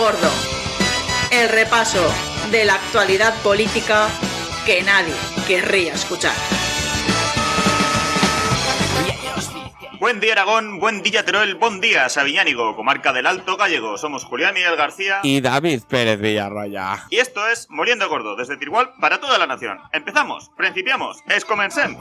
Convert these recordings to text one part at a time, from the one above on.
Gordo, el repaso de la actualidad política que nadie querría escuchar. Buen día Aragón, buen día Teruel, buen día Sabiñánigo, comarca del Alto Gallego. Somos Julián Miguel García y David Pérez Villarroya. Y esto es Moliendo Gordo, desde Teruel para toda la nación. Empezamos, principiamos, es comencem.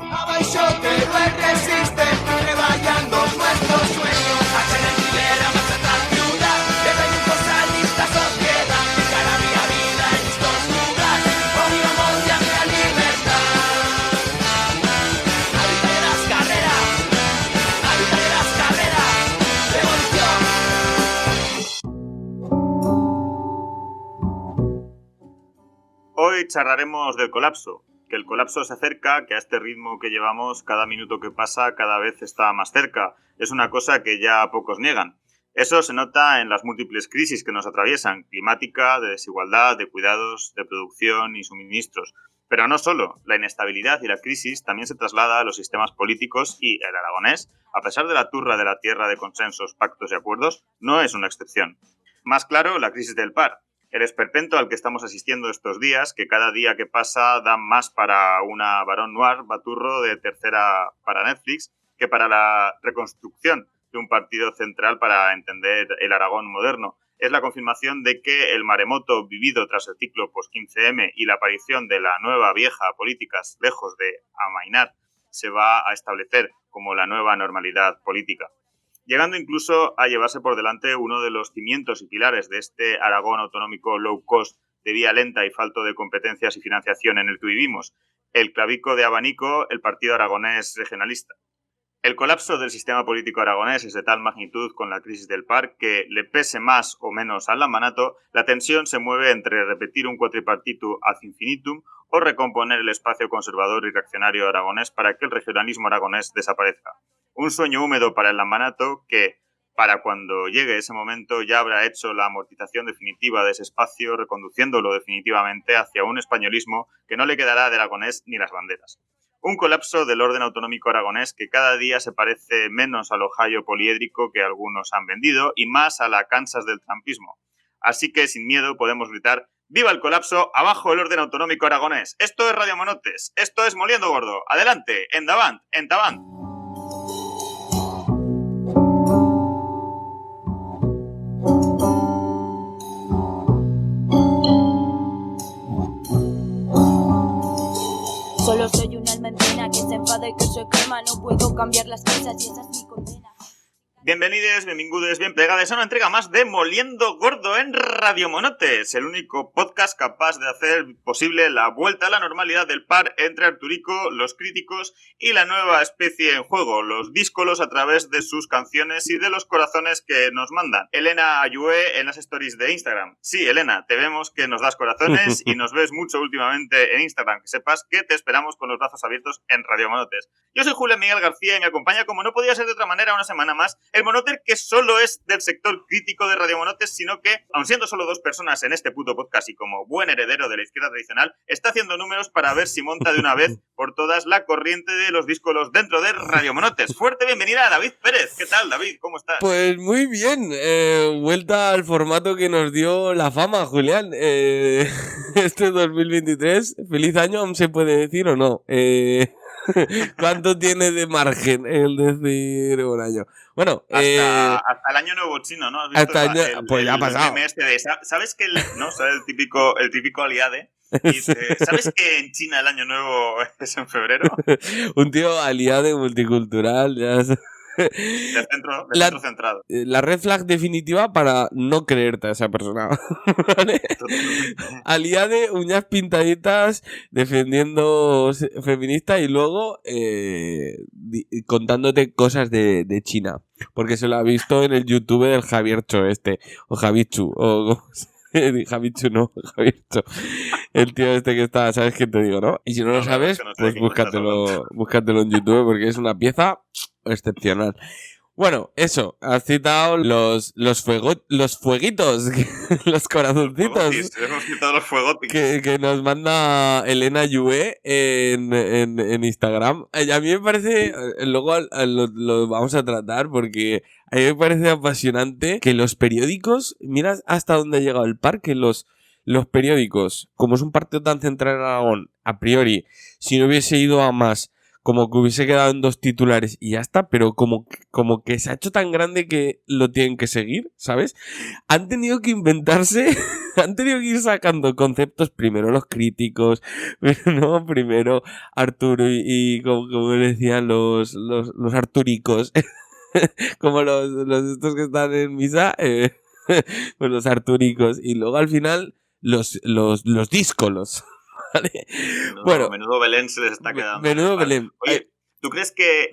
Hoy charlaremos del colapso, que el colapso se acerca, que a este ritmo que llevamos, cada minuto que pasa cada vez está más cerca. Es una cosa que ya pocos niegan. Eso se nota en las múltiples crisis que nos atraviesan, climática, de desigualdad, de cuidados, de producción y suministros. Pero no solo, la inestabilidad y la crisis también se traslada a los sistemas políticos y el aragonés, a pesar de la turra de la tierra de consensos, pactos y acuerdos, no es una excepción. Más claro, la crisis del par. El esperpento al que estamos asistiendo estos días, que cada día que pasa da más para una Barón Noir, baturro de tercera para Netflix, que para la reconstrucción de un partido central para entender el Aragón moderno. Es la confirmación de que el maremoto vivido tras el ciclo post-15M y la aparición de la nueva vieja políticas, lejos de amainar, se va a establecer como la nueva normalidad política, llegando incluso a llevarse por delante uno de los cimientos y pilares de este Aragón autonómico low cost, de vía lenta y falto de competencias y financiación en el que vivimos, el clavico de abanico, el Partido Aragonés Regionalista. El colapso del sistema político aragonés es de tal magnitud con la crisis del par que, le pese más o menos al lambanato, la tensión se mueve entre repetir un quadripartito ad infinitum o recomponer el espacio conservador y reaccionario aragonés para que el regionalismo aragonés desaparezca. Un sueño húmedo para el lambanato que, para cuando llegue ese momento, ya habrá hecho la amortización definitiva de ese espacio, reconduciéndolo definitivamente hacia un españolismo que no le quedará de aragonés ni las banderas. Un colapso del orden autonómico aragonés que cada día se parece menos al Ohio poliédrico que algunos han vendido y más a la Kansas del trumpismo. Así que, sin miedo, podemos gritar ¡viva el colapso! ¡Abajo el orden autonómico aragonés! Esto es Radio Monotes, esto es Moliendo Gordo. ¡Adelante! ¡Endavant! ¡Entavant! Solo soy una almendrina que se enfada y que se quema. No puedo cambiar las cosas y esa es mi condena. Bienvenides, benvingudes, bien plegades a una entrega más de Moliendo Gordo en Radio Monotes, el único podcast capaz de hacer posible la vuelta a la normalidad del par entre Arturico, los críticos y la nueva especie en juego, los díscolos a través de sus canciones y de los corazones que nos mandan. Elena Ayue en las stories de Instagram. Sí, Elena, te vemos que nos das corazones y nos ves mucho últimamente en Instagram. Que sepas que te esperamos con los brazos abiertos en Radio Monotes. Yo soy Julián Miguel García y me acompaña, como no podía ser de otra manera, una semana más, el Monoter, que solo es del sector crítico de Radio Monotes, sino que, aun siendo solo dos personas en este puto podcast y como buen heredero de la izquierda tradicional, está haciendo números para ver si monta de una vez por todas la corriente de los díscolos dentro de Radio Monotes. Fuerte bienvenida a David Pérez. ¿Qué tal, David? ¿Cómo estás? Pues muy bien. Vuelta al formato que nos dio la fama, Julián. Este 2023, feliz año, ¿aún se puede decir o no? ¿Cuánto tiene de margen el decir un año? Bueno, hasta el año nuevo chino, ¿no? ¿Has visto hasta pues ya ha pasado. El meme este de, ¿sabes que no? ¿Sabes el típico aliade? Dice, ¿sabes que en China el año nuevo es en febrero? Un tío aliade multicultural, ya. Del centro centrado. La red flag definitiva para no creerte a esa persona. ¿Vale? Aliade, uñas pintaditas, defendiendo feminista y luego contándote cosas de China. Porque se lo ha visto en el YouTube del Javier Cho o Javichu, o Javichu no, Javiercho. El tío este que está, ¿sabes qué te digo, no? Y si no lo sabes, pues búscatelo en YouTube porque es una pieza excepcional. Bueno, eso, has citado los fueguitos, los corazoncitos Sí, hemos quitado los fuegotis. que nos manda Elena Yue en Instagram. A mí me parece, luego lo vamos a tratar porque a mí me parece apasionante que los periódicos, mira hasta dónde ha llegado el parque, los periódicos, como es un partido tan central en Aragón, a priori, si no hubiese ido a más, como que hubiese quedado en 2 titulares y ya está, pero como que se ha hecho tan grande que lo tienen que seguir, ¿sabes? Han tenido que inventarse, han tenido que ir sacando conceptos, primero los críticos, ¿no? Primero Arturo y como decían los arturicos, como los estos que están en misa, pues los artúricos, y luego al final los díscolos. ¿Vale? Menudo Belén se les está quedando. Menudo Belén. Oye, ¿tú crees que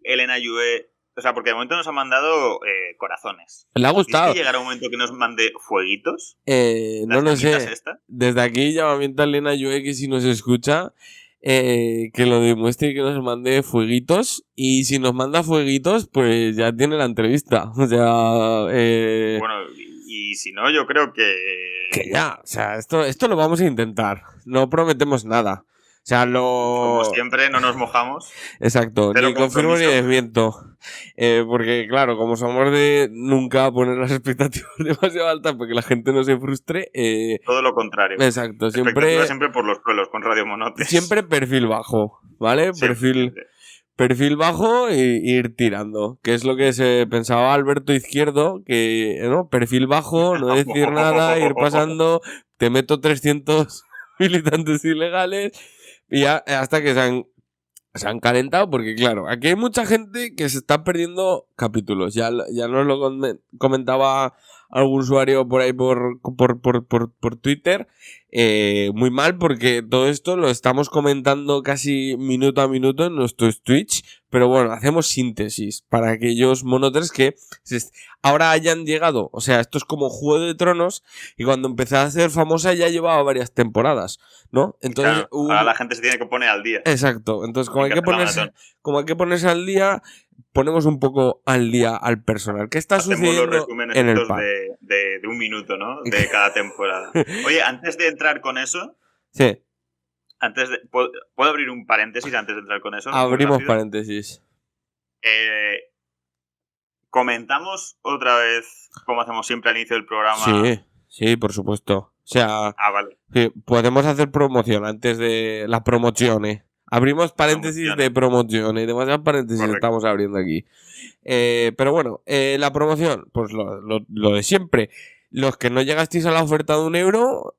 Elena Yue... O sea, porque de momento nos ha mandado corazones. Le ha gustado. ¿Crees que llegará un momento que nos mande fueguitos? No lo sé. Esta? Desde aquí llamamiento a Elena Yue, que si nos escucha, que lo demuestre y que nos mande fueguitos. Y si nos manda fueguitos, pues ya tiene la entrevista. O sea... Bueno, y si no, yo creo que ya, o sea, esto lo vamos a intentar. No prometemos nada. O sea, como siempre, no nos mojamos. Exacto, ni confirmo ni desmiento. Porque, claro, como somos de nunca poner las expectativas demasiado altas porque la gente no se frustre. Todo lo contrario. Exacto, siempre por los suelos con Radio Monotes. Siempre perfil bajo, ¿vale? Perfil bajo e ir tirando. Que es lo que se pensaba Alberto Izquierdo, que, ¿no? Perfil bajo, no decir nada, ir pasando, te meto 300 militantes ilegales y ya hasta que se han calentado, porque claro, aquí hay mucha gente que se está perdiendo capítulos. Ya nos lo comentaba algún usuario por ahí por Twitter. Muy mal, porque todo esto lo estamos comentando casi minuto a minuto en nuestros Twitch. Pero bueno, hacemos síntesis para aquellos monoters que ahora hayan llegado. O sea, esto es como Juego de Tronos, y cuando empezó a ser famosa ya llevaba varias temporadas, ¿no? Entonces, claro, ahora la gente se tiene que poner al día. Exacto. Entonces, como hay que ponerse al día, ponemos un poco al día al personal. ¿Qué está sucediendo los resúmenes en el pack? De un minuto, ¿no? De cada temporada. Oye, antes de entrar con eso... Sí. ¿Puedo abrir un paréntesis antes de entrar con eso? Abrimos paréntesis. Comentamos otra vez, como hacemos siempre al inicio del programa. Sí, por supuesto. O sea, vale. Sí, podemos hacer promoción antes de las promociones. Abrimos paréntesis de promociones. Demasiadas paréntesis. Correcto. Estamos abriendo aquí. Pero bueno, la promoción, pues lo de siempre. Los que no llegasteis a la oferta de €1,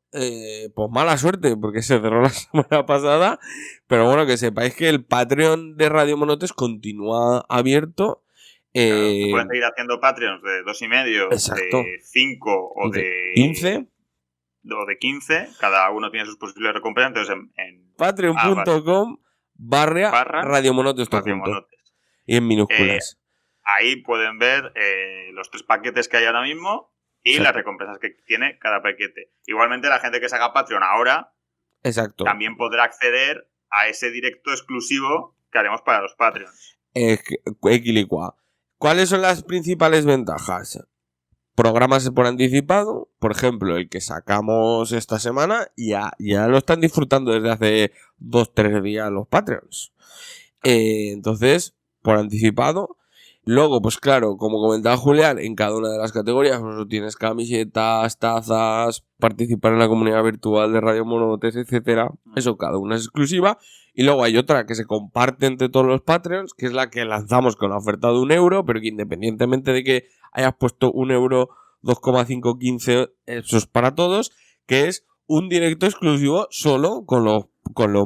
pues mala suerte, porque se cerró la semana pasada. Pero bueno, que sepáis que el Patreon de Radio Monotes continúa abierto. Claro, se pueden seguir haciendo Patreons de 2,5, exacto, de 5 o de 15. O de 15. Cada uno tiene sus posibles recompensas. Entonces en patreon.com /Radio Monotes. Y en minúsculas. Ahí pueden ver los 3 paquetes que hay ahora mismo. Y las recompensas que tiene cada paquete. Igualmente, la gente que se haga Patreon ahora también podrá acceder a ese directo exclusivo que haremos para los Patreons. Equilicua. ¿Cuáles son las principales ventajas? Programas por anticipado, por ejemplo, el que sacamos esta semana, ya lo están disfrutando desde hace 2-3 días los Patreons. Entonces, por anticipado. Luego, pues claro, como comentaba Julián, en cada una de las categorías pues, tienes camisetas, tazas, participar en la comunidad virtual de Radio Monotes, etcétera. Eso cada una es exclusiva. Y luego hay otra que se comparte entre todos los Patreons, que es la que lanzamos con la oferta de €1, pero que independientemente de que hayas puesto €1, 2,515, eso es para todos, que es un directo exclusivo solo con los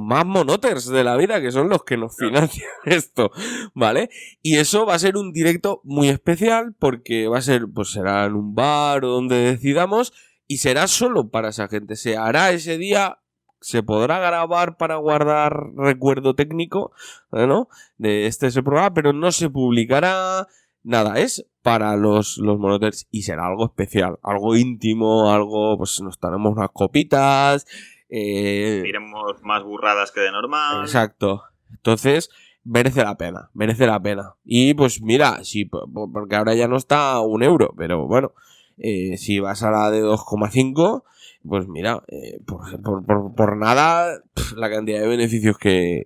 más monoters de la vida, que son los que nos financian esto, ¿vale? Y eso va a ser un directo muy especial porque va a ser, pues será en un bar o donde decidamos y será solo para esa gente. Se hará ese día, se podrá grabar para guardar recuerdo técnico, ¿no? De ese programa, pero no se publicará nada, es para los monoters y será algo especial, algo íntimo, algo, pues nos daremos unas copitas. Diremos más burradas que de normal. Exacto. Entonces, merece la pena, merece la pena. Y pues mira, sí, porque ahora ya no está a 1 euro, pero bueno, si vas a la de 2,5, pues mira, por nada, la cantidad de beneficios que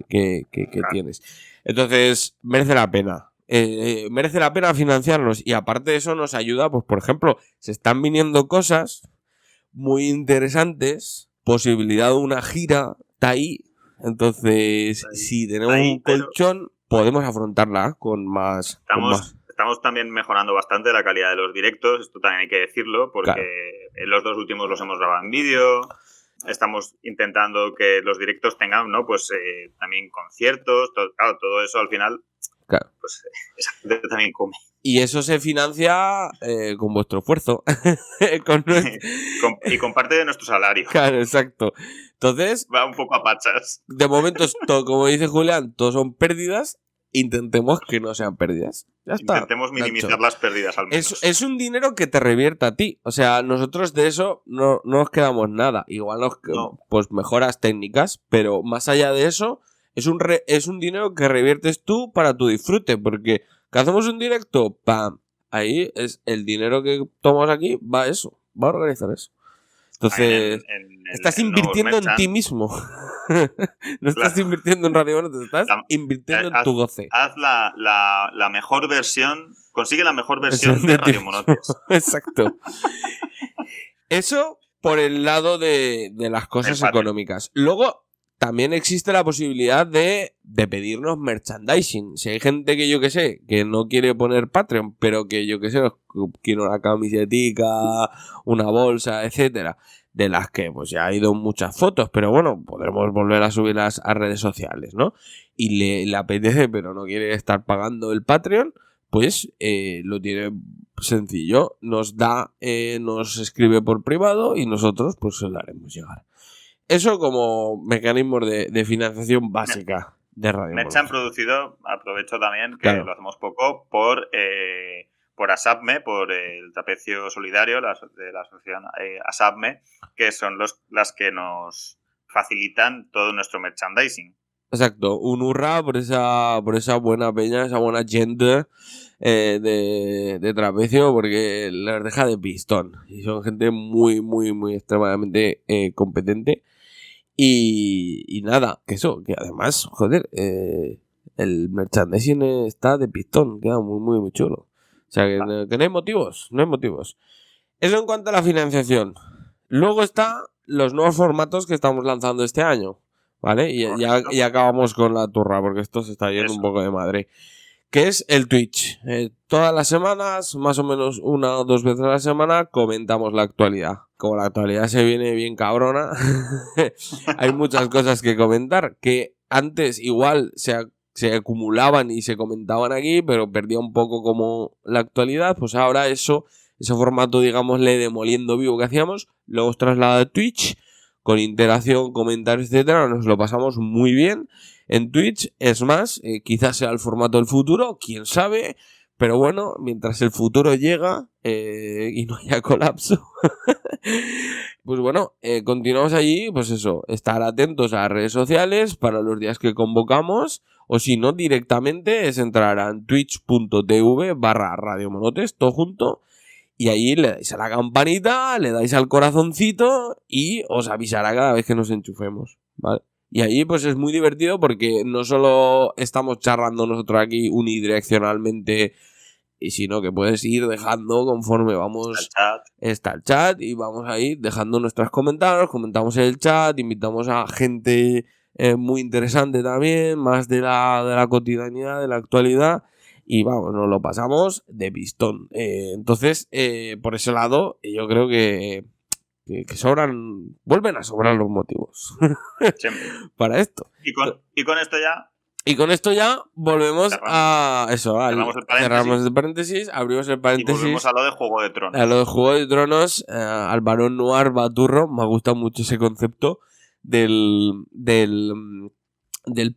tienes. Entonces, merece la pena. Merece la pena financiarnos y aparte de eso nos ayuda, pues por ejemplo, se están viniendo cosas muy interesantes, posibilidad de una gira, está ahí. Entonces, si tenemos un colchón, podemos afrontarla con más... Estamos también mejorando bastante la calidad de los directos, esto también hay que decirlo, porque claro, los 2 últimos los hemos grabado en vídeo. Estamos intentando que los directos tengan, ¿no? Pues también conciertos, claro, todo eso al final, claro, pues esa gente también come. Y eso se financia con vuestro esfuerzo. Y con parte de nuestro salario. Claro, exacto. Entonces... va un poco a pachas. De momento, como dice Julián, todo son pérdidas. Intentemos que no sean pérdidas. Ya está. Intentemos minimizar las pérdidas al menos. Es un dinero que te revierta a ti. O sea, nosotros de eso no nos quedamos nada. Igual pues mejoras técnicas, pero más allá de eso, es un dinero que reviertes tú para tu disfrute. Porque que hacemos un directo, ¡pam! Ahí es el dinero que tomamos aquí, va a eso. Va a organizar eso. Entonces, estás invirtiendo en ti mismo. No estás invirtiendo en Radio Monotes, estás invirtiendo en tu goce. Haz la mejor versión, consigue la mejor versión de Radio Monotes. Exacto. Eso por el lado de las cosas económicas. Luego, también existe la posibilidad de pedirnos merchandising. Si hay gente que yo que sé, que no quiere poner Patreon, pero que yo que sé, quiere una camisetica, una bolsa, etcétera, de las que pues ya ha ido muchas fotos, pero bueno, podremos volver a subirlas a redes sociales, ¿no? Y le apetece, pero no quiere estar pagando el Patreon, pues lo tiene sencillo. Nos escribe por privado y nosotros pues se lo haremos llegar. Eso como mecanismos de financiación básica de Radio Monotes. Han producido, aprovecho también, que claro, lo hacemos poco, por ASAPME, por el trapecio solidario de la asociación ASAPME, que son las que nos facilitan todo nuestro merchandising. Exacto, un hurra por esa buena peña, esa buena gente de trapecio, porque les deja de pistón. Y son gente muy, muy, muy extremadamente competente. Y nada, que además, joder, el merchandising está de pistón, queda muy, muy, muy chulo. O sea, que no hay motivos, no hay motivos. Eso en cuanto a la financiación. Luego está los nuevos formatos que estamos lanzando este año, ¿vale? Y acabamos con la turra, porque esto se está yendo un poco de madre. Que es el Twitch. Todas las semanas, más o menos 1 o 2 veces a la semana, comentamos la actualidad. Como la actualidad se viene bien cabrona, hay muchas cosas que comentar, que antes igual se acumulaban y se comentaban aquí, pero perdía un poco como la actualidad. Pues ahora ese formato, digámosle, demoliendo vivo que hacíamos, lo hemos trasladado a Twitch, con interacción, comentarios, etcétera. Nos lo pasamos muy bien en Twitch. Es más, quizás sea el formato del futuro, quién sabe. Pero bueno, mientras el futuro llega y no haya colapso, pues bueno, continuamos allí, pues eso, estar atentos a las redes sociales para los días que convocamos, o si no, directamente es entrar a twitch.tv/Radio Monotes, todo junto, y ahí le dais a la campanita, le dais al corazoncito y os avisará cada vez que nos enchufemos, ¿vale? Y ahí pues es muy divertido porque no solo estamos charlando nosotros aquí unidireccionalmente, sino que puedes ir dejando conforme vamos. Está el chat y vamos a ir dejando nuestros comentarios, comentamos en el chat, invitamos a gente muy interesante también, más de la cotidianidad, de la actualidad. Y vamos, nos lo pasamos de pistón. Entonces, por ese lado, yo creo que vuelven a sobrar los motivos para esto. Y con esto ya. Y con esto ya volvemos a eso. Cerramos el paréntesis, abrimos el paréntesis. Y volvemos a lo de Juego de Tronos. A lo de Juego de Tronos, al Barón Noir Baturro. Me ha gustado mucho ese concepto del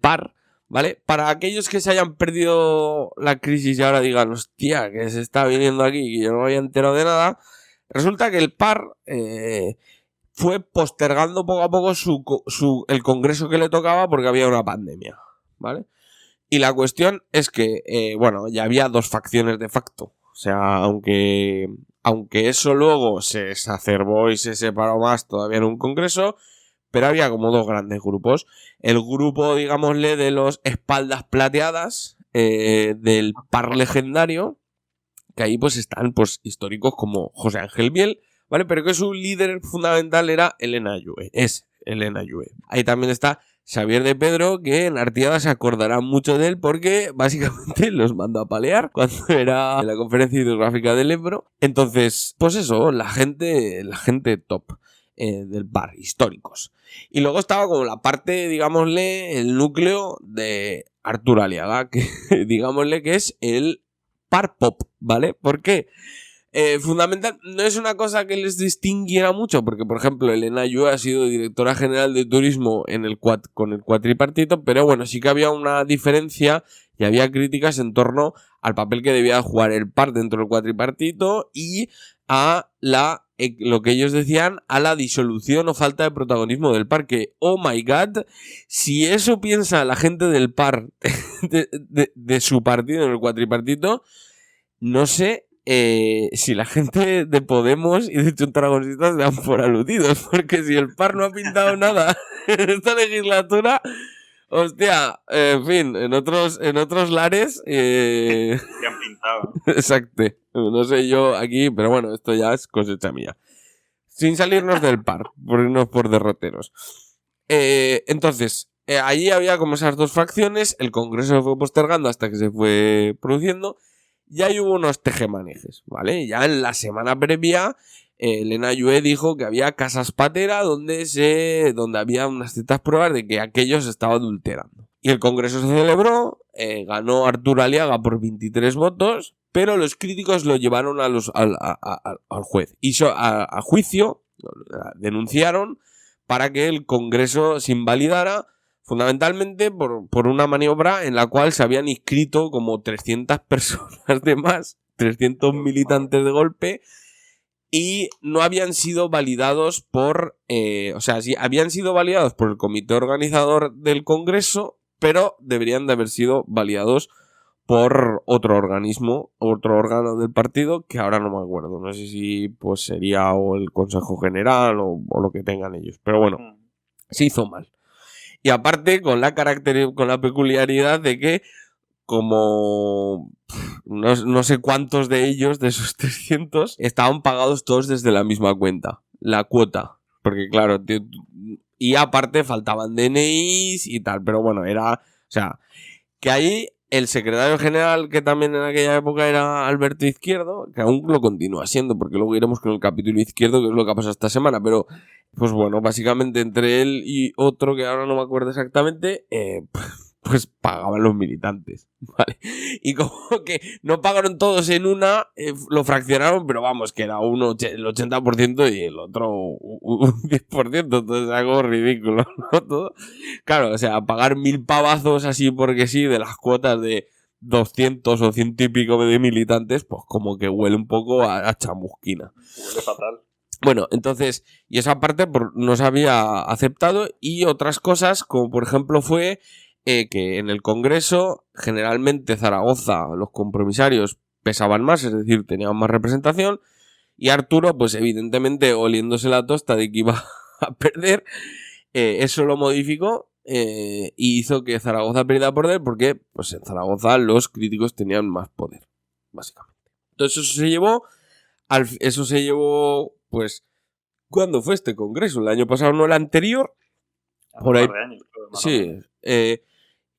par. ¿Vale? Para aquellos que se hayan perdido la crisis y ahora digan, hostia, que se está viniendo aquí y que yo no me había enterado de nada, resulta que el par fue postergando poco a poco el congreso que le tocaba porque había una pandemia, ¿vale? Y la cuestión es que, ya había dos facciones de facto. O sea, aunque eso luego se exacerbó y se separó más todavía en un congreso, pero había como dos grandes grupos. El grupo, digámosle, de los espaldas plateadas, del par legendario, que ahí pues están pues históricos como José Ángel Biel, ¿vale? Pero que su líder fundamental era Elena Ayue, es Elena Ayue. Ahí también está Xavier de Pedro, que en Artieda se acordará mucho de él porque básicamente los mandó a palear cuando era en la conferencia hidrográfica del Ebro. Entonces, pues eso, la gente top del bar, históricos. Y luego estaba como la parte, digámosle, el núcleo de Arturo Aliaga, que digámosle que es el par pop, ¿vale? ¿Por qué? Fundamental, no es una cosa que les distinguiera mucho, porque por ejemplo Elena Ayue ha sido directora general de turismo con el cuatripartito, pero bueno, sí que había una diferencia y había críticas en torno al papel que debía jugar el par dentro del cuatripartito y a lo que ellos decían, a la disolución o falta de protagonismo del par, que, oh my god, si eso piensa la gente del par de su partido en el cuatripartito, no sé si la gente de Podemos y de Chuntaragositas se dan por aludidos, porque si el par no ha pintado nada en esta legislatura, hostia, en fin, en otros lares Que han pintado. exacto, no sé yo aquí, pero bueno, esto ya es cosecha mía. Sin salirnos del par, por irnos por derroteros. Entonces, allí había como esas dos facciones, el Congreso se fue postergando hasta que se fue produciendo. Ya hubo unos tejemanejes, ¿vale? Ya en la semana previa, Elena Ayue dijo que había casas patera donde había unas ciertas pruebas de que aquello se estaba adulterando. Y el congreso se celebró, ganó Arturo Aliaga por 23 votos, pero los críticos lo llevaron al juez. A juicio, denunciaron para que el congreso se invalidara, fundamentalmente por una maniobra en la cual se habían inscrito como 300 personas de más, 300 militantes de golpe, y no habían sido validados sí, habían sido validados por el comité organizador del Congreso, pero deberían de haber sido validados por otro organismo, otro órgano del partido, que ahora no me acuerdo. No sé si pues sería o el Consejo General o lo que tengan ellos. Pero bueno, se hizo mal. Y aparte con la peculiaridad de que como no sé cuántos de ellos, de esos 300, estaban pagados todos desde la misma cuenta, la cuota. Porque claro, y aparte faltaban DNIs y tal, pero bueno, o sea, que ahí el secretario general, que también en aquella época era Alberto Izquierdo, que aún lo continúa siendo, porque luego iremos con el capítulo Izquierdo, que es lo que ha pasado esta semana, pero pues bueno, básicamente entre él y otro que ahora no me acuerdo exactamente, pues pagaban los militantes, ¿vale? Y como que no pagaron todos en una, lo fraccionaron, pero vamos, que era el 80% y el otro un 10%, entonces algo ridículo, ¿no? Todo. Claro, o sea, pagar 1000 pavazos así porque sí, de las cuotas de 200 o 100 y pico de militantes, pues como que huele un poco a chamusquina. Huele fatal. Bueno, entonces, y esa parte no se había aceptado, y otras cosas, como por ejemplo fue que en el Congreso, generalmente Zaragoza, los compromisarios pesaban más, es decir, tenían más representación, y Arturo, pues evidentemente oliéndose la tosta de que iba a perder, eso lo modificó y hizo que Zaragoza perdiera poder, porque pues en Zaragoza los críticos tenían más poder, básicamente. Entonces eso se llevó, pues, ¿cuándo fue este Congreso? ¿El año pasado, no el anterior? Por ahí. Sí.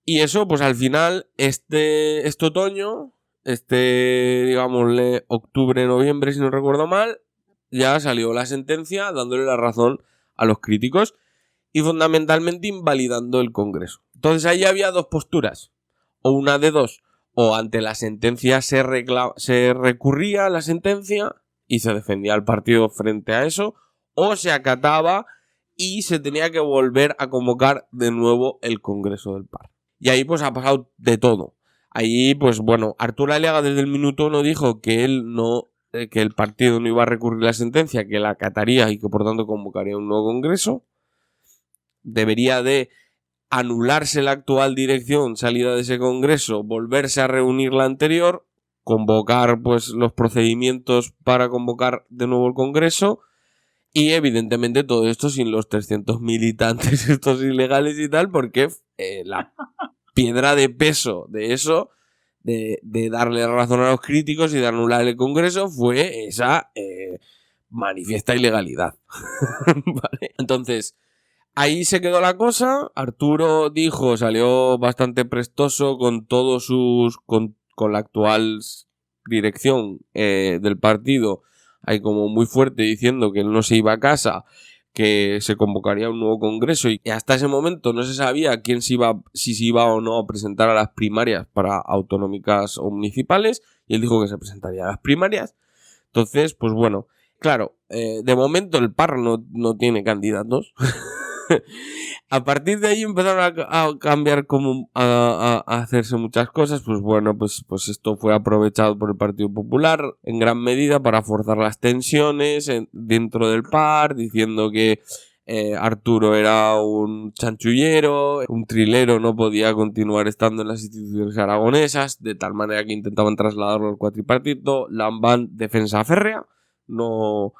Y eso, pues al final, este otoño, digámosle, octubre, noviembre, si no recuerdo mal, ya salió la sentencia dándole la razón a los críticos y fundamentalmente invalidando el Congreso. Entonces ahí había dos posturas, o una de dos, o ante la sentencia se recurría a la sentencia y se defendía al partido frente a eso, o se acataba y se tenía que volver a convocar de nuevo el Congreso del par. Y ahí pues ha pasado de todo. Ahí pues bueno, Arturo Aliaga desde el minuto 1 dijo que que el partido no iba a recurrir la sentencia, que la acataría y que por tanto convocaría un nuevo Congreso. Debería de anularse la actual dirección salida de ese congreso, volverse a reunir la anterior, convocar pues los procedimientos para convocar de nuevo el congreso y evidentemente todo esto sin los 300 militantes estos ilegales y tal, porque la piedra de peso de eso, de darle razón a los críticos y de anular el congreso, fue esa manifiesta ilegalidad. ¿Vale? Entonces, ahí se quedó la cosa. Arturo salió bastante prestoso con todos con la actual dirección del partido, ahí como muy fuerte diciendo que él no se iba a casa, que se convocaría un nuevo congreso y hasta ese momento no se sabía si se iba o no a presentar a las primarias para autonómicas o municipales, y él dijo que se presentaría a las primarias. Entonces, pues bueno, claro, de momento el PAR no tiene candidatos. A partir de ahí empezaron a cambiar a hacerse muchas cosas. Pues bueno, pues esto fue aprovechado por el Partido Popular en gran medida para forzar las tensiones dentro del PAR, diciendo que Arturo era un chanchullero, un trilero, no podía continuar estando en las instituciones aragonesas, de tal manera que intentaban trasladarlo al cuatripartito. Lambán, defensa férrea, no...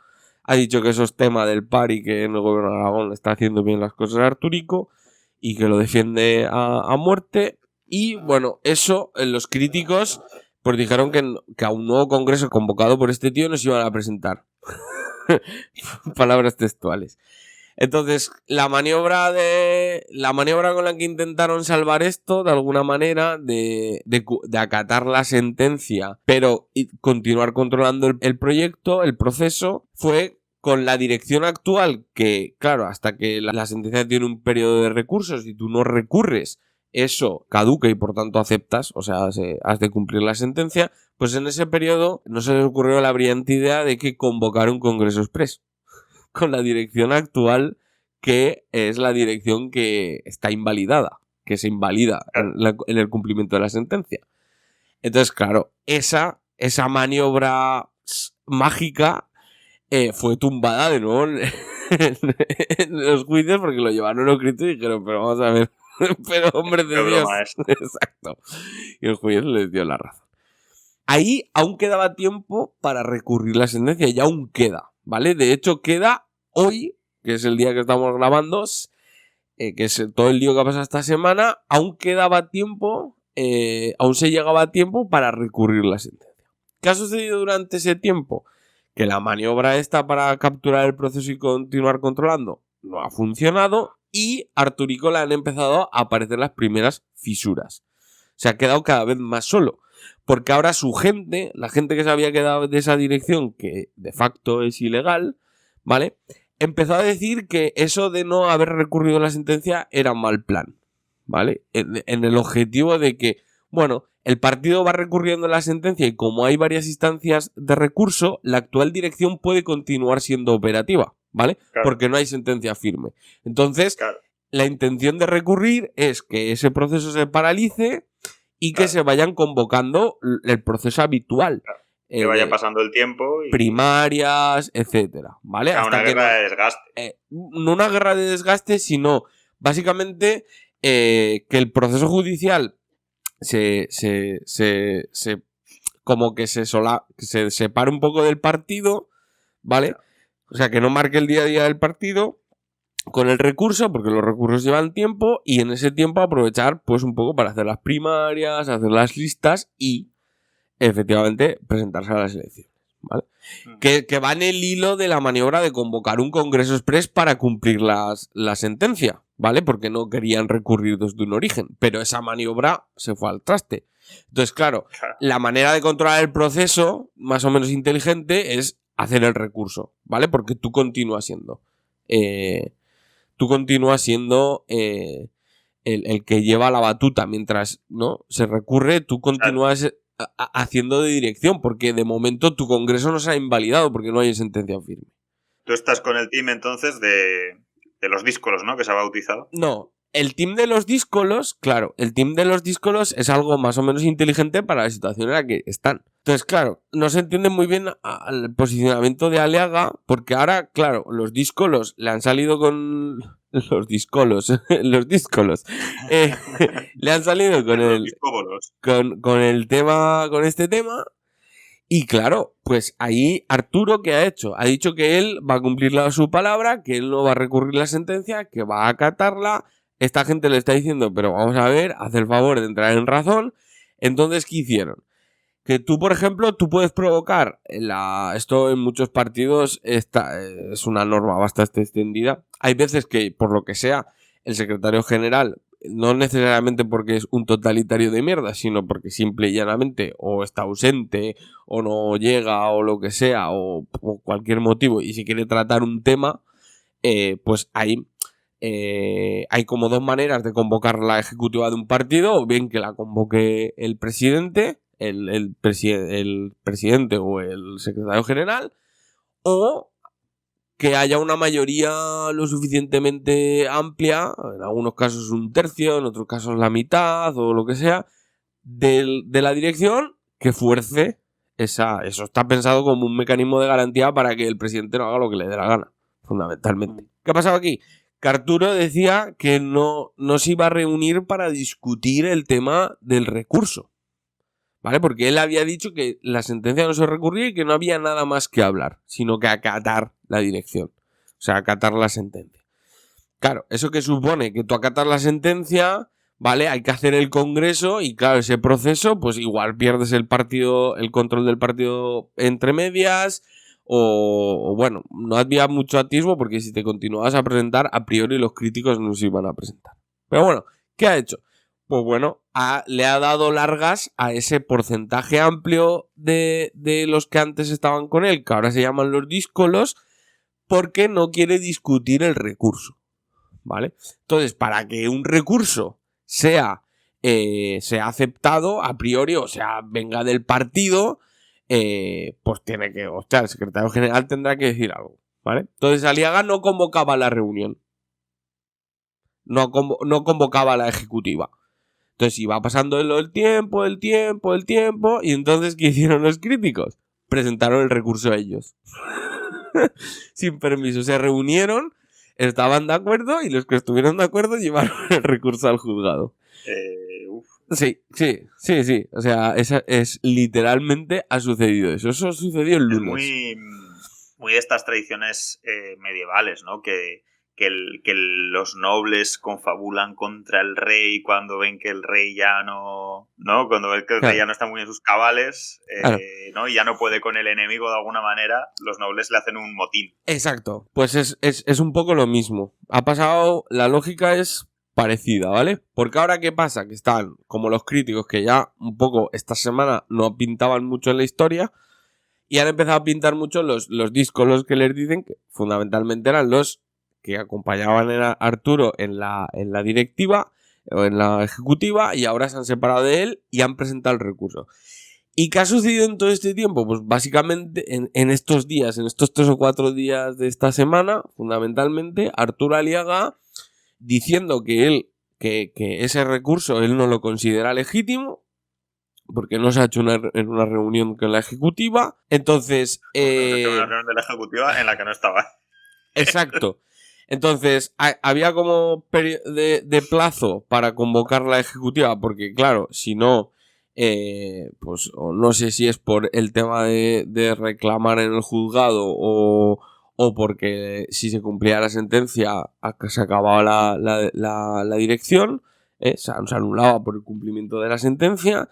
Ha dicho que eso es tema del PAR y que en el gobierno de Aragón está haciendo bien las cosas a Arturico y que lo defiende a muerte. Y bueno, eso los críticos pues dijeron que a un nuevo congreso convocado por este tío no se iban a presentar. Palabras textuales. Entonces, la maniobra con la que intentaron salvar esto, de alguna manera, de acatar la sentencia, pero continuar controlando el proyecto, el proceso, fue con la dirección actual, que, claro, hasta que la sentencia tiene un periodo de recursos y tú no recurres, eso caduca y por tanto aceptas, o sea, has de cumplir la sentencia, pues en ese periodo no se les ocurrió la brillante idea de que convocar un congreso express con la dirección actual, que es la dirección que está invalidada, que se invalida en el cumplimiento de la sentencia. Entonces, claro, esa maniobra mágica fue tumbada de nuevo en los juicios, porque lo llevaron los críticos y dijeron, pero vamos a ver, pero hombre de Dios. Exacto. Y el juez les dio la razón. Ahí aún quedaba tiempo para recurrir la sentencia, y aún queda, ¿vale? De hecho, queda hoy, que es el día que estamos grabando, que es todo el lío que ha pasado esta semana, aún quedaba tiempo, aún se llegaba a tiempo para recurrir la sentencia. ¿Qué ha sucedido durante ese tiempo? Que la maniobra esta para capturar el proceso y continuar controlando no ha funcionado, y a Arturico le han empezado a aparecer las primeras fisuras. Se ha quedado cada vez más solo, porque ahora su gente, la gente que se había quedado de esa dirección, que de facto es ilegal, ¿vale?, empezó a decir que eso de no haber recurrido a la sentencia era mal plan, ¿vale? En el objetivo de que, bueno, el partido va recurriendo a la sentencia y como hay varias instancias de recurso, la actual dirección puede continuar siendo operativa, ¿vale? Claro. Porque no hay sentencia firme. Entonces, claro, la intención de recurrir es que ese proceso se paralice y que se vayan convocando el proceso habitual. Claro. Que vaya pasando el tiempo y... primarias, etcétera, ¿vale? Hasta una guerra de desgaste. No una guerra de desgaste, sino básicamente que el proceso judicial como que se separe un poco del partido, ¿vale? O sea, que no marque el día a día del partido con el recurso, porque los recursos llevan tiempo, y en ese tiempo aprovechar pues un poco para hacer las primarias, hacer las listas y efectivamente presentarse a las elecciones, ¿vale? Que va en el hilo de la maniobra de convocar un congreso express para cumplir la sentencia, ¿vale? Porque no querían recurrir desde un origen, pero esa maniobra se fue al traste. Entonces, claro, la manera de controlar el proceso más o menos inteligente es hacer el recurso, ¿vale? Porque tú continúas siendo el que lleva la batuta mientras, ¿no?, se recurre, tú continúas haciendo de dirección, porque de momento tu congreso no se ha invalidado porque no hay sentencia firme. Tú estás con el team entonces de los díscolos, ¿no?, que se ha bautizado. No, el team de los díscolos, claro, el team de los díscolos es algo más o menos inteligente para la situación en la que están. Entonces, claro, no se entiende muy bien el posicionamiento de Aliaga, porque ahora, claro, los díscolos le han salido con los discolos, los díscolos, le han salido con Los el, discóbolos. con el tema, con este tema. Y claro, pues ahí Arturo, ¿qué ha hecho? Ha dicho que él va a cumplir su palabra, que él no va a recurrir la sentencia, que va a acatarla. Esta gente le está diciendo, pero vamos a ver, haz el favor de entrar en razón. Entonces, ¿qué hicieron? Que tú, por ejemplo, tú puedes provocar, esto en muchos partidos es una norma bastante extendida. Hay veces que, por lo que sea, el secretario general, no necesariamente porque es un totalitario de mierda, sino porque simple y llanamente o está ausente, o no llega, o lo que sea, o cualquier motivo, y si quiere tratar un tema, pues hay como dos maneras de convocar la ejecutiva de un partido, o bien que la convoque el presidente, el presidente o el secretario general, o que haya una mayoría lo suficientemente amplia, en algunos casos un tercio, en otros casos la mitad o lo que sea, de la dirección que fuerce eso. Está pensado como un mecanismo de garantía para que el presidente no haga lo que le dé la gana, fundamentalmente. ¿Qué ha pasado aquí? Que Arturo decía que no se iba a reunir para discutir el tema del recurso, ¿vale? Porque él había dicho que la sentencia no se recurría y que no había nada más que hablar, sino que acatar la dirección, o sea, acatar la sentencia. Claro, eso que supone que tú acatas la sentencia, ¿vale? Hay que hacer el congreso y claro, ese proceso, pues igual pierdes el control del partido entre medias, o bueno, no había mucho atisbo porque si te continuabas a presentar, a priori los críticos no se iban a presentar. Pero bueno, ¿qué ha hecho? Pues bueno, le ha dado largas a ese porcentaje amplio de los que antes estaban con él, que ahora se llaman los díscolos, porque no quiere discutir el recurso, ¿vale? Entonces, para que un recurso sea aceptado a priori, o sea, venga del partido, pues tiene que, hostia, el secretario general tendrá que decir algo, ¿vale? Entonces, Aliaga no convocaba la reunión, no convocaba la ejecutiva. Entonces iba pasando el tiempo, y entonces, ¿qué hicieron los críticos? Presentaron el recurso a ellos. Sin permiso. Se reunieron, estaban de acuerdo, y los que estuvieron de acuerdo llevaron el recurso al juzgado. Sí. O sea, literalmente ha sucedido eso. Eso sucedió el lunes. Es muy de estas tradiciones medievales, ¿no? Que los nobles confabulan contra el rey cuando ven que el rey ya no... Cuando ven que el rey ya no está muy en sus cabales, ¿no? Y ya no puede con el enemigo de alguna manera, los nobles le hacen un motín. Exacto. Pues es un poco lo mismo. Ha pasado... La lógica es parecida, ¿vale? Porque ahora, ¿qué pasa? Que están como los críticos que ya un poco esta semana no pintaban mucho en la historia y han empezado a pintar mucho los díscolos que les dicen, que fundamentalmente eran los que acompañaban a Arturo en la directiva o en la ejecutiva, y ahora se han separado de él y han presentado el recurso. ¿Y qué ha sucedido en todo este tiempo? Pues básicamente en estos días, en estos 3 o 4 días de esta semana, fundamentalmente, Arturo Aliaga diciendo que ese recurso él no lo considera legítimo, porque no se ha hecho en una reunión con la ejecutiva. Entonces... una reunión de la ejecutiva en la que no estaba. Exacto. Entonces, había como de plazo para convocar la ejecutiva, porque claro, si no, pues no sé si es por el tema de reclamar en el juzgado o porque si se cumplía la sentencia se acababa la dirección, se anulaba por el cumplimiento de la sentencia.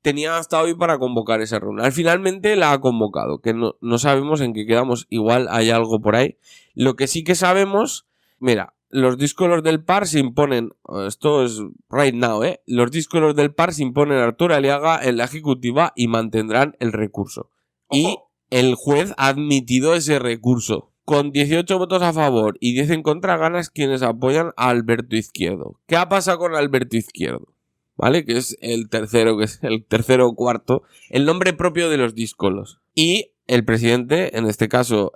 Tenía hasta hoy para convocar esa reunión. Finalmente la ha convocado, que no sabemos en qué quedamos. Igual hay algo por ahí. Lo que sí que sabemos, mira, los díscolos del par se imponen, esto es right now, los díscolos del par se imponen a Arturo Aliaga en la ejecutiva y mantendrán el recurso. Y el juez ha admitido ese recurso. Con 18 votos a favor y 10 en contra, ganas quienes apoyan a Alberto Izquierdo. ¿Qué ha pasado con Alberto Izquierdo? ¿Vale? Que es el tercero o cuarto, el nombre propio de los díscolos. Y el presidente, en este caso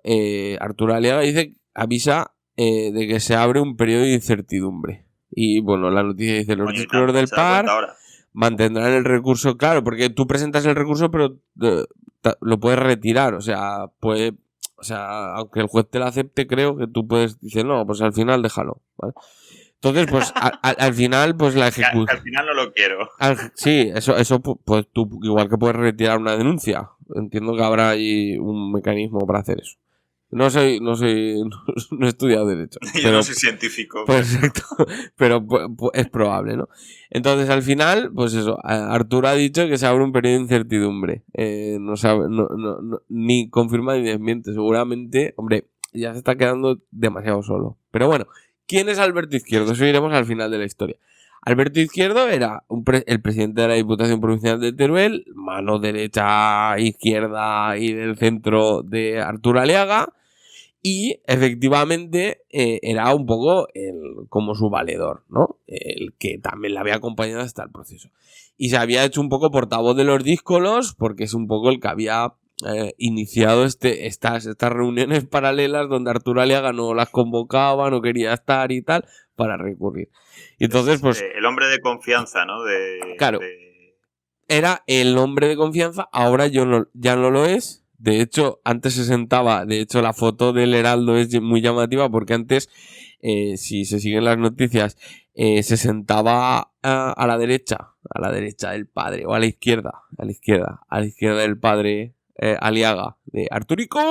Arturo Aliaga, avisa de que se abre un periodo de incertidumbre. Y bueno, la noticia dice: los díscolos del par mantendrán el recurso, claro, porque tú presentas el recurso, pero lo puedes retirar, o sea, O sea, aunque el juez te la acepte, creo que tú puedes decir, no, pues al final déjalo, ¿vale? Entonces, pues al final, pues la ejecución... Al final no lo quiero. Sí, eso pues tú igual que puedes retirar una denuncia. Entiendo que habrá ahí un mecanismo para hacer eso. No he estudiado Derecho. Yo no soy científico. Pues exacto, pero es probable, ¿no? Entonces, al final, pues eso, Arturo ha dicho que se abre un periodo de incertidumbre. No sabe, ni confirma ni desmiente. Seguramente, hombre, ya se está quedando demasiado solo. Pero bueno, ¿quién es Alberto Izquierdo? Eso iremos al final de la historia. Alberto Izquierdo era el presidente de la Diputación Provincial de Teruel, mano derecha, izquierda y del centro de Arturo Aliaga. Y efectivamente era un poco como su valedor, ¿no? El que también le había acompañado hasta el proceso. Y se había hecho un poco portavoz de los díscolos porque es un poco el que había iniciado estas reuniones paralelas donde Arturo Aliaga no las convocaba, no quería estar y tal, para recurrir. Y entonces, pues... El hombre de confianza, ¿no? Claro. Era el hombre de confianza, ahora ya no lo es. De hecho, antes se sentaba, de hecho la foto del Heraldo es muy llamativa porque antes, si se siguen las noticias, se sentaba a la derecha del padre, o a la izquierda del padre Aliaga, de Arturico,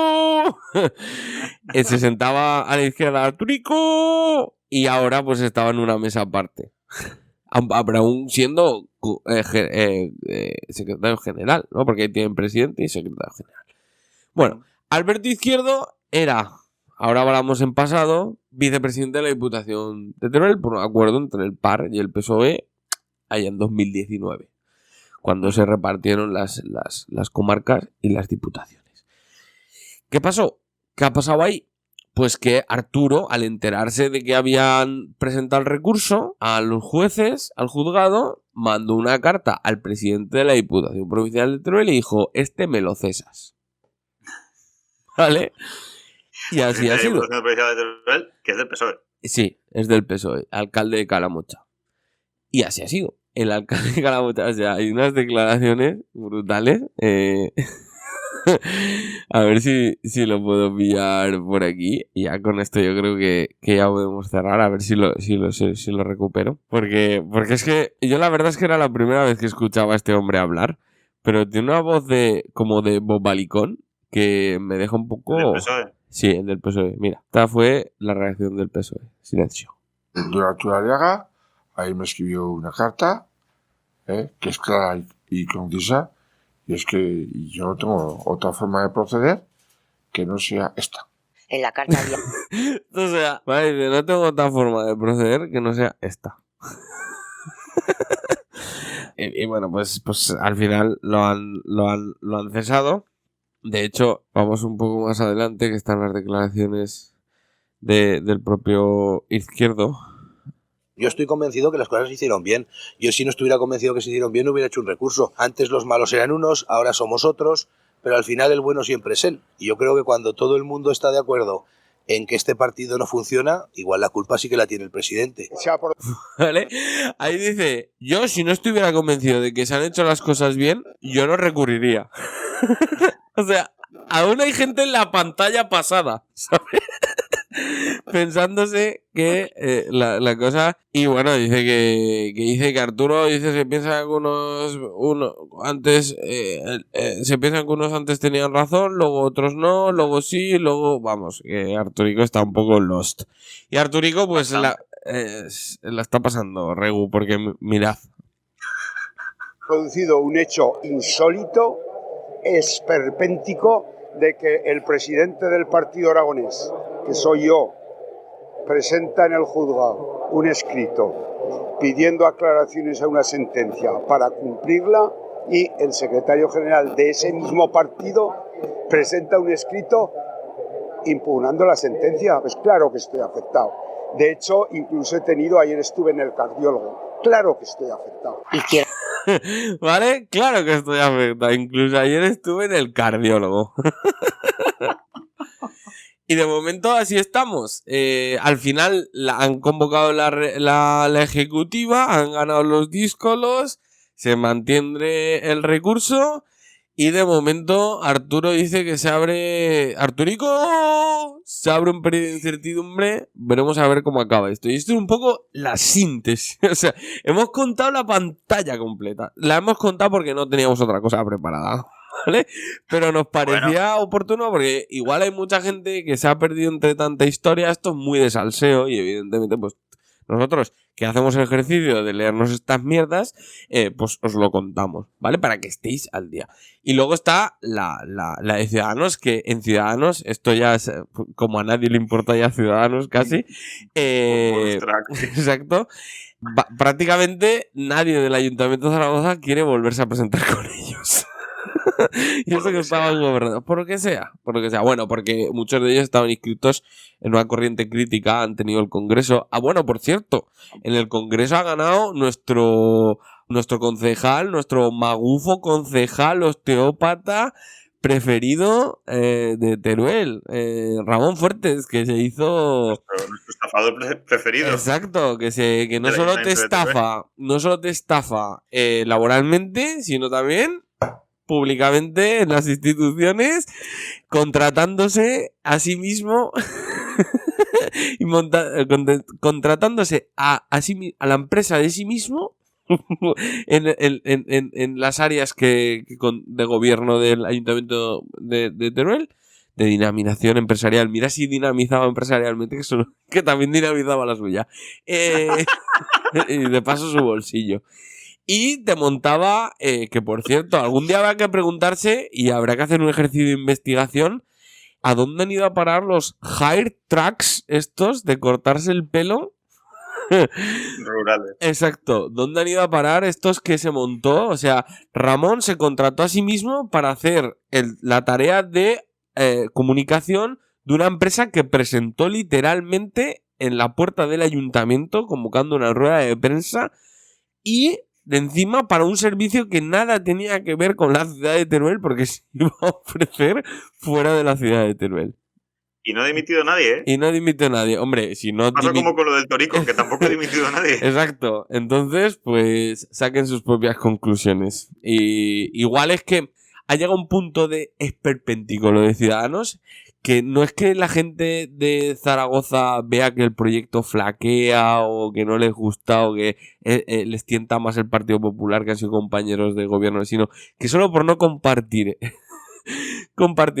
se sentaba a la izquierda Arturico, y ahora pues estaba en una mesa aparte. Aún siendo secretario general, ¿no? Porque ahí tienen presidente y secretario general. Bueno, Alberto Izquierdo era, ahora hablamos en pasado, vicepresidente de la Diputación de Teruel por un acuerdo entre el PAR y el PSOE allá en 2019, cuando se repartieron las comarcas y las diputaciones. ¿Qué pasó? ¿Qué ha pasado ahí? Pues que Arturo, al enterarse de que habían presentado el recurso a los jueces, al juzgado, mandó una carta al presidente de la Diputación Provincial de Teruel y dijo, me lo cesas. ¿Vale? Y así ha sido. Que es del PSOE. Sí, es del PSOE, alcalde de Calamocha. Y así ha sido. El alcalde de Calamocha, o sea, hay unas declaraciones brutales. A ver si lo puedo pillar por aquí. Y ya con esto yo creo que ya podemos cerrar. A ver si lo recupero. Porque es que yo la verdad es que era la primera vez que escuchaba a este hombre hablar. Pero tiene una voz como de bobalicón que me deja un poco... ¿El del PSOE? Sí, el del PSOE. Mira, esta fue la reacción del PSOE. Silencio. Don Arturo Aliaga, ahí me escribió una carta, que es clara y concisa, y es que yo no tengo otra forma de proceder que no sea esta. En la carta había... O sea, vale, no tengo otra forma de proceder que no sea esta. y bueno, pues al final lo han cesado. De hecho, vamos un poco más adelante, que están las declaraciones del propio Izquierdo. Yo estoy convencido que las cosas se hicieron bien. Yo, si no estuviera convencido que se hicieron bien, no hubiera hecho un recurso. Antes los malos eran unos, ahora somos otros, pero al final el bueno siempre es él. Y yo creo que cuando todo el mundo está de acuerdo en que este partido no funciona, igual la culpa sí que la tiene el presidente. ¿Vale? Ahí dice, yo si no estuviera convencido de que se han hecho las cosas bien, yo no recurriría. O sea, aún hay gente en la pantalla pasada, ¿sabes? Pensándose que la cosa... Y bueno, dice que Arturo se piensa que se piensan que unos antes tenían razón, luego otros no, luego sí, luego vamos, que Arturico está un poco lost. Y Arturico pues la está pasando regu, porque mirad. Producido un hecho insólito, esperpéntico, de que el presidente del partido aragonés, que soy yo, presenta en el juzgado un escrito pidiendo aclaraciones a una sentencia para cumplirla, y el secretario general de ese mismo partido presenta un escrito impugnando la sentencia. Pues claro que estoy afectado. De hecho, incluso ayer estuve en el cardiólogo. Claro que estoy afectado. ¿Vale? Claro que estoy afectado. Incluso ayer estuve en el cardiólogo. Y de momento así estamos. Al final han convocado la ejecutiva, han ganado los díscolos, se mantiene el recurso Y de momento Arturo dice que se abre... ¡Arturico! Se abre un periodo de incertidumbre. Veremos a ver cómo acaba esto. Y esto es un poco la síntesis. O sea, hemos contado la pantalla completa. La hemos contado porque no teníamos otra cosa preparada, ¿vale? Pero nos parecía oportuno porque igual hay mucha gente que se ha perdido entre tanta historia. Esto es muy de salseo y evidentemente pues nosotros que hacemos el ejercicio de leernos estas mierdas, pues os lo contamos, ¿vale? Para que estéis al día. Y luego está la de Ciudadanos, que en Ciudadanos, esto ya es como a nadie le importa ya Ciudadanos casi. Exacto. Prácticamente nadie del Ayuntamiento de Zaragoza quiere volverse a presentar con ellos. Y eso que estaban gobernados. Por lo que sea. Bueno, porque muchos de ellos estaban inscritos en una corriente crítica, han tenido el Congreso. Ah, bueno, por cierto, en el Congreso ha ganado nuestro concejal, nuestro magufo concejal osteópata preferido de Teruel, Ramón Fuertes, que se hizo... Nuestro estafador preferido. Exacto, que no solo te estafa laboralmente, sino también públicamente en las instituciones, contratándose a sí mismo y contratándose a la empresa de sí mismo en las áreas de gobierno del Ayuntamiento de Teruel, de dinamización empresarial. Mira si dinamizaba empresarialmente, que también dinamizaba la suya. Y de paso su bolsillo. Y te montaba, que por cierto, algún día habrá que preguntarse y habrá que hacer un ejercicio de investigación a dónde han ido a parar los hair tracks estos de cortarse el pelo. Rurales. Exacto, ¿dónde han ido a parar estos que se montó? O sea, Ramón se contrató a sí mismo para hacer la tarea de comunicación de una empresa que presentó literalmente en la puerta del ayuntamiento convocando una rueda de prensa y de encima para un servicio que nada tenía que ver con la ciudad de Teruel porque se iba a ofrecer fuera de la ciudad de Teruel. Y no ha dimitido nadie, ¿eh? Y no dimitió nadie. Hombre, si no... Pasa como con lo del Torico, que tampoco ha dimitido nadie. Exacto. Entonces, pues saquen sus propias conclusiones. Y igual es que ha llegado un punto de esperpéntico lo de Ciudadanos, que no es que la gente de Zaragoza vea que el proyecto flaquea o que no les gusta o que les tienta más el Partido Popular que han sido compañeros de gobierno, sino que solo por no compartir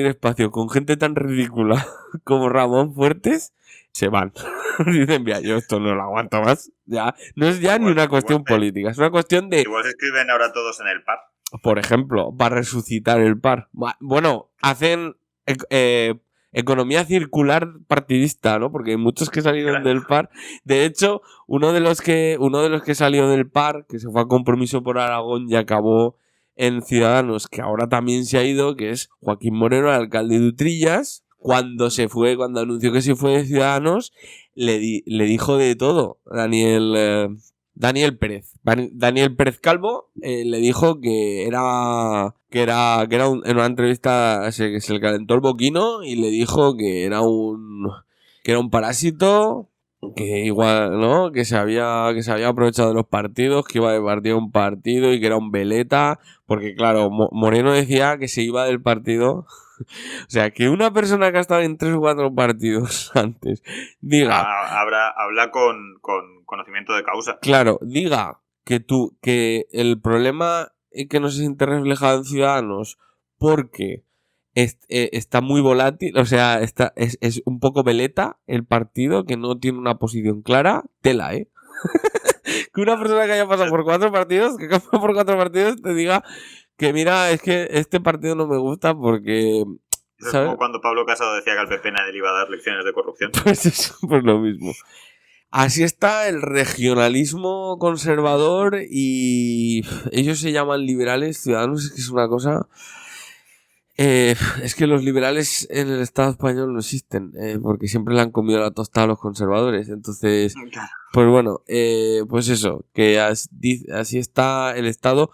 espacio con gente tan ridícula como Ramón Fuertes, se van. Dicen, mira, yo esto no lo aguanto más. Ya, no es ya ni una cuestión política, es una cuestión de... Igual se escriben ahora todos en el par. Por ejemplo, para resucitar el par. Bueno, hacen... economía circular partidista, ¿no? Porque hay muchos que salieron del par. De hecho, uno de los que salió del par, que se fue a Compromiso por Aragón y acabó en Ciudadanos, que ahora también se ha ido, que es Joaquín Moreno, el alcalde de Utrillas. Cuando anunció que se fue de Ciudadanos, le dijo de todo. Daniel Pérez Calvo le dijo que en una entrevista se le calentó el boquino y le dijo que era un parásito, que igual, ¿no? Que se había aprovechado de los partidos, que iba de partido a un partido y que era un veleta, porque claro, Moreno decía que se iba del partido. O sea, que una persona que ha estado en 3 o 4 partidos antes diga... Habla con conocimiento de causa. Claro, diga que el problema que no se siente reflejado en Ciudadanos porque está muy volátil, o sea, es un poco veleta el partido, que no tiene una posición clara, tela, ¿eh? Que una persona que haya pasado por 4 partidos, te diga que mira, es que este partido no me gusta porque... Es como cuando Pablo Casado decía que al PP nadie le iba a dar lecciones de corrupción. Pues eso, pues lo mismo. Así está el regionalismo conservador y ellos se llaman liberales, Ciudadanos, es que es una cosa... es que los liberales en el Estado español no existen, porque siempre le han comido la tostada a los conservadores. Entonces, pues bueno, pues eso, que así está el Estado.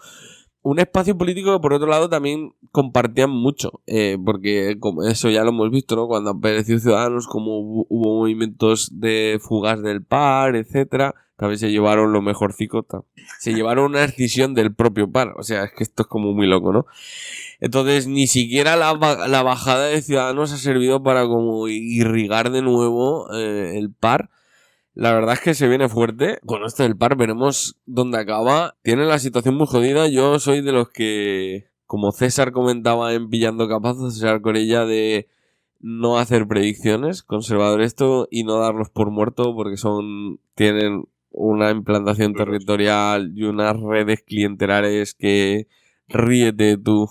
un espacio político que por otro lado también compartían mucho, porque como eso ya lo hemos visto, ¿no? Cuando apareció Ciudadanos, como hubo movimientos de fugas del PAR, etcétera, también se llevaron lo mejorcico, se llevaron una escisión del propio PAR, o sea, es que esto es como muy loco, ¿no? Entonces ni siquiera la bajada de Ciudadanos ha servido para como irrigar de nuevo el PAR. La verdad es que se viene fuerte. Con esto del PAR veremos dónde acaba. Tiene la situación muy jodida. Yo soy de los que, como César comentaba en Pillando Capazos, César Corella, de no hacer predicciones, conservador esto, y no darlos por muerto porque tienen una implantación territorial y unas redes clientelares que ríete tú.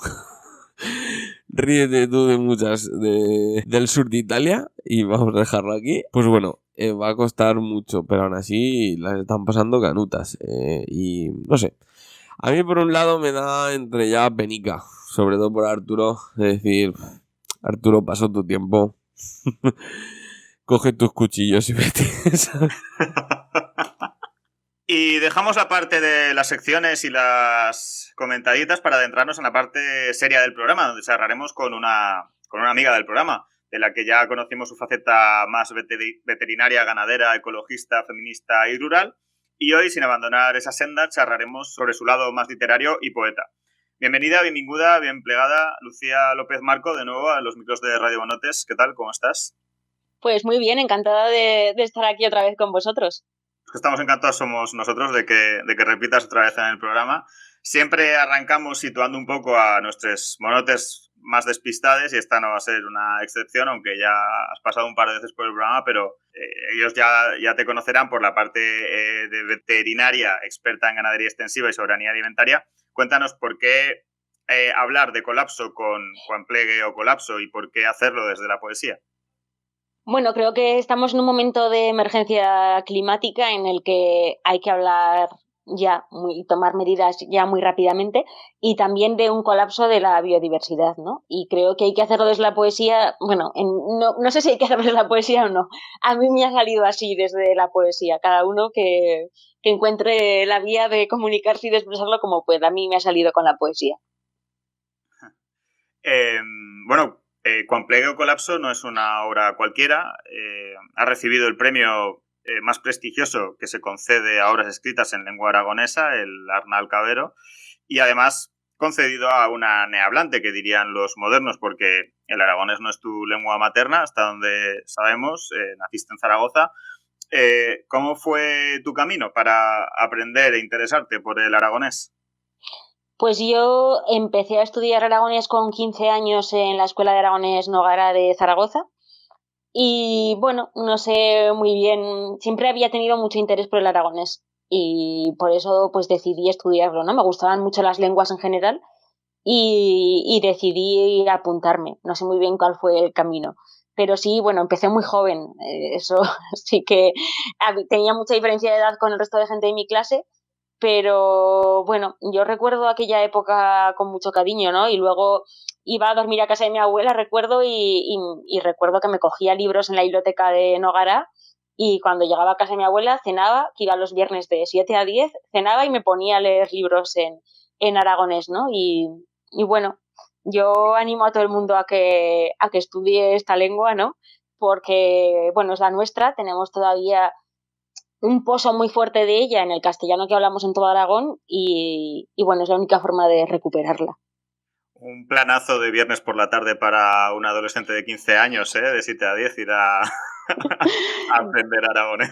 Ríete tú de muchas del sur de Italia, y vamos a dejarlo aquí. Pues bueno, va a costar mucho, pero aún así las están pasando canutas. Y no sé, a mí por un lado me da entre ya penica, sobre todo por Arturo, es decir, Arturo, pasó tu tiempo. Coge tus cuchillos y vete. Y dejamos la parte de las secciones y las comentaditas para adentrarnos en la parte seria del programa, donde charlaremos con una amiga del programa, de la que ya conocimos su faceta más veterinaria, ganadera, ecologista, feminista y rural. Y hoy, sin abandonar esa senda, charlaremos sobre su lado más literario y poeta. Bienvenida, benvinguda, bien plegada, Lucía López Marco, de nuevo a los micros de Radio Bonotes. ¿Qué tal? ¿Cómo estás? Pues muy bien, encantada de estar aquí otra vez con vosotros. Los que estamos encantados somos nosotros de que repitas otra vez en el programa. Siempre arrancamos situando un poco a nuestros monotes más despistados, y esta no va a ser una excepción, aunque ya has pasado un par de veces por el programa, pero ellos ya te conocerán por la parte de veterinaria, experta en ganadería extensiva y soberanía alimentaria. Cuéntanos por qué hablar de colapso con Juan Plegue o Colapso, y por qué hacerlo desde la poesía. Bueno, creo que estamos en un momento de emergencia climática en el que hay que hablar ya y tomar medidas ya muy rápidamente, y también de un colapso de la biodiversidad, ¿no? Y creo que hay que hacerlo desde la poesía. Bueno, no sé si hay que hacerlo desde la poesía o no. A mí me ha salido así desde la poesía. Cada uno que encuentre la vía de comunicarse y de expresarlo como pueda. A mí me ha salido con la poesía. Bueno, Juan Plegue o Colapso no es una obra cualquiera. Ha recibido el premio más prestigioso que se concede a obras escritas en lengua aragonesa, el Arnal Cabero, y además concedido a una nehablante, que dirían los modernos, porque el aragonés no es tu lengua materna, hasta donde sabemos. Naciste en Zaragoza. ¿Cómo fue tu camino para aprender e interesarte por el aragonés? Pues yo empecé a estudiar aragonés con 15 años en la Escuela de Aragonés Nogara de Zaragoza. Y bueno, no sé muy bien, siempre había tenido mucho interés por el aragonés y por eso pues decidí estudiarlo, ¿no? Me gustaban mucho las lenguas en general y decidí apuntarme. No sé muy bien cuál fue el camino, pero sí, bueno, empecé muy joven. Eso sí que tenía mucha diferencia de edad con el resto de gente de mi clase, pero bueno, yo recuerdo aquella época con mucho cariño, ¿no? Y luego iba a dormir a casa de mi abuela, recuerdo, y recuerdo que me cogía libros en la biblioteca de Nogara, y cuando llegaba a casa de mi abuela cenaba, que iba los viernes de 7 a 10, cenaba y me ponía a leer libros en aragonés, ¿no? Y bueno, yo animo a todo el mundo a que estudie esta lengua, ¿no? Porque, bueno, es la nuestra, tenemos todavía un pozo muy fuerte de ella en el castellano que hablamos en todo Aragón, y bueno, es la única forma de recuperarla. Un planazo de viernes por la tarde para un adolescente de 15 años, de 7 a 10, ir a aprender aragonés.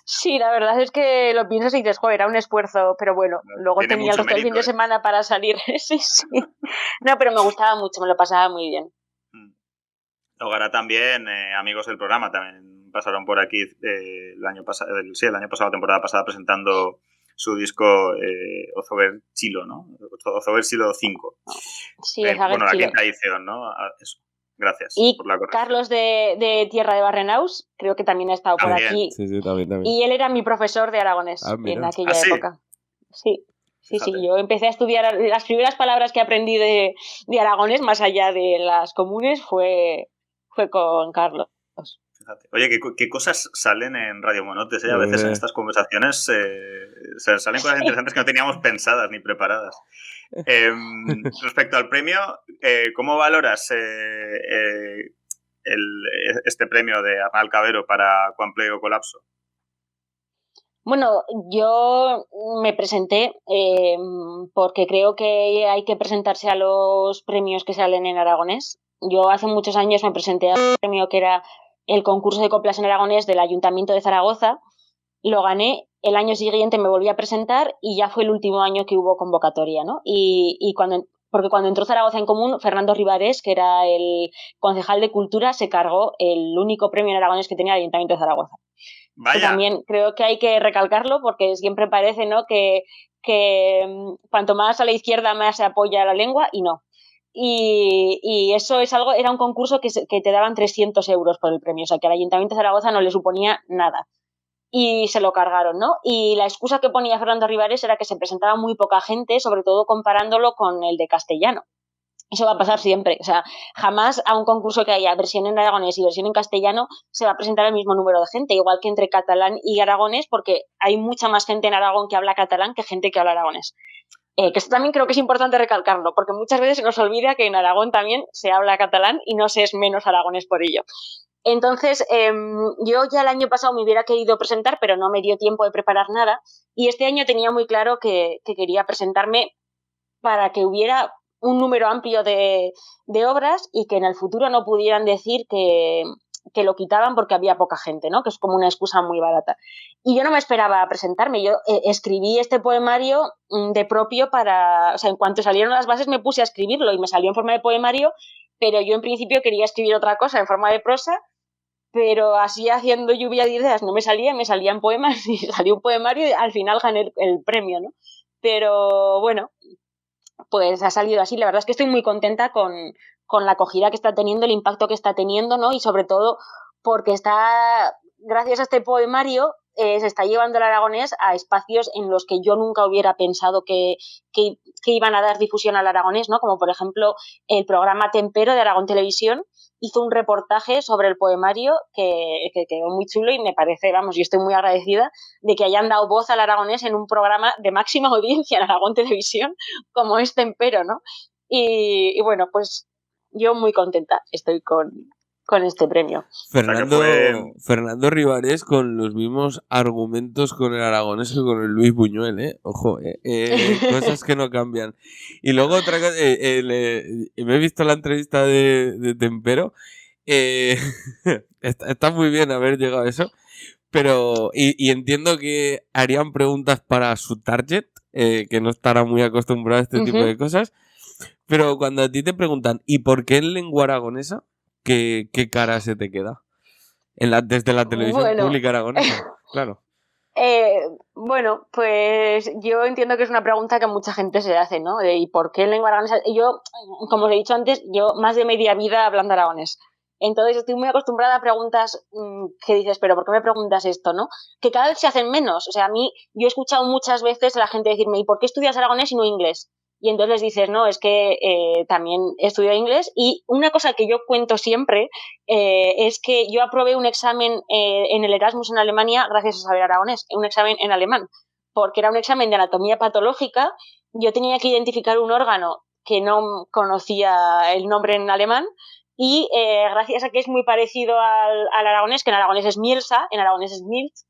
Sí, la verdad es que lo piensas y dices, joder, era un esfuerzo, pero bueno, luego tenía el resto del fin de semana para salir. Sí. No, pero me gustaba mucho, me lo pasaba muy bien. Nogara también, amigos del programa, también pasaron por aquí el año pasado, temporada pasada, presentando su disco Ozober Chilo, ¿no? Ozober Chilo 5. Sí, bueno, la quinta edición, ¿no? Eso. Gracias por la corrección. Carlos de Tierra de Barrenaus, creo que también ha estado por aquí. Sí, también. Y él era mi profesor de aragonés en aquella época. Sí, yo empecé a estudiar las primeras palabras que aprendí de aragonés, más allá de las comunes, fue con Carlos. fíjate. Oye, ¿qué cosas salen en Radio Monotes? A veces en estas conversaciones salen cosas interesantes que no teníamos pensadas ni preparadas. Respecto al premio, ¿cómo valoras este premio de Arnal Cabero para Quan Plego Colapso? Bueno, yo me presenté porque creo que hay que presentarse a los premios que salen en aragonés. Yo hace muchos años me presenté a un premio que era el concurso de coplas en aragonés del Ayuntamiento de Zaragoza. Lo gané, el año siguiente me volví a presentar y ya fue el último año que hubo convocatoria, ¿no? Porque cuando entró Zaragoza en Común, Fernando Rivares, que era el concejal de Cultura, se cargó el único premio en aragonés que tenía el Ayuntamiento de Zaragoza. Vaya. Que también creo que hay que recalcarlo porque siempre parece, ¿no?, que cuanto más a la izquierda más se apoya la lengua y no. Y eso es algo, era un concurso que te daban 300 euros por el premio, o sea que al Ayuntamiento de Zaragoza no le suponía nada. Y se lo cargaron, ¿no? Y la excusa que ponía Fernando Rivares era que se presentaba muy poca gente, sobre todo comparándolo con el de castellano. Eso va a pasar siempre, o sea, jamás a un concurso que haya versión en aragonés y versión en castellano se va a presentar el mismo número de gente, igual que entre catalán y aragonés, porque hay mucha más gente en Aragón que habla catalán que gente que habla aragonés. Que esto también creo que es importante recalcarlo, porque muchas veces se nos olvida que en Aragón también se habla catalán y no se es menos aragonés por ello. Entonces, yo ya el año pasado me hubiera querido presentar, pero no me dio tiempo de preparar nada, y este año tenía muy claro que quería presentarme para que hubiera un número amplio de obras y que en el futuro no pudieran decir que lo quitaban porque había poca gente, ¿no? Que es como una excusa muy barata. Y yo no me esperaba presentarme. Yo escribí este poemario de propio o sea, en cuanto salieron las bases me puse a escribirlo y me salió en forma de poemario, pero yo en principio quería escribir otra cosa en forma de prosa, pero así haciendo lluvia de ideas no me salían poemas y salió un poemario y al final gané el premio, ¿no? Pero bueno, pues ha salido así. La verdad es que estoy muy contenta con la acogida que está teniendo, el impacto que está teniendo, ¿no? Y sobre todo porque gracias a este poemario, se está llevando el aragonés a espacios en los que yo nunca hubiera pensado que iban a dar difusión al aragonés, ¿no? Como por ejemplo el programa Tempero de Aragón Televisión hizo un reportaje sobre el poemario que quedó muy chulo y me parece, vamos, yo estoy muy agradecida de que hayan dado voz al aragonés en un programa de máxima audiencia en Aragón Televisión como es Tempero, ¿no? Y bueno, pues yo muy contenta estoy con este premio. Fernando Rivares con los mismos argumentos con el aragonés que con el Luis Buñuel, ¿eh? Ojo, cosas que no cambian. Y luego otra cosa, me he visto la entrevista de Tempero, está muy bien haber llegado a eso, pero y entiendo que harían preguntas para su target, que no estará muy acostumbrado a este tipo de cosas, pero cuando a ti te preguntan ¿y por qué en lengua aragonesa? ¿Qué cara se te queda? Desde la televisión pública aragonesa, claro. Bueno, pues yo entiendo que es una pregunta que mucha gente se hace, ¿no? ¿Y por qué en lengua aragonesa? Yo, como os he dicho antes, yo más de media vida hablando aragonés. Entonces estoy muy acostumbrada a preguntas que dices, pero ¿por qué me preguntas esto, no? Que cada vez se hacen menos. O sea, yo he escuchado muchas veces a la gente decirme, ¿y por qué estudias aragonés y no inglés? Y entonces les dices, no, es que también he estudiado inglés. Y una cosa que yo cuento siempre es que yo aprobé un examen en el Erasmus en Alemania gracias a saber aragonés, un examen en alemán, porque era un examen de anatomía patológica. Yo tenía que identificar un órgano que no conocía el nombre en alemán y gracias a que es muy parecido al aragonés, que en aragonés es Mielsa, en aragonés es Milz,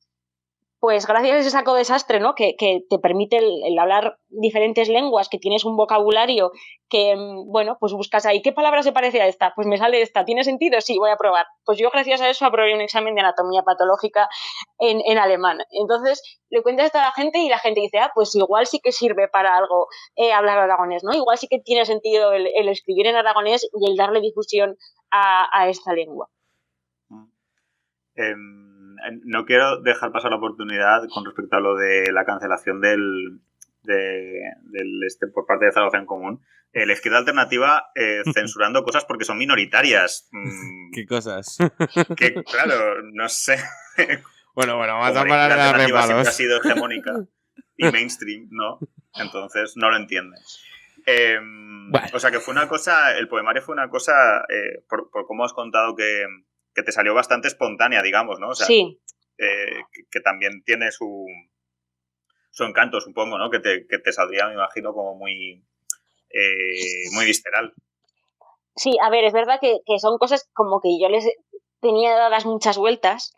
pues gracias a ese saco de desastre, ¿no? Que te permite el hablar diferentes lenguas, que tienes un vocabulario que, bueno, pues buscas ahí, ¿qué palabra se parece a esta? Pues me sale esta, ¿tiene sentido? Sí, voy a probar. Pues yo gracias a eso aprobé un examen de anatomía patológica en alemán. Entonces le cuentas esto a la gente y la gente dice, pues igual sí que sirve para algo hablar aragonés, ¿no? Igual sí que tiene sentido el escribir en aragonés y el darle difusión a esta lengua. No quiero dejar pasar la oportunidad con respecto a lo de la cancelación por parte de Zaragoza en Común. La izquierda alternativa censurando cosas porque son minoritarias. ¿Qué cosas? Que, claro, no sé. Bueno, vamos a parar de reparos. Siempre ha sido hegemónica y mainstream, ¿no? Entonces no lo entienden. Bueno. O sea que fue una cosa, el poemario fue una cosa, por cómo has contado que que te salió bastante espontánea, digamos, ¿no? O sea, Sí. que también tiene su encanto, supongo, ¿no? Que te saldría, me imagino, como muy visceral. Sí, a ver, es verdad que son cosas como que yo les tenía dadas muchas vueltas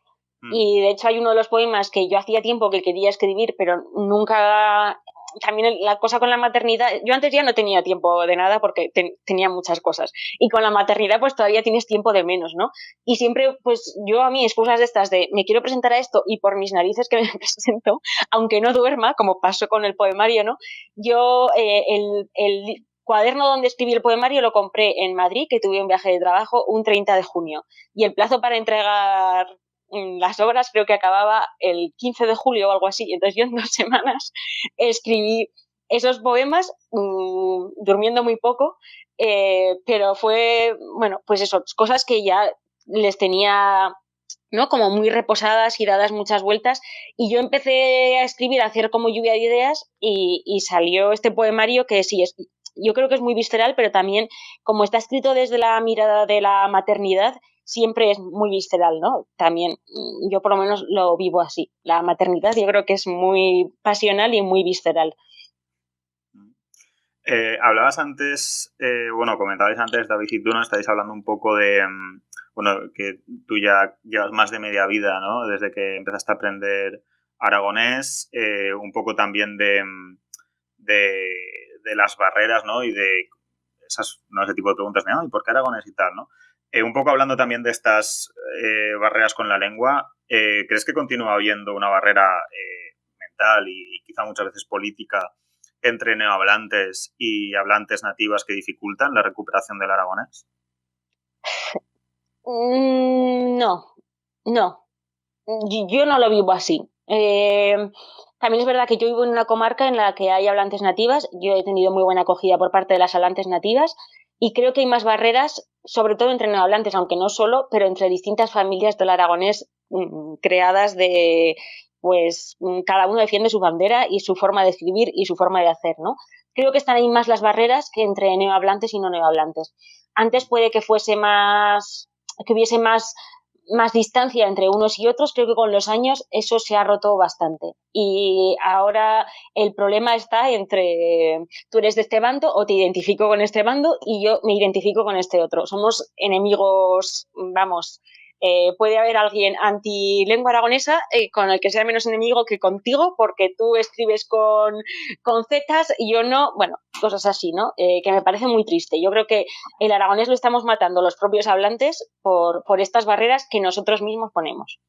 y de hecho hay uno de los poemas que yo hacía tiempo que quería escribir, pero nunca... También la cosa con la maternidad, yo antes ya no tenía tiempo de nada porque tenía muchas cosas y con la maternidad pues todavía tienes tiempo de menos, ¿no? Y siempre pues yo a mí excusas de estas de me quiero presentar a esto y por mis narices que me presento, aunque no duerma, como pasó con el poemario, ¿no? Yo el cuaderno donde escribí el poemario lo compré en Madrid, que tuve un viaje de trabajo, un 30 de junio. Y el plazo para entregar las obras creo que acababa el 15 de julio o algo así. Entonces yo en 2 semanas escribí esos poemas durmiendo muy poco, pero fue, bueno, pues eso, cosas que ya les tenía, ¿no? Como muy reposadas y dadas muchas vueltas. Y yo empecé a escribir, a hacer como lluvia de ideas y salió este poemario que sí es... Yo creo que es muy visceral, pero también, como está escrito desde la mirada de la maternidad, siempre es muy visceral, ¿no? También yo por lo menos lo vivo así. La maternidad yo creo que es muy pasional y muy visceral. Hablabas antes, comentabais antes, David y tú, ¿no? Estáis hablando un poco de, que tú ya llevas más de media vida, ¿no? Desde que empezaste a aprender aragonés, un poco también de las barreras, ¿no? Y de esas, no, ese tipo de preguntas de, ¿y por qué aragonés y tal, ¿no? Un poco hablando también de estas barreras con la lengua, ¿crees que continúa habiendo una barrera mental y quizá muchas veces política entre neohablantes y hablantes nativas que dificultan la recuperación del aragonés? No. Yo no lo vivo así. También es verdad que yo vivo en una comarca en la que hay hablantes nativas. Yo he tenido muy buena acogida por parte de las hablantes nativas y creo que hay más barreras, sobre todo entre neohablantes, aunque no solo, pero entre distintas familias del aragonés creadas de, pues, cada uno defiende su bandera y su forma de escribir y su forma de hacer, ¿no? Creo que están ahí más las barreras que entre neohablantes y no neohablantes. Antes puede que fuese más, que hubiese más distancia entre unos y otros. Creo que con los años eso se ha roto bastante y ahora el problema está entre tú eres de este bando o te identifico con este bando y yo me identifico con este otro. Somos enemigos, vamos. Puede haber alguien anti-lengua aragonesa con el que sea menos enemigo que contigo porque tú escribes con zetas y yo no, bueno, cosas así, ¿no? Que me parece muy triste. Yo creo que el aragonés lo estamos matando los propios hablantes por estas barreras que nosotros mismos ponemos.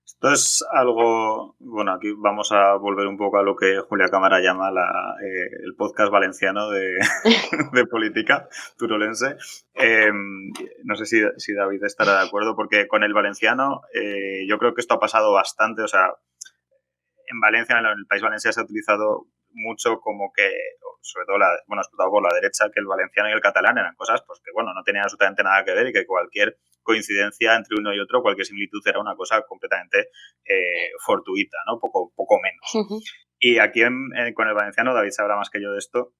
Esto es algo, aquí vamos a volver un poco a lo que Julia Cámara llama el podcast valenciano de política turolense. No sé si David estará de acuerdo, porque con el valenciano yo creo que esto ha pasado bastante. O sea, en Valencia, en el País Valenciano, se ha utilizado mucho como que, sobre todo, explotado por la derecha, que el valenciano y el catalán eran cosas pues que, no tenían absolutamente nada que ver y que cualquier coincidencia entre uno y otro, cualquier similitud era una cosa completamente fortuita, ¿no? Poco menos. Uh-huh. Y aquí con el valenciano, David sabrá más que yo de esto,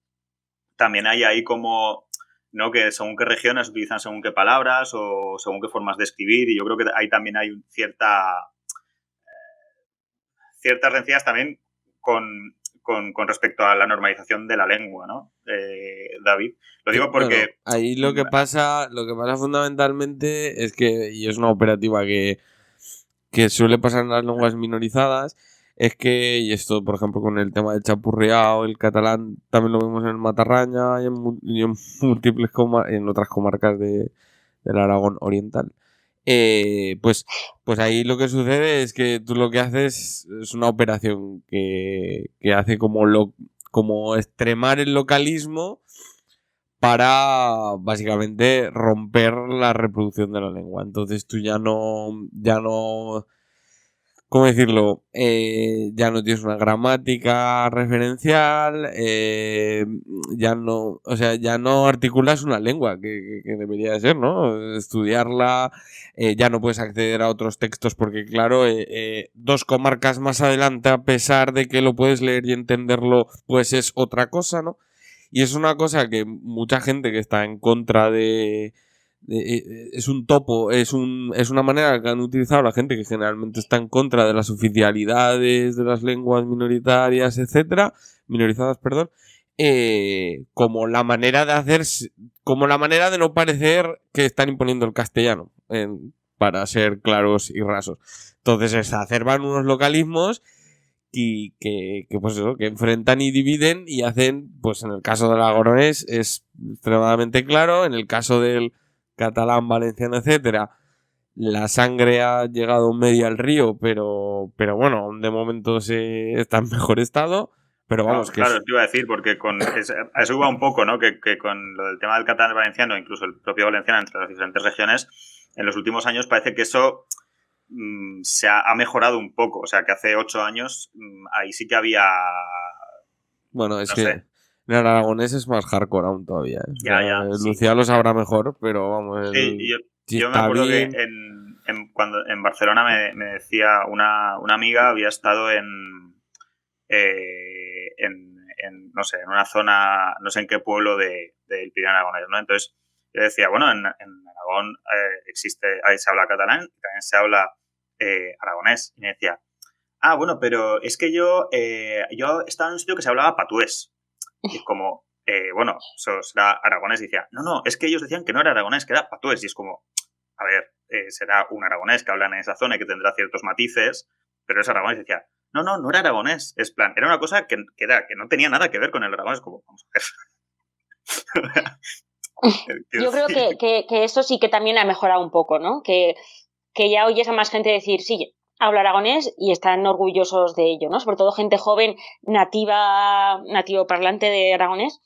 también hay ahí como, ¿no? Que según qué regiones utilizan según qué palabras o según qué formas de escribir, y yo creo que ahí también hay ciertas rencillas también con respecto a la normalización de la lengua, ¿no? David, lo digo porque... Bueno, ahí lo que pasa fundamentalmente es que, y es una operativa que suele pasar en las lenguas minorizadas, es que, y esto por ejemplo con el tema del chapurreado, el catalán también lo vemos en el Matarraña y en múltiples en otras comarcas del Aragón Oriental. Pues ahí lo que sucede es que tú lo que haces es una operación que hace como extremar el localismo para básicamente romper la reproducción de la lengua. Entonces tú ya no ¿cómo decirlo? Ya no tienes una gramática referencial, ya no articulas una lengua que debería de ser, ¿no? Estudiarla, ya no puedes acceder a otros textos porque, claro, 2 comarcas más adelante, a pesar de que lo puedes leer y entenderlo, pues es otra cosa, ¿no? Y es una cosa que mucha gente que está en contra de es un topo, es una manera que han utilizado la gente que generalmente está en contra de las oficialidades de las lenguas minoritarias, etcétera, minorizadas, perdón, como la manera de hacer, como la manera de no parecer que están imponiendo el castellano, para ser claros y rasos. Entonces se exacerban unos localismos y que pues eso, que enfrentan y dividen y hacen, pues en el caso del aragonés es extremadamente claro, en el caso del catalán, valenciano, etcétera, la sangre ha llegado medio al río, pero bueno, de momento está en mejor estado, pero vamos, claro, te iba a decir, porque a eso iba un poco, ¿no? Que con lo del tema del catalán valenciano, incluso el propio valenciano entre las diferentes regiones, en los últimos años parece que eso se ha mejorado un poco. O sea, que hace 8 años ahí sí que había... Bueno, es no que sé. En el aragonés es más hardcore aún todavía. Ya, Lucía lo sabrá mejor, pero vamos... Sí, yo me acuerdo que cuando en Barcelona me decía una amiga, había estado en no sé, en una zona, no sé en qué pueblo del Pirineo aragonés, ¿no? Entonces yo decía, bueno, en Aragón ahí se habla catalán y también se habla aragonés. Y me decía, bueno, pero es que yo estaba en un sitio que se hablaba patués. Y es como, bueno, eso será aragonés. Y decía, no, es que ellos decían que no era aragonés, que era patués. Y es como, a ver, será un aragonés que hablan en esa zona y que tendrá ciertos matices, pero es aragonés. Y decía, no era aragonés. Es plan, era una cosa que no tenía nada que ver con el aragonés. Como, vamos a ver. Yo creo que eso sí que también ha mejorado un poco, ¿no? Que ya oyes a más gente decir, sí, hablo aragonés y están orgullosos de ello, ¿no? Sobre todo gente joven, nativo parlante de aragonés,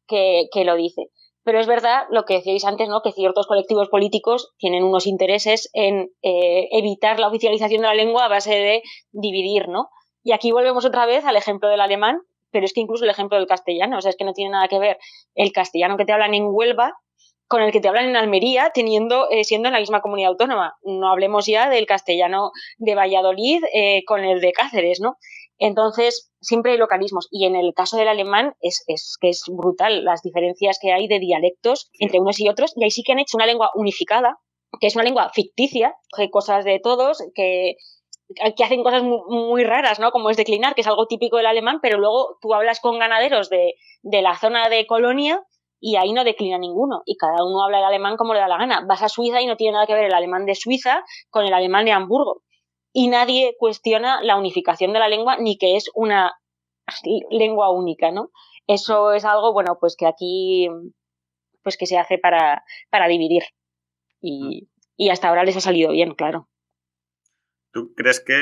que lo dice. Pero es verdad lo que decíais antes, ¿no? Que ciertos colectivos políticos tienen unos intereses en evitar la oficialización de la lengua a base de dividir, ¿no? Y aquí volvemos otra vez al ejemplo del alemán, pero es que incluso el ejemplo del castellano, o sea, es que no tiene nada que ver el castellano que te hablan en Huelva con el que te hablan en Almería, siendo en la misma comunidad autónoma. No hablemos ya del castellano de Valladolid con el de Cáceres, ¿no? Entonces, siempre hay localismos. Y en el caso del alemán es que es brutal las diferencias que hay de dialectos entre unos y otros. Y ahí sí que han hecho una lengua unificada, que es una lengua ficticia, que cosas de todos, que hacen cosas muy, muy raras, ¿no? Como es declinar, que es algo típico del alemán, pero luego tú hablas con ganaderos de la zona de Colonia y ahí no declina ninguno. Y cada uno habla el alemán como le da la gana. Vas a Suiza y no tiene nada que ver el alemán de Suiza con el alemán de Hamburgo. Y nadie cuestiona la unificación de la lengua ni que es una lengua única, ¿no? Eso es algo, bueno, pues que aquí pues que se hace para dividir. Y hasta ahora les ha salido bien, claro. ¿Tú crees que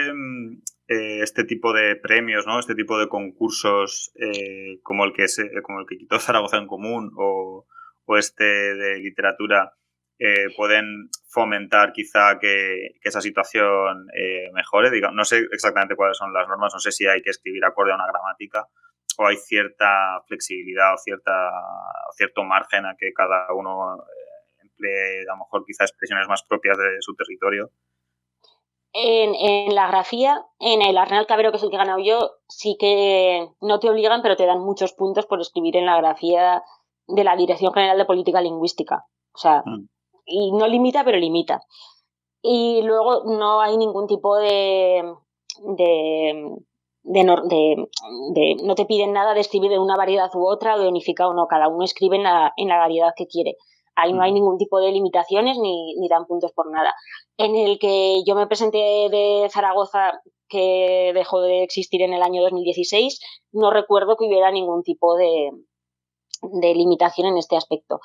este tipo de premios, ¿no? Este tipo de concursos como el que quitó Zaragoza en Común o este de literatura pueden fomentar quizá que esa situación mejore? Digamos, no sé exactamente cuáles son las normas, no sé si hay que escribir acorde a una gramática o hay cierta flexibilidad o cierto margen a que cada uno emplee a lo mejor quizá expresiones más propias de su territorio. En la grafía, en el Arnal Cabero, que es el que he ganado yo, sí que no te obligan, pero te dan muchos puntos por escribir en la grafía de la Dirección General de Política Lingüística. O sea, y no limita, pero limita. Y luego no hay ningún tipo no te piden nada de escribir en una variedad u otra, de unificado o no. Cada uno escribe en la variedad que quiere. Ahí no hay ningún tipo de limitaciones ni dan puntos por nada. En el que yo me presenté de Zaragoza, que dejó de existir en el año 2016, no recuerdo que hubiera ningún tipo de limitación en este aspecto.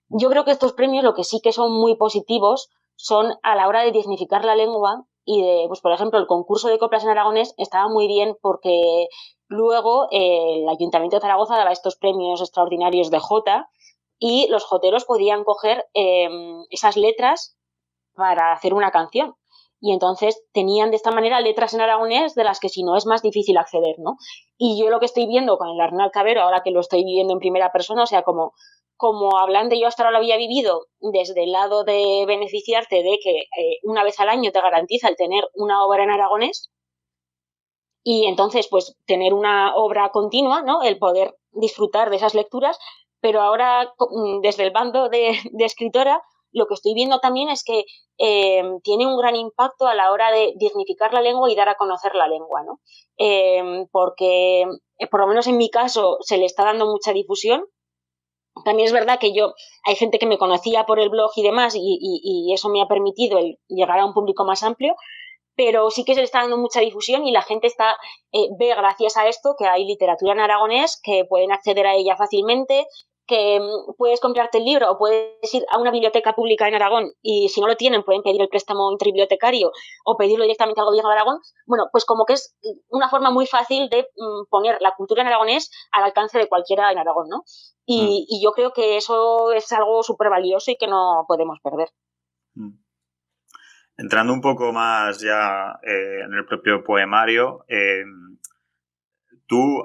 Yo creo que estos premios lo que sí que son muy positivos son a la hora de dignificar la lengua y pues por ejemplo, el concurso de coplas en aragonés estaba muy bien porque luego el Ayuntamiento de Zaragoza daba estos premios extraordinarios de jota y los joteros podían coger esas letras para hacer una canción. Y entonces tenían de esta manera letras en aragonés de las que si no es más difícil acceder, ¿no? Y yo lo que estoy viendo con el Arnal Cabero, ahora que lo estoy viviendo en primera persona, o sea, como hablando yo hasta ahora lo había vivido desde el lado de beneficiarte de que una vez al año te garantiza el tener una obra en aragonés y entonces pues tener una obra continua, ¿no? El poder disfrutar de esas lecturas, pero ahora desde el bando de escritora lo que estoy viendo también es que tiene un gran impacto a la hora de dignificar la lengua y dar a conocer la lengua, ¿no? Porque, por lo menos en mi caso, se le está dando mucha difusión. También es verdad que hay gente que me conocía por el blog y demás, y eso me ha permitido llegar a un público más amplio, pero sí que se le está dando mucha difusión y la gente ve gracias a esto que hay literatura en aragonés, que pueden acceder a ella fácilmente, que puedes comprarte el libro o puedes ir a una biblioteca pública en Aragón y si no lo tienen pueden pedir el préstamo interbibliotecario o pedirlo directamente al gobierno de Aragón. Bueno, pues como que es una forma muy fácil de poner la cultura en aragonés al alcance de cualquiera en Aragón, ¿no? Y yo creo que eso es algo súper valioso y que no podemos perder. Entrando un poco más ya en el propio poemario, tú,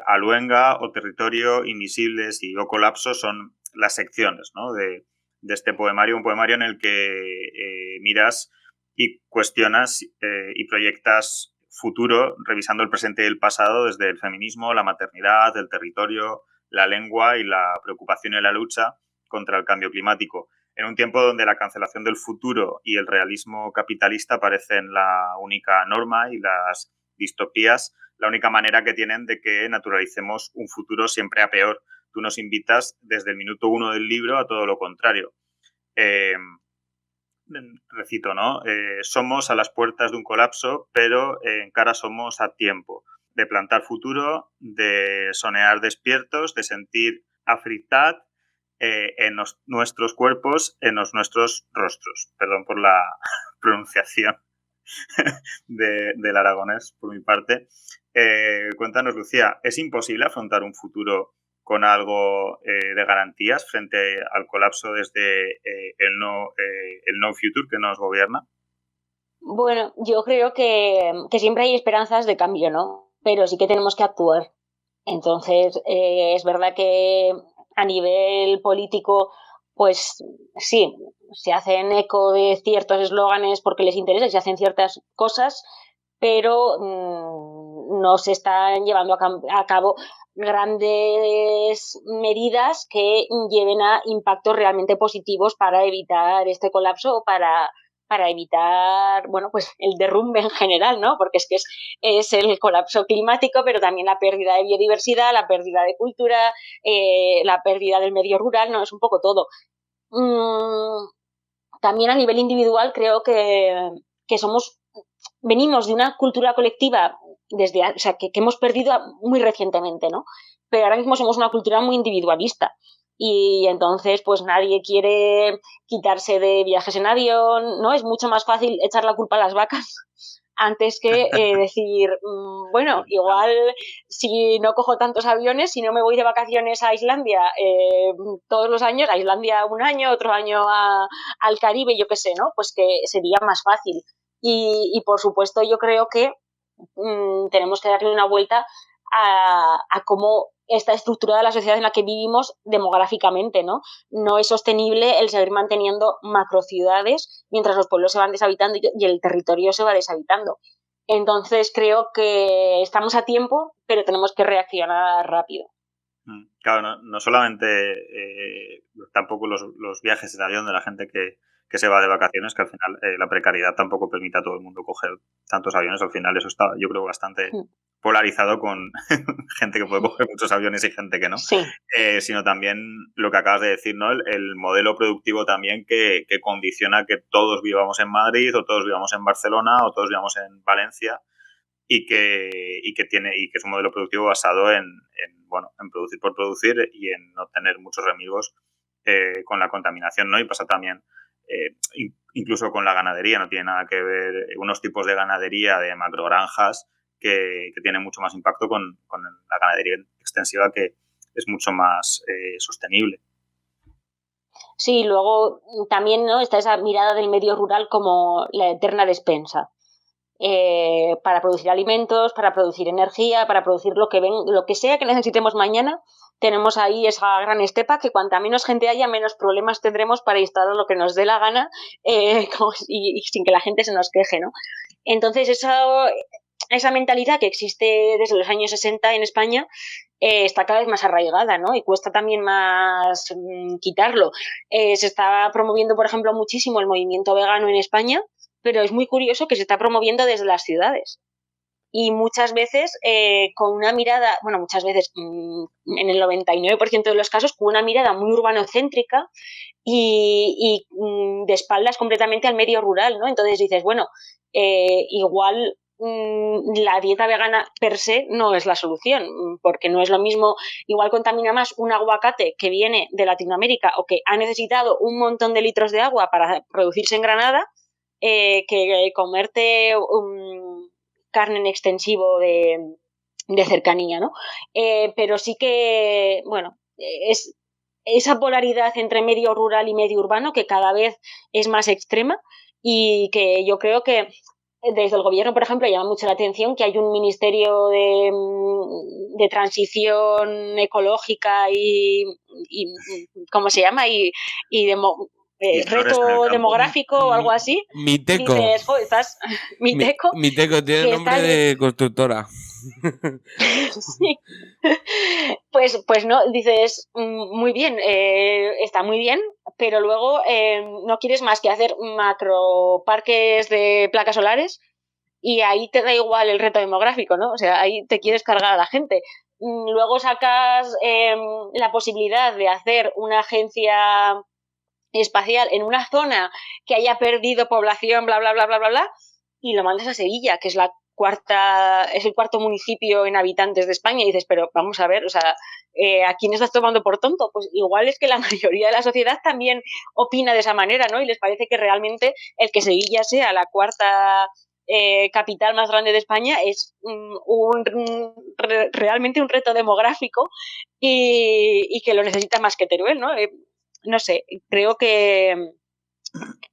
Aluenga o Territorio, Invisibles y O Colapso son las secciones, ¿no? de este poemario, un poemario en el que miras y cuestionas y proyectas futuro revisando el presente y el pasado desde el feminismo, la maternidad, el territorio, la lengua y la preocupación y la lucha contra el cambio climático. En un tiempo donde la cancelación del futuro y el realismo capitalista parecen la única norma y las distopías la única manera que tienen de que naturalicemos un futuro siempre a peor. Tú nos invitas desde el minuto 1 del libro a todo lo contrario. Recito, ¿no? Somos a las puertas de un colapso, pero encara somos a tiempo de plantar futuro, de soñar despiertos, de sentir afritad en nuestros cuerpos, en nuestros rostros. Perdón por la pronunciación del aragonés, por mi parte. Cuéntanos, Lucía, ¿es imposible afrontar un futuro con algo de garantías frente al colapso desde el no future que nos gobierna? Bueno, yo creo que siempre hay esperanzas de cambio, ¿no? Pero sí que tenemos que actuar. Entonces, es verdad que a nivel político, pues sí, se hacen eco de ciertos eslóganes porque les interesa y se hacen ciertas cosas, pero no se están llevando a cabo grandes medidas que lleven a impactos realmente positivos para evitar este colapso o para evitar, bueno, pues el derrumbe en general, ¿no? Porque es el colapso climático, pero también la pérdida de biodiversidad, la pérdida de cultura, la pérdida del medio rural, ¿no? Es un poco todo. También a nivel individual creo que venimos de una cultura colectiva que hemos perdido muy recientemente, ¿no? Pero ahora mismo somos una cultura muy individualista y entonces pues nadie quiere quitarse de viajes en avión, ¿no? Es mucho más fácil echar la culpa a las vacas antes que decir, bueno, igual si no cojo tantos aviones, si no me voy de vacaciones a Islandia todos los años, a Islandia un año, otro año al Caribe, yo qué sé, ¿no? Pues que sería más fácil. Y por supuesto yo creo que tenemos que darle una vuelta a cómo está estructurada la sociedad en la que vivimos demográficamente, ¿no? No es sostenible el seguir manteniendo macrociudades mientras los pueblos se van deshabitando y el territorio se va deshabitando. Entonces creo que estamos a tiempo, pero tenemos que reaccionar rápido. Claro, no solamente tampoco los viajes en avión de la gente que se va de vacaciones, que al final la precariedad tampoco permite a todo el mundo coger tantos aviones. Al final eso está, yo creo, bastante polarizado con gente que puede coger muchos aviones y gente que no. Sí. Sino también lo que acabas de decir, ¿no? El modelo productivo también que condiciona que todos vivamos en Madrid o todos vivamos en Barcelona o todos vivamos en Valencia y que es un modelo productivo basado en producir por producir y en no tener muchos remilgos con la contaminación, ¿no? Y pasa también incluso con la ganadería, no tiene nada que ver unos tipos de ganadería de macrogranjas que tienen mucho más impacto con la ganadería extensiva, que es mucho más sostenible. Sí, luego también, ¿no? Está esa mirada del medio rural como la eterna despensa. Para producir alimentos, para producir energía, para producir lo que sea que necesitemos mañana, tenemos ahí esa gran estepa que cuanta menos gente haya, menos problemas tendremos para instalar lo que nos dé la gana y sin que la gente se nos queje, ¿no? Entonces esa mentalidad que existe desde los años 60 en España está cada vez más arraigada, ¿no? Y cuesta también más quitarlo. Se está promoviendo, por ejemplo, muchísimo el movimiento vegano en España, pero es muy curioso que se está promoviendo desde las ciudades. Y muchas veces con una mirada, bueno, muchas veces en el 99% de los casos con una mirada muy urbanocéntrica y de espaldas completamente al medio rural, ¿no? Entonces dices, bueno, igual la dieta vegana per se no es la solución, porque no es lo mismo, igual contamina más un aguacate que viene de Latinoamérica o que ha necesitado un montón de litros de agua para producirse en Granada, que comerte carne en extensivo de cercanía, ¿no? Pero sí que, bueno, es esa polaridad entre medio rural y medio urbano que cada vez es más extrema y que yo creo que desde el gobierno, por ejemplo, llama mucho la atención que hay un ministerio de transición ecológica y ¿cómo se llama? Y reto demográfico o algo así. Miteco. Dices, joder, estás Miteco. Miteco tiene nombre de constructora. Sí. Pues no, dices, muy bien, está muy bien, pero luego no quieres más que hacer macroparques de placas solares y ahí te da igual el reto demográfico, ¿no? O sea, ahí te quieres cargar a la gente. Luego sacas la posibilidad de hacer una agencia espacial en una zona que haya perdido población, bla, bla, bla, bla, bla, bla, y lo mandas a Sevilla, que es el cuarto municipio en habitantes de España, y dices, pero vamos a ver, o sea, ¿a quién estás tomando por tonto? Pues igual es que la mayoría de la sociedad también opina de esa manera, ¿no? Y les parece que realmente el que Sevilla sea la cuarta capital más grande de España es realmente un reto demográfico y que lo necesita más que Teruel, ¿no? No sé, creo que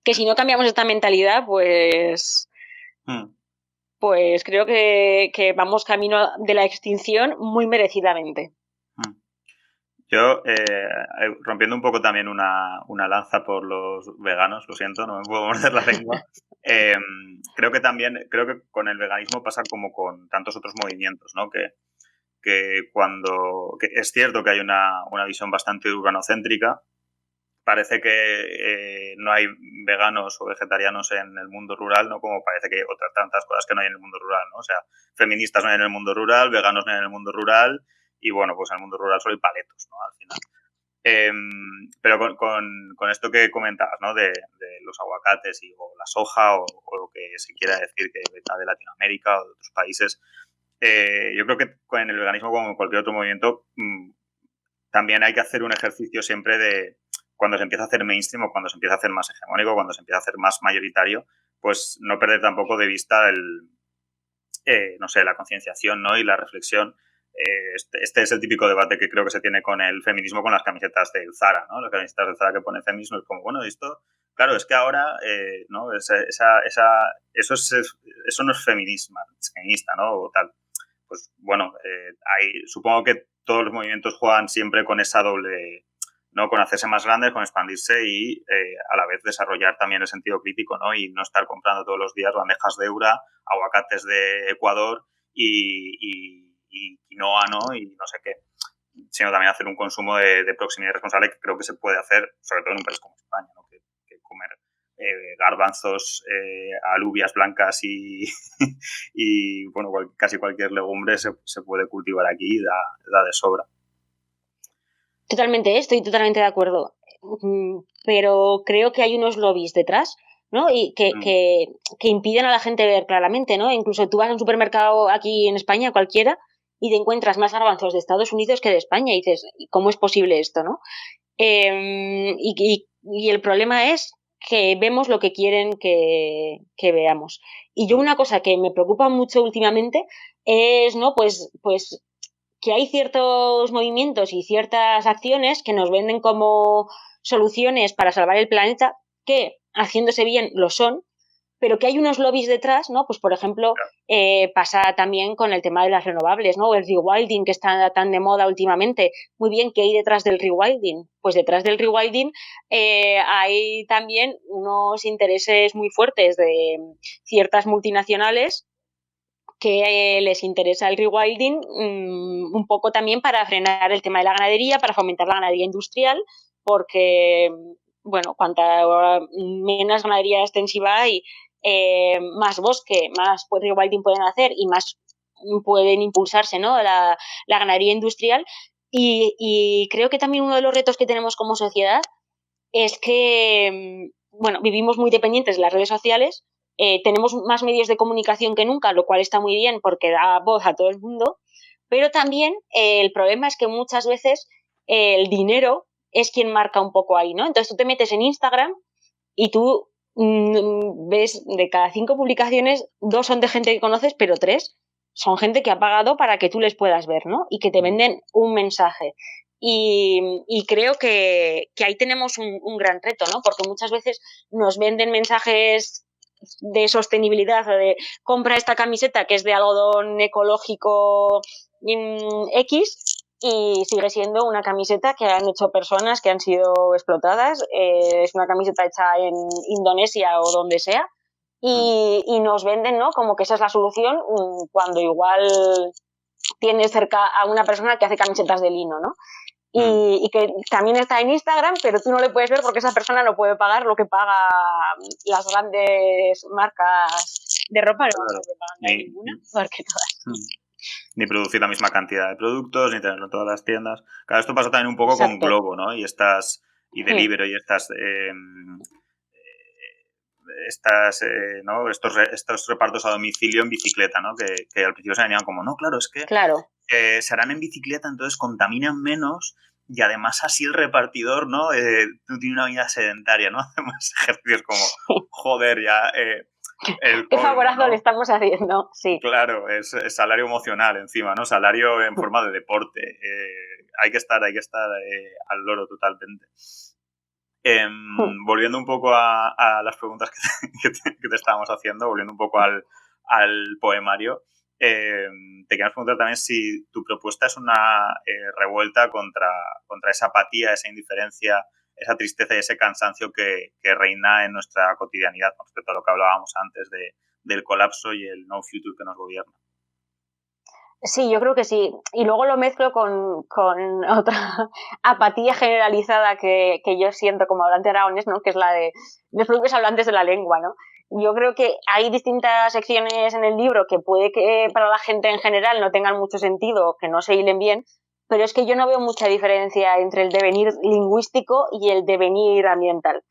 si no cambiamos esta mentalidad, pues creo que vamos camino de la extinción muy merecidamente. Yo, rompiendo un poco también una lanza por los veganos, lo siento, no me puedo morder la lengua, creo que con el veganismo pasa como con tantos otros movimientos, ¿no? Que es cierto que hay una visión bastante urbanocéntrica. Parece que no hay veganos o vegetarianos en el mundo rural, ¿no? Como parece que hay otras tantas cosas que no hay en el mundo rural, ¿no? O sea, feministas no hay en el mundo rural, veganos no hay en el mundo rural y, bueno, pues en el mundo rural solo hay paletos, ¿no? Al final. Pero con esto que comentabas, ¿no? De los aguacates o la soja o lo que se quiera decir que venga de Latinoamérica o de otros países, yo creo que con el veganismo, como en cualquier otro movimiento, también hay que hacer un ejercicio siempre de cuando se empieza a hacer mainstream o cuando se empieza a hacer más hegemónico, cuando se empieza a hacer más mayoritario, pues no perder tampoco de vista la concienciación, ¿no? Y la reflexión. Este es el típico debate que creo que se tiene con el feminismo con las camisetas del Zara, ¿no? Las camisetas del Zara que pone feminismo es como, bueno, esto, claro, es que ahora, ¿no? Eso no es feminista, ¿no? O tal. Pues bueno, supongo que todos los movimientos juegan siempre con esa doble, ¿no? Con hacerse más grandes, con expandirse y a la vez desarrollar también el sentido crítico, ¿no? Y no estar comprando todos los días bandejas de Eura, aguacates de Ecuador y quinoa, ¿no? Y no sé qué. Sino también hacer un consumo de proximidad responsable que creo que se puede hacer, sobre todo en un país como España, ¿no? Que comer garbanzos, alubias blancas y bueno, casi cualquier legumbre se puede cultivar aquí y da de sobra. Totalmente, estoy totalmente de acuerdo. Pero creo que hay unos lobbies detrás, ¿no? Y que impiden a la gente ver claramente, ¿no? Incluso tú vas a un supermercado aquí en España, cualquiera, y te encuentras más garbanzos de Estados Unidos que de España y dices, ¿cómo es posible esto, no? Y el problema es que vemos lo que quieren que veamos. Y yo una cosa que me preocupa mucho últimamente es, ¿no? Pues que hay ciertos movimientos y ciertas acciones que nos venden como soluciones para salvar el planeta, que haciéndose bien lo son, pero que hay unos lobbies detrás, ¿no? Pues por ejemplo, pasa también con el tema de las renovables, ¿no? El rewilding que está tan de moda últimamente. Muy bien, ¿qué hay detrás del rewilding? Pues detrás del rewilding hay también unos intereses muy fuertes de ciertas multinacionales que les interesa el rewilding un poco también para frenar el tema de la ganadería, para fomentar la ganadería industrial, porque, bueno, cuanta menos ganadería extensiva hay, más bosque, más rewilding pueden hacer y más pueden impulsarse, ¿no?, la ganadería industrial. Y creo que también uno de los retos que tenemos como sociedad es que, bueno, vivimos muy dependientes de las redes sociales, tenemos más medios de comunicación que nunca, lo cual está muy bien porque da voz a todo el mundo, pero también el problema es que muchas veces el dinero es quien marca un poco ahí, ¿no? Entonces tú te metes en Instagram y tú ves de cada 5 publicaciones, 2 son de gente que conoces, pero 3 son gente que ha pagado para que tú les puedas ver, ¿no? Y que te venden un mensaje. Y creo que ahí tenemos un gran reto, ¿no? Porque muchas veces nos venden mensajes de sostenibilidad, o de compra esta camiseta que es de algodón ecológico X, y sigue siendo una camiseta que han hecho personas que han sido explotadas, es una camiseta hecha en Indonesia o donde sea, y nos venden, ¿no?, como que esa es la solución, cuando igual tienes cerca a una persona que hace camisetas de lino, ¿no? Y que también está en Instagram, pero tú no le puedes ver porque esa persona no puede pagar lo que paga las grandes marcas de ropa, no puede pagar ninguna, porque todas. Ni producir la misma cantidad de productos, ni tenerlo en todas las tiendas. Claro, esto pasa también un poco con Globo, ¿no? Y Deliveroo y ¿no?, estos repartos a domicilio en bicicleta, ¿no? Que al principio se venían como, no, claro, es que se harán en bicicleta, entonces contaminan menos y además así el repartidor, ¿no? Tiene una vida sedentaria, ¿no? Hace más ejercicios como, joder, ya... Qué favorazo, ¿no?, le estamos haciendo, sí. Claro, es salario emocional encima, ¿no? Salario en forma de deporte. Hay que estar al loro totalmente. Volviendo un poco a las preguntas que te estábamos haciendo, volviendo un poco al poemario, te queremos preguntar también si tu propuesta es una revuelta contra esa apatía, esa indiferencia, esa tristeza y ese cansancio que reina en nuestra cotidianidad con respecto a lo que hablábamos antes del colapso y el no future que nos gobierna. Sí, yo creo que sí. Y luego lo mezclo con otra apatía generalizada que yo siento como hablante aragonés, ¿no?, que es la de los propios hablantes de la lengua, ¿no? Yo creo que hay distintas secciones en el libro que puede que para la gente en general no tengan mucho sentido, que no se hilen bien, pero es que yo no veo mucha diferencia entre el devenir lingüístico y el devenir ambiental.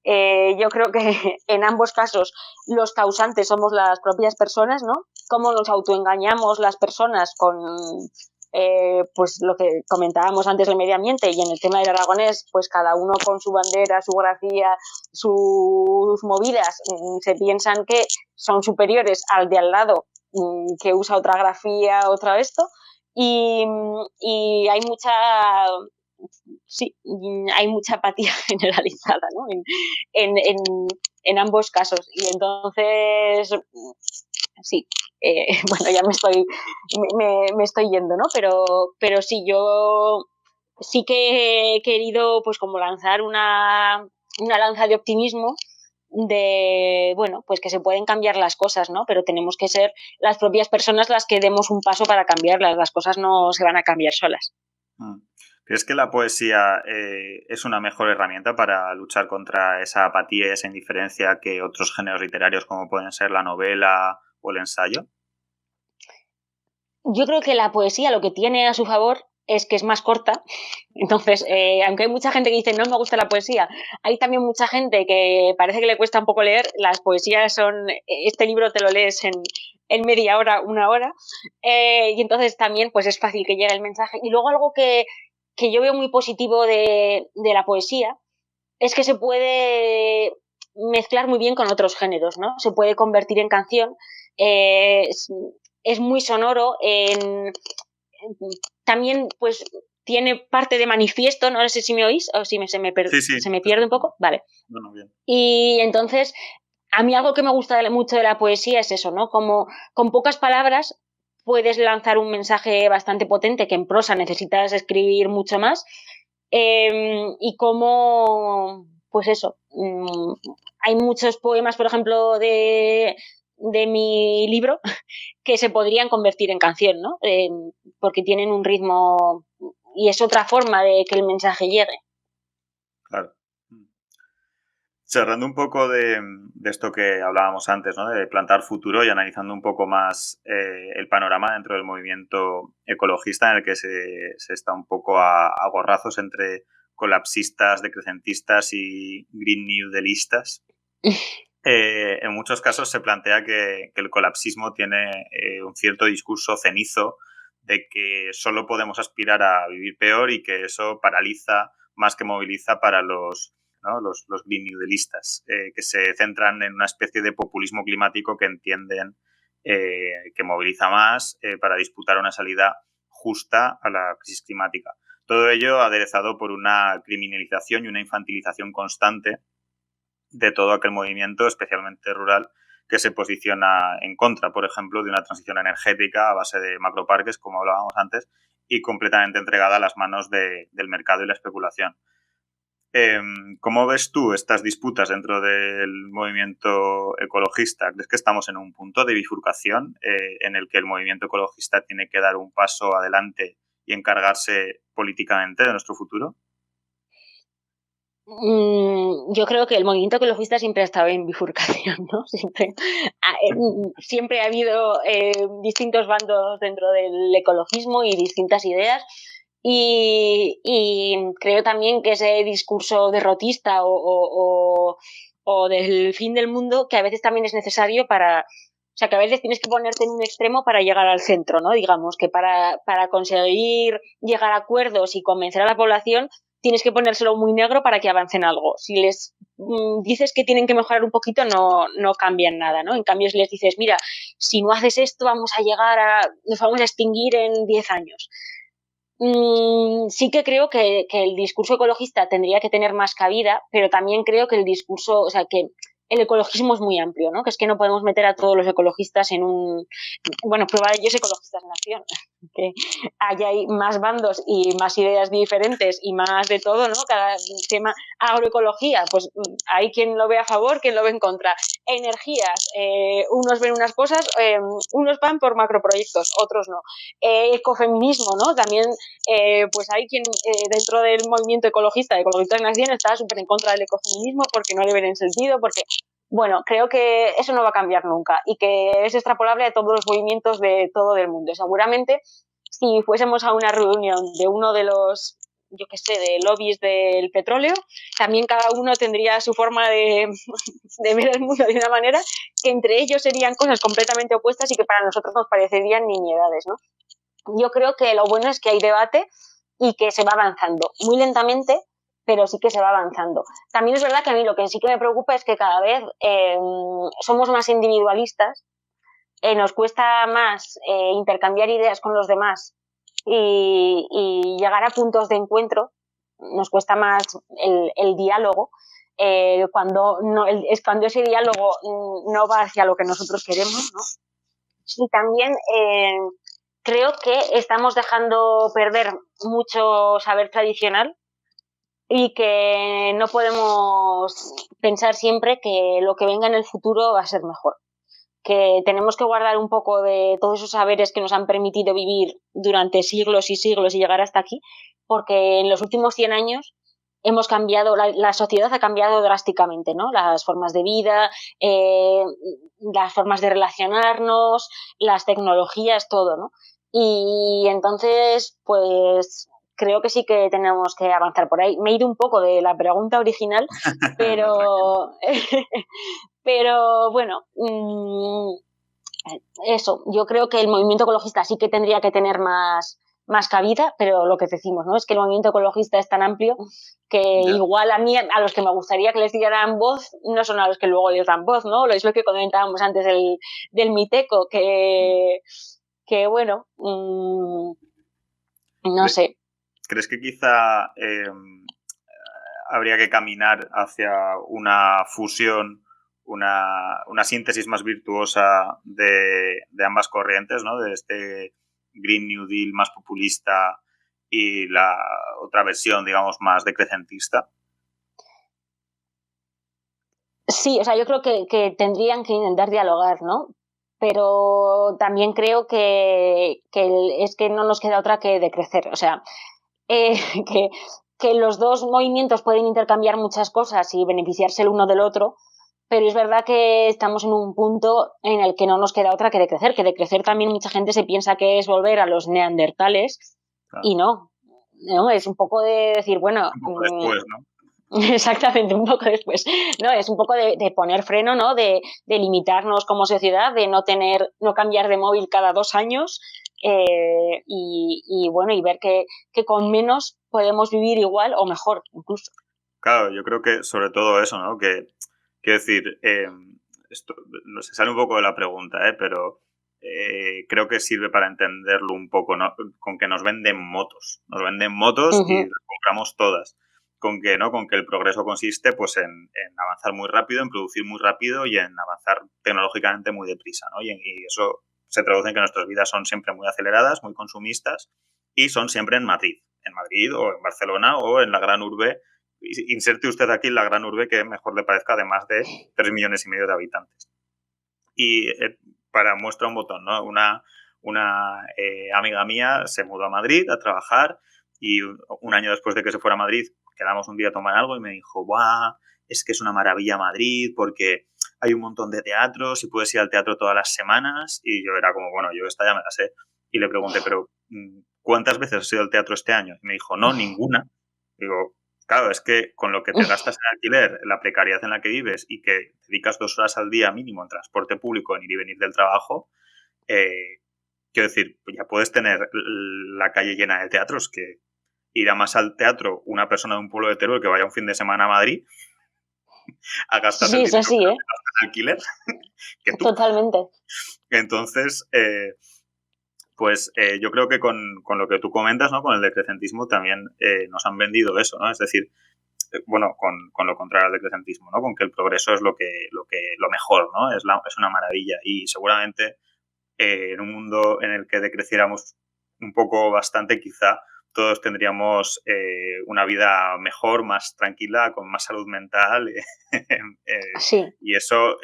Yo creo que en ambos casos los causantes somos las propias personas, ¿no? Cómo nos autoengañamos las personas con pues lo que comentábamos antes del medio ambiente, y en el tema del aragonés, pues cada uno con su bandera, su grafía, sus movidas, se piensan que son superiores al de al lado, que usa otra grafía, otra esto, y hay mucha... Sí, hay mucha apatía generalizada, ¿no?, en ambos casos. Y entonces, sí, bueno, ya me estoy yendo, ¿no? Pero sí, yo sí que he querido, pues, como lanzar una lanza de optimismo de, bueno, pues que se pueden cambiar las cosas, ¿no? Pero tenemos que ser las propias personas las que demos un paso para cambiarlas. Las cosas no se van a cambiar solas. ¿Crees que la poesía es una mejor herramienta para luchar contra esa apatía y esa indiferencia que otros géneros literarios como pueden ser la novela o el ensayo? Yo creo que la poesía lo que tiene a su favor es que es más corta. Entonces, aunque hay mucha gente que dice no me gusta la poesía, hay también mucha gente que parece que le cuesta un poco leer. Las poesías son... Este libro te lo lees en media hora, una hora, y entonces también pues es fácil que llegue el mensaje. Y luego algo que yo veo muy positivo de la poesía es que se puede mezclar muy bien con otros géneros, ¿no? Se puede convertir en canción, es muy sonoro, también pues tiene parte de manifiesto, no sé si me oís o si se me pierde un poco, vale. Bueno, bien. Y entonces, a mí algo que me gusta mucho de la poesía es eso, ¿no? Como con pocas palabras puedes lanzar un mensaje bastante potente que en prosa necesitas escribir mucho más, y como, pues eso, hay muchos poemas, por ejemplo, de de mi libro que se podrían convertir en canción, ¿no? Porque tienen un ritmo y es otra forma de que el mensaje llegue. Claro. Cerrando un poco de esto que hablábamos antes, ¿no? De plantar futuro y analizando un poco más el panorama dentro del movimiento ecologista en el que se está un poco a gorrazos entre colapsistas, decrecentistas y Green New Dealistas. En muchos casos se plantea que el colapsismo tiene un cierto discurso cenizo de que solo podemos aspirar a vivir peor y que eso paraliza más que moviliza para los Green New Dealistas, que se centran en una especie de populismo climático que entienden que moviliza más para disputar una salida justa a la crisis climática. Todo ello aderezado por una criminalización y una infantilización constante de todo aquel movimiento, especialmente rural, que se posiciona en contra, por ejemplo, de una transición energética a base de macroparques, como hablábamos antes, y completamente entregada a las manos del mercado y la especulación. ¿Cómo ves tú estas disputas dentro del movimiento ecologista? ¿Crees que estamos en un punto de bifurcación en el que el movimiento ecologista tiene que dar un paso adelante y encargarse políticamente de nuestro futuro? Yo creo que el movimiento ecologista siempre ha estado en bifurcación, ¿no? Siempre ha habido distintos bandos dentro del ecologismo y distintas ideas. Y creo también que ese discurso derrotista o del fin del mundo, que a veces también es necesario para... O sea, que a veces tienes que ponerte en un extremo para llegar al centro, ¿no? Digamos que para conseguir llegar a acuerdos y convencer a la población tienes que ponérselo muy negro para que avancen algo. Si les dices que tienen que mejorar un poquito, no cambian nada, ¿no? En cambio, si les dices, mira, si no haces esto, nos vamos a extinguir en 10 años. Sí que creo que el discurso ecologista tendría que tener más cabida, pero también creo que el discurso, o sea, que el ecologismo es muy amplio, ¿no? Que es que no podemos meter a todos los ecologistas en un... Bueno, prueba de ello es Ecologistas en Acción, que allá hay más bandos y más ideas diferentes y más de todo, ¿no? Cada tema, agroecología, pues hay quien lo ve a favor, quien lo ve en contra. Energías, unos ven unas cosas, unos van por macroproyectos, otros no. Ecofeminismo, ¿no? También pues hay quien dentro del movimiento ecologista de Ecologistas en Acción está súper en contra del ecofeminismo porque no le ven el sentido, porque, bueno, creo que eso no va a cambiar nunca y que es extrapolable a todos los movimientos de todo el mundo. Seguramente, si fuésemos a una reunión de uno de los, yo qué sé, de lobbies del petróleo, también cada uno tendría su forma de ver el mundo de una manera que entre ellos serían cosas completamente opuestas y que para nosotros nos parecerían nimiedades, ¿no? Yo creo que lo bueno es que hay debate y que se va avanzando muy lentamente, pero sí que se va avanzando. También es verdad que a mí lo que sí que me preocupa es que cada vez somos más individualistas, nos cuesta más intercambiar ideas con los demás y llegar a puntos de encuentro, nos cuesta más el diálogo, cuando ese diálogo no va hacia lo que nosotros queremos, ¿no? Y también creo que estamos dejando perder mucho saber tradicional y que no podemos pensar siempre que lo que venga en el futuro va a ser mejor. Que tenemos que guardar un poco de todos esos saberes que nos han permitido vivir durante siglos y siglos y llegar hasta aquí, porque en los últimos 100 años hemos cambiado, la sociedad ha cambiado drásticamente, ¿no? Las formas de vida, las formas de relacionarnos, las tecnologías, todo, ¿no? Y entonces, pues creo que sí que tenemos que avanzar por ahí. Me he ido un poco de la pregunta original, pero, pero bueno, eso, yo creo que el movimiento ecologista sí que tendría que tener más cabida, pero lo que decimos, ¿no? Es que el movimiento ecologista es tan amplio que igual a mí, a los que me gustaría que les dieran voz, no son a los que luego les dan voz, ¿no? Lo mismo que comentábamos antes del Miteco, que bueno, no sé. ¿Crees que quizá habría que caminar hacia una fusión, una síntesis más virtuosa de ambas corrientes, ¿no? De este Green New Deal más populista y la otra versión, digamos, más decrecentista? Sí, o sea, yo creo que tendrían que intentar dialogar, ¿no? Pero también creo es que no nos queda otra que decrecer. O sea, eh, que, que los dos movimientos pueden intercambiar muchas cosas y beneficiarse el uno del otro, pero es verdad que estamos en un punto en el que no nos queda otra que decrecer. Que decrecer también mucha gente se piensa que es volver a los neandertales Claro. y no. No, es un poco de decir, bueno, Un poco después, ¿no? exactamente, un poco después. No, es un poco de poner freno, ¿no? De limitarnos como sociedad, de no cambiar de móvil cada 2 años, y bueno, y ver que con menos podemos vivir igual o mejor, incluso. Claro, yo creo que sobre todo eso, ¿no? Quiero decir, esto no se sale un poco de la pregunta, pero creo que sirve para entenderlo un poco, ¿no? Con que nos venden motos. Nos venden motos y las compramos todas. Con que, ¿no? Con que el progreso consiste pues en avanzar muy rápido, en producir muy rápido y en avanzar tecnológicamente muy deprisa, ¿no? Y eso se traduce en que nuestras vidas son siempre muy aceleradas, muy consumistas y son siempre en Madrid o en Barcelona o en la gran urbe. Inserte usted aquí la gran urbe que mejor le parezca, de más de 3,5 millones de habitantes. Y para muestra un botón, ¿no? Una amiga mía se mudó a Madrid a trabajar y un año después de que se fuera a Madrid quedamos un día a tomar algo y me dijo, ¡buah! Es que es una maravilla Madrid porque hay un montón de teatros y puedes ir al teatro todas las semanas. Y yo era como, bueno, yo esta ya me la sé. Y le pregunté, pero ¿cuántas veces has ido al teatro este año? Y me dijo, no, ninguna. Digo, claro, es que con lo que te gastas en alquiler, la precariedad en la que vives y que dedicas 2 horas al día mínimo en transporte público, en ir y venir del trabajo, quiero decir, ya puedes tener la calle llena de teatros, que irá más al teatro una persona de un pueblo de Teruel que vaya un fin de semana a Madrid a gastarse Sí, el eso dinero sí, que gastas en alquiler que tú. Totalmente. Entonces, pues yo creo que con lo que tú comentas, ¿no? Con el decrecentismo también nos han vendido eso, ¿no? Es decir, bueno, con lo contrario al decrecentismo, ¿no? Con que el progreso es lo mejor, ¿no? Es una maravilla. Y seguramente en un mundo en el que decreciéramos un poco bastante, quizá todos tendríamos una vida mejor, más tranquila, con más salud mental. Sí. Y eso,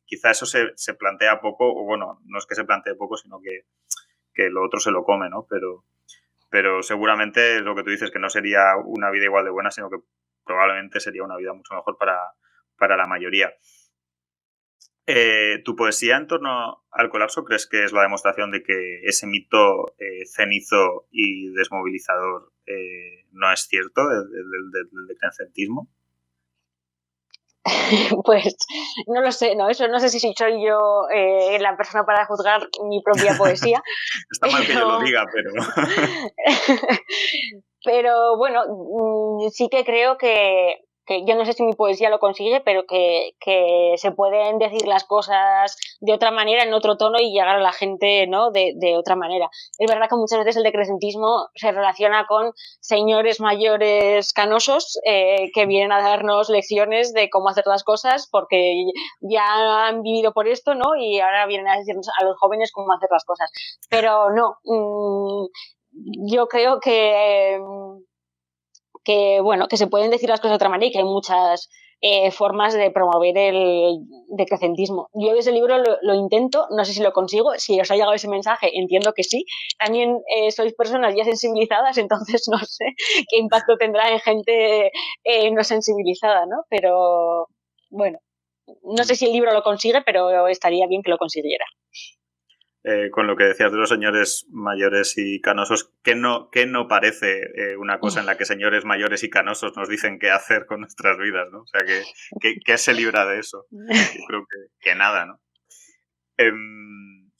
quizá eso se plantea poco, o bueno, no es que se plantee poco, sino que lo otro se lo come, ¿no? Pero seguramente lo que tú dices, que no sería una vida igual de buena, sino que probablemente sería una vida mucho mejor para la mayoría. ¿Tu poesía en torno al colapso crees que es la demostración de que ese mito cenizo y desmovilizador no es cierto, del decrecentismo? Pues no lo sé, no, eso no sé si soy yo la persona para juzgar mi propia poesía. Está mal que yo lo diga, pero... Pero bueno, sí que creo que yo no sé si mi poesía lo consigue, pero que se pueden decir las cosas de otra manera, en otro tono y llegar a la gente, ¿no? de otra manera. Es verdad que muchas veces el decrecentismo se relaciona con señores mayores canosos que vienen a darnos lecciones de cómo hacer las cosas porque ya han vivido por esto, ¿no? Y ahora vienen a decirnos a los jóvenes cómo hacer las cosas. Pero no, yo creo bueno, que se pueden decir las cosas de otra manera y que hay muchas formas de promover el decrecentismo. Yo ese libro lo intento, no sé si lo consigo, si os ha llegado ese mensaje, entiendo que sí. También sois personas ya sensibilizadas, entonces no sé qué impacto tendrá en gente no sensibilizada, ¿no? Pero bueno, no sé si el libro lo consigue, pero estaría bien que lo consiguiera. Con lo que decías de los señores mayores y canosos, ¿qué no parece una cosa en la que señores mayores y canosos nos dicen qué hacer con nuestras vidas, ¿no? O sea, ¿qué se libra de eso? Yo creo que nada, ¿no?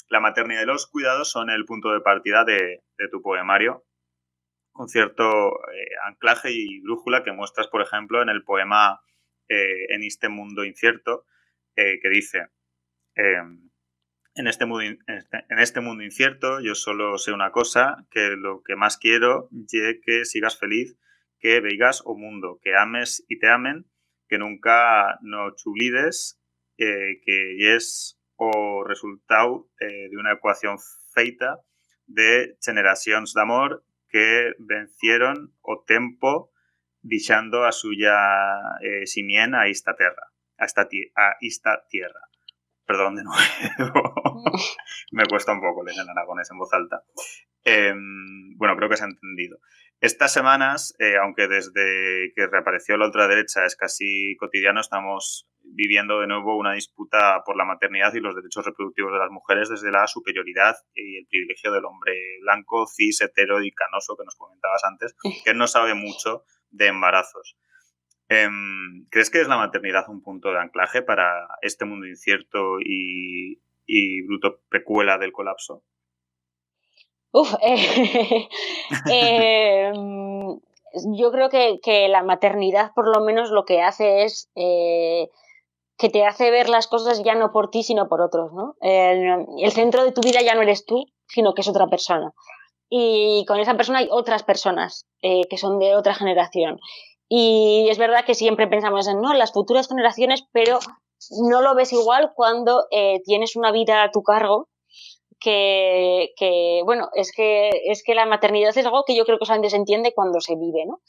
La maternidad y los cuidados son el punto de partida de tu poemario, un cierto anclaje y brújula que muestras, por ejemplo, en el poema En este mundo incierto, que dice... En este mundo incierto yo solo sé una cosa, que lo que más quiero ye que sigas feliz, que veigas o mundo, que ames y te amen, que nunca no t'oblides, que es o resultado de una ecuación feita de generacions d'amor que vencieron o tempo deixando a suya simien a esta terra. a esta tierra. Perdón de nuevo. Me cuesta un poco leer en aragonés en voz alta. Bueno, creo que se ha entendido. Estas semanas, aunque desde que reapareció la ultraderecha es casi cotidiano, estamos viviendo de nuevo una disputa por la maternidad y los derechos reproductivos de las mujeres desde la superioridad y el privilegio del hombre blanco, cis, hetero y canoso que nos comentabas antes, que no sabe mucho de embarazos. ¿Crees que es la maternidad un punto de anclaje para este mundo incierto y bruto pecuela del colapso? Yo creo que la maternidad por lo menos lo que hace es que te hace ver las cosas ya no por ti sino por otros, ¿no? El centro de tu vida ya no eres tú, sino que es otra persona. Y con esa persona hay otras personas que son de otra generación. Y es verdad que siempre pensamos en no, las futuras generaciones, pero no lo ves igual cuando tienes una vida a tu cargo bueno, es que la maternidad es algo que yo creo que solamente se entiende cuando se vive, ¿no?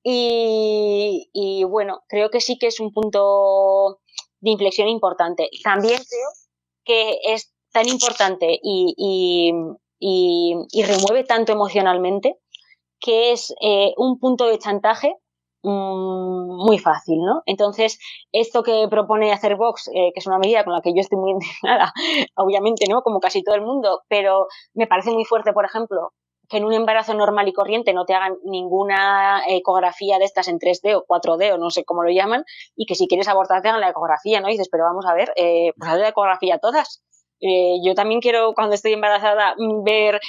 Y bueno, creo que sí que es un punto de inflexión importante. También creo que es tan importante y remueve tanto emocionalmente que es un punto de chantaje muy fácil, ¿no? Entonces, esto que propone hacer Vox, que es una medida con la que yo estoy muy indignada, obviamente, ¿no? Como casi todo el mundo, pero me parece muy fuerte, por ejemplo, que en un embarazo normal y corriente no te hagan ninguna ecografía de estas en 3D o 4D o no sé cómo lo llaman, y que si quieres abortar te hagan la ecografía, ¿no? Y dices, pero vamos a ver, pues haz la ecografía todas. Yo también quiero, cuando estoy embarazada, ver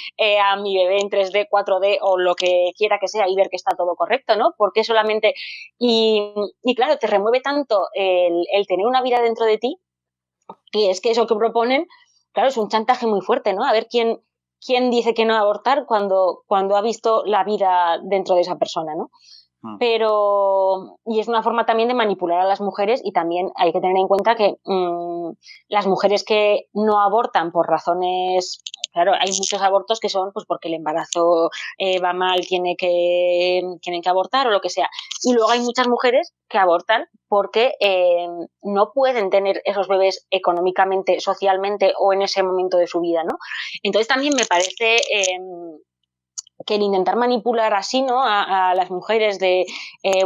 a mi bebé en 3D, 4D o lo que quiera que sea y ver que está todo correcto, ¿no? Porque solamente... Y claro, te remueve tanto el tener una vida dentro de ti, que es que eso que proponen, claro, es un chantaje muy fuerte, ¿no? A ver quién dice que no abortar cuando ha visto la vida dentro de esa persona, ¿no? Pero, y es una forma también de manipular a las mujeres y también hay que tener en cuenta que las mujeres que no abortan por razones, claro, hay muchos abortos que son pues porque el embarazo va mal, tienen que abortar o lo que sea. Y luego hay muchas mujeres que abortan porque no pueden tener esos bebés económicamente, socialmente o en ese momento de su vida, ¿no? Entonces también me parece... que el intentar manipular así, ¿no? A las mujeres de,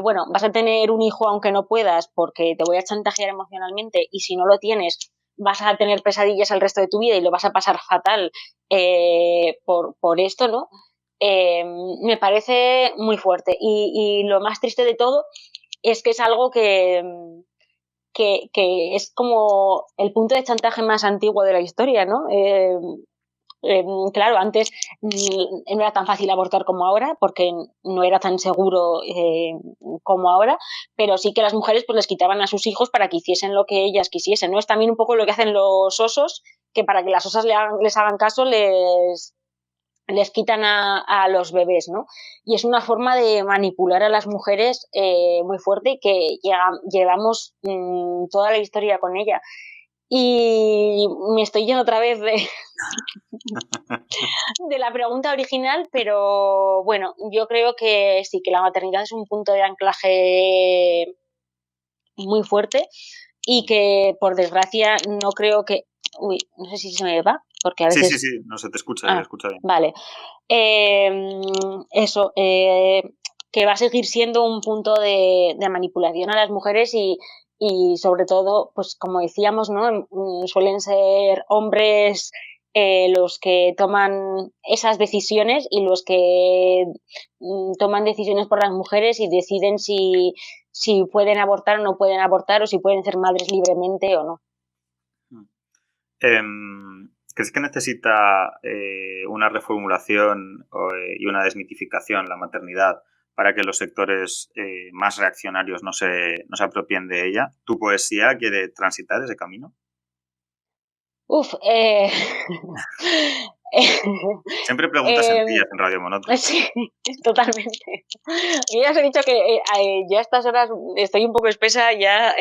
bueno, vas a tener un hijo aunque no puedas porque te voy a chantajear emocionalmente y si no lo tienes vas a tener pesadillas el resto de tu vida y lo vas a pasar fatal por esto, ¿no? Me parece muy fuerte y lo más triste de todo es que es algo que es como el punto de chantaje más antiguo de la historia, ¿no? Claro, antes no era tan fácil abortar como ahora porque no era tan seguro como ahora, pero sí que las mujeres pues les quitaban a sus hijos para que hiciesen lo que ellas quisiesen, ¿no? Es también un poco lo que hacen los osos, que para que las osas les hagan caso les quitan a los bebés, ¿no? Y es una forma de manipular a las mujeres muy fuerte y que llevamos toda la historia con ella. Y me estoy yendo otra vez de la pregunta original, pero bueno, yo creo que sí, que la maternidad es un punto de anclaje muy fuerte y que por desgracia no creo que... Uy, no sé si se me va, porque a veces... Sí, no se te escucha, se escucha bien. Vale. Eso, que va a seguir siendo un punto de manipulación a las mujeres y sobre todo, pues como decíamos, ¿no? Suelen ser hombres los que toman esas decisiones y los que toman decisiones por las mujeres y deciden si pueden abortar o no pueden abortar o si pueden ser madres libremente o no. ¿Crees que necesita una reformulación y una desmitificación la maternidad para que los sectores más reaccionarios no se apropien de ella? ¿Tu poesía quiere transitar ese camino? Siempre preguntas sencillas en Radio Monotone. Sí, totalmente. Yo ya os he dicho que ya a estas horas estoy un poco espesa ya.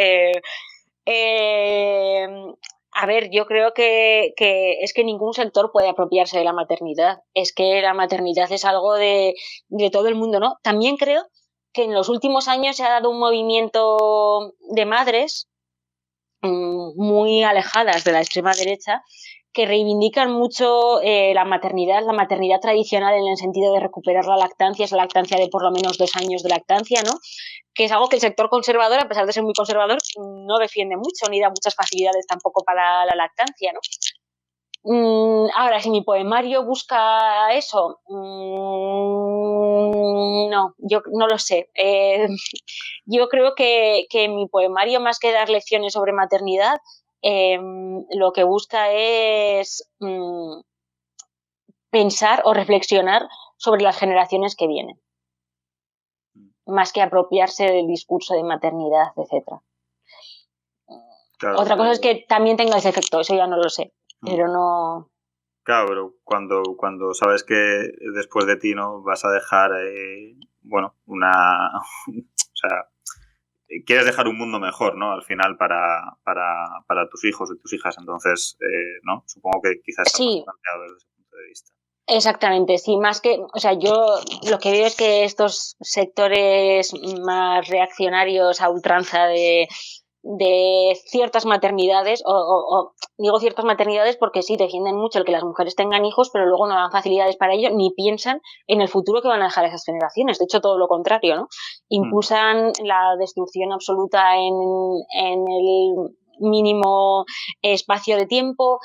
A ver, yo creo que es que ningún sector puede apropiarse de la maternidad. Es que la maternidad es algo de todo el mundo, ¿no? También creo que en los últimos años se ha dado un movimiento de madres muy alejadas de la extrema derecha, que reivindican mucho la maternidad tradicional en el sentido de recuperar la lactancia, esa lactancia de por lo menos 2 años de lactancia, ¿no? Que es algo que el sector conservador, a pesar de ser muy conservador, no defiende mucho ni da muchas facilidades tampoco para la lactancia, ¿no? Ahora, si mi poemario busca eso, no, yo no lo sé. Yo creo que mi poemario, más que dar lecciones sobre maternidad, lo que busca es pensar o reflexionar sobre las generaciones que vienen, más que apropiarse del discurso de maternidad, etc. Claro, Otra cosa es que también tenga ese efecto, eso ya no lo sé, pero no... Claro, pero cuando sabes que después de ti no vas a dejar, o sea, quieres dejar un mundo mejor, ¿no? Al final para tus hijos y tus hijas, entonces, ¿no? Supongo que quizás está más planteado desde ese punto de vista. Exactamente, sí, más que, o sea, yo lo que veo es que estos sectores más reaccionarios a ultranza de ciertas maternidades, o digo ciertas maternidades porque sí, defienden mucho el que las mujeres tengan hijos, pero luego no dan facilidades para ello, ni piensan en el futuro que van a dejar esas generaciones. De hecho, todo lo contrario, ¿no? Impulsan la destrucción absoluta en el mínimo espacio de tiempo,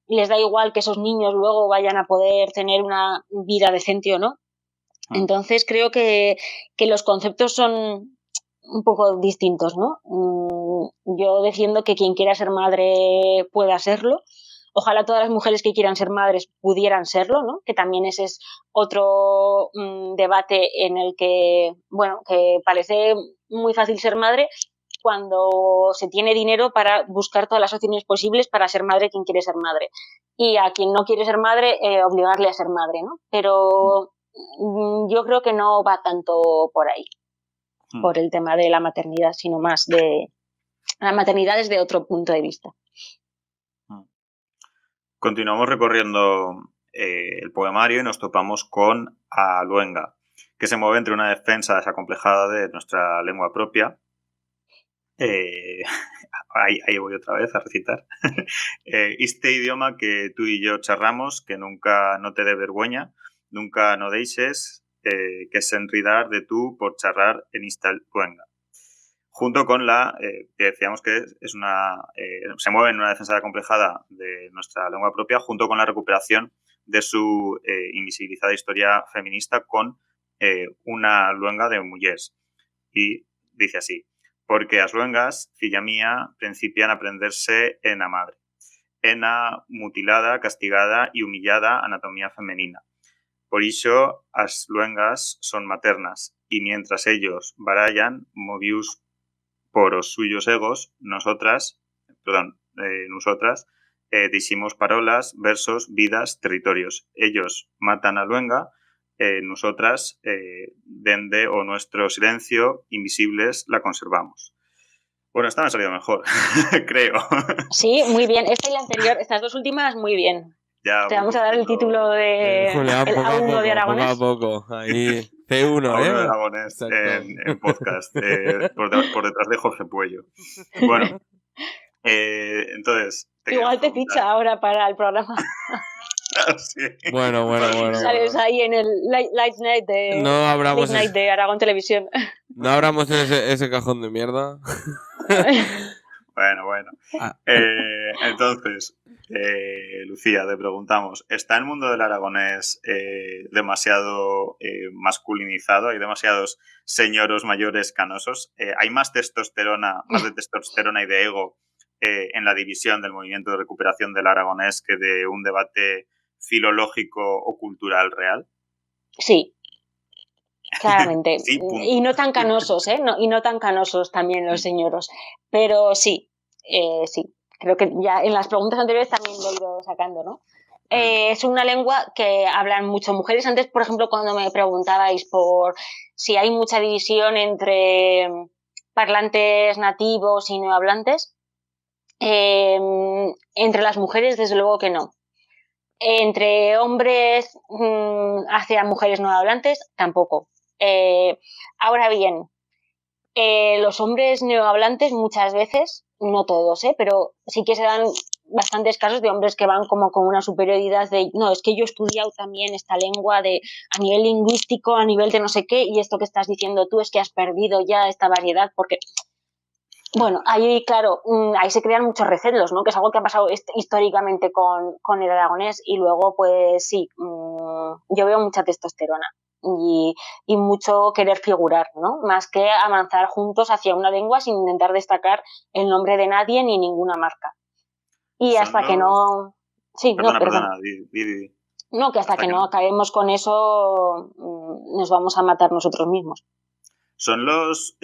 les da igual que esos niños luego vayan a poder tener una vida decente o no. Entonces creo que los conceptos son un poco distintos, ¿no? Yo defiendo que quien quiera ser madre pueda serlo. Ojalá todas las mujeres que quieran ser madres pudieran serlo, ¿no? Que también ese es otro debate en el que, bueno, que parece muy fácil ser madre cuando se tiene dinero para buscar todas las opciones posibles para ser madre quien quiere ser madre. Y a quien no quiere ser madre, obligarle a ser madre, ¿no? Pero yo creo que no va tanto por ahí, por el tema de la maternidad, sino más de la maternidad desde otro punto de vista. Continuamos recorriendo el poemario y nos topamos con Aluenga, que se mueve entre una defensa desacomplejada de nuestra lengua propia. Ahí voy otra vez a recitar. Este idioma que tú y yo charramos, que nunca no te dé vergüenza, nunca no deixes, que s'enridar de tú por charrar en esta luenga. Junto con que decíamos que se mueve en una defensa acomplejada de nuestra lengua propia, junto con la recuperación de su invisibilizada historia feminista con una luenga de mujeres. Y dice así: porque as luengas, filla mía, principian a aprenderse en a madre, en a mutilada, castigada y humillada anatomía femenina. Por iso, as luengas son maternas, y mientras ellos barallan, movius por os suyos egos, nosotras, diximos parolas, versos, vidas, territorios. Ellos matan a luenga, nosotras, dende o nuestro silencio, invisibles, la conservamos. Bueno, esta me ha salido mejor, creo. Sí, muy bien. Esta y la anterior, estas dos últimas, muy bien. Ya, te vamos a dar el título de Julián, el poco A1 de Aragonés. Poco a poco, ahí. C1, A1 de Aragonés en podcast, por detrás de Jorge Puello. Bueno, entonces... Igual te ficha ahora para el programa. Sí. Bueno. Sales ahí en el Late Night de Aragón Televisión. No abramos ese cajón de mierda. Bueno. Entonces, Lucía, te preguntamos, ¿está el mundo del aragonés demasiado masculinizado? ¿Hay demasiados señoros mayores canosos? ¿Hay más de testosterona y de ego en la división del movimiento de recuperación del aragonés que de un debate filológico o cultural real? Sí. Claramente. Sí, y no tan canosos, y no tan canosos también los señoros. Pero sí, sí. Creo que ya en las preguntas anteriores también lo he ido sacando, ¿no? Es una lengua que hablan mucho mujeres. Antes, por ejemplo, cuando me preguntabais por si hay mucha división entre parlantes nativos y neohablantes, entre las mujeres, desde luego que no. Entre hombres hacia mujeres neohablantes, tampoco. Ahora bien, los hombres neohablantes muchas veces no todos, pero sí que se dan bastantes casos de hombres que van como con una superioridad de, no, es que yo he estudiado también esta lengua a nivel lingüístico, a nivel de no sé qué, y esto que estás diciendo tú es que has perdido ya esta variedad, porque, bueno, ahí, claro, ahí se crean muchos recelos, ¿no? Que es algo que ha pasado históricamente con el aragonés, y luego, pues sí, yo veo mucha testosterona. Y mucho querer figurar, ¿no? Más que avanzar juntos hacia una lengua sin intentar destacar el nombre de nadie ni ninguna marca. Y hasta que no... Sí, perdona. No, que hasta que no acabemos con eso nos vamos a matar nosotros mismos. ¿Son los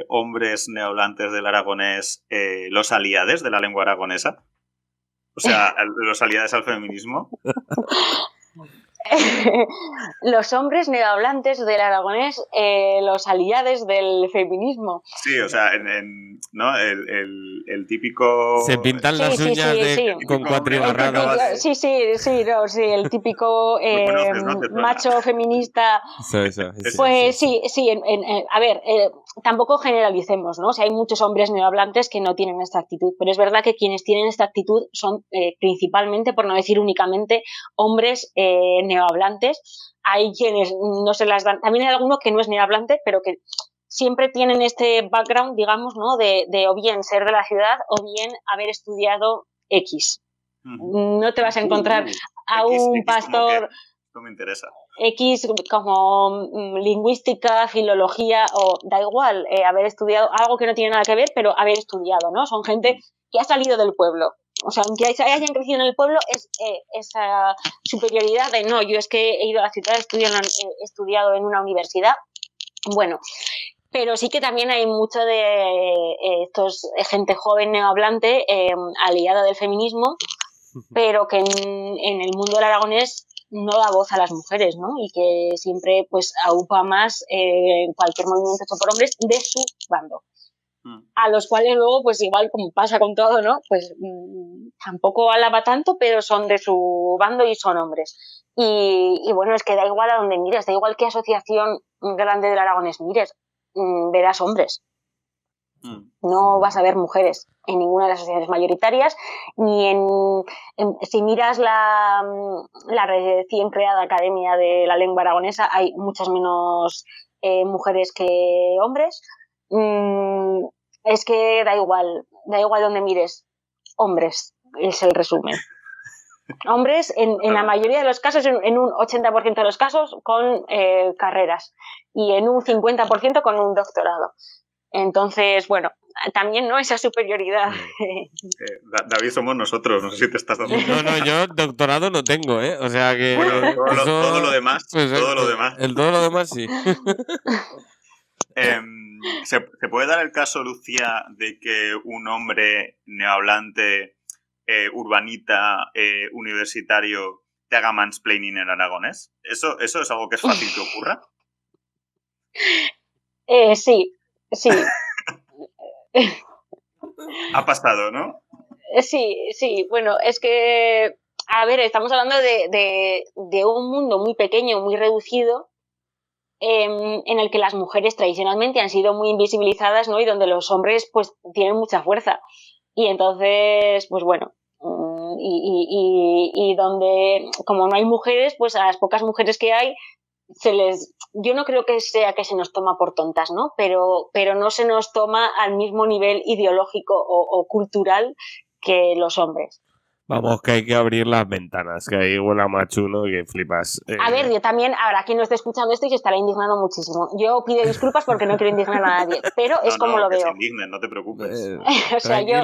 hombres neohablantes del aragonés los aliados de la lengua aragonesa? O sea, los aliados al feminismo. Los hombres neohablantes del aragonés, los aliados del feminismo. Sí, o sea, ¿no? El típico... Se pintan las uñas con cuatribarradas. Sí, el típico macho feminista. Eso, pues sí. A ver, tampoco generalicemos, ¿no? O sea, hay muchos hombres neohablantes que no tienen esta actitud, pero es verdad que quienes tienen esta actitud son principalmente, por no decir únicamente, hombres neohablantes. Hay quienes no se las dan, también hay alguno que no es neohablante, pero que siempre tienen este background, digamos, ¿no? De o bien ser de la ciudad o bien haber estudiado X. No te vas a encontrar a un pastor... No me interesa. X como lingüística, filología, o da igual, haber estudiado algo que no tiene nada que ver, pero haber estudiado, ¿no? Son gente que ha salido del pueblo. O sea, aunque hayan crecido en el pueblo, es esa superioridad de no, yo es que he ido a la ciudad, he estudiado en una universidad. Bueno, pero sí que también hay mucho de gente joven neohablante aliada del feminismo, pero que en el mundo del aragonés no da voz a las mujeres, ¿no? Y que siempre pues aupa más cualquier movimiento hecho por hombres de su bando. A los cuales luego, pues igual como pasa con todo, ¿no? Pues tampoco alaba tanto, pero son de su bando y son hombres. Y bueno, es que da igual a donde mires, da igual qué asociación grande del aragonés mires, verás hombres. No vas a ver mujeres en ninguna de las asociaciones mayoritarias, ni si miras la recién creada Academia de la Lengua Aragonesa, hay muchas menos mujeres que hombres. Es que da igual donde mires, hombres es el resumen. Hombres en la mayoría de los casos, en un 80% de los casos con carreras y en un 50% con un doctorado. Entonces, bueno, también no esa superioridad. David, somos nosotros, no sé si te estás dando cuenta. No, yo doctorado no tengo, o sea que... Bueno, todo lo demás, pues, todo lo demás. Todo lo demás sí. ¿Se puede dar el caso, Lucía, de que un hombre neohablante, urbanita, universitario, te haga mansplaining en aragonés? ¿Eso es algo que es fácil que ocurra? Sí. Ha pasado, ¿no? Sí. Bueno, es que, a ver, estamos hablando de un mundo muy pequeño, muy reducido, en el que las mujeres tradicionalmente han sido muy invisibilizadas, ¿no? Y donde los hombres pues tienen mucha fuerza. Y entonces, pues bueno, y donde como no hay mujeres, pues a las pocas mujeres que hay yo no creo que sea que se nos toma por tontas, ¿no? Pero no se nos toma al mismo nivel ideológico o cultural que los hombres. Vamos, que hay que abrir las ventanas, que ahí huele más chulo que flipas. A ver, yo también, habrá quien no esté escuchando esto y se estará indignando muchísimo. Yo pido disculpas porque no quiero indignar a nadie, pero es como lo veo. No, que se indignen, no te preocupes. O sea, yo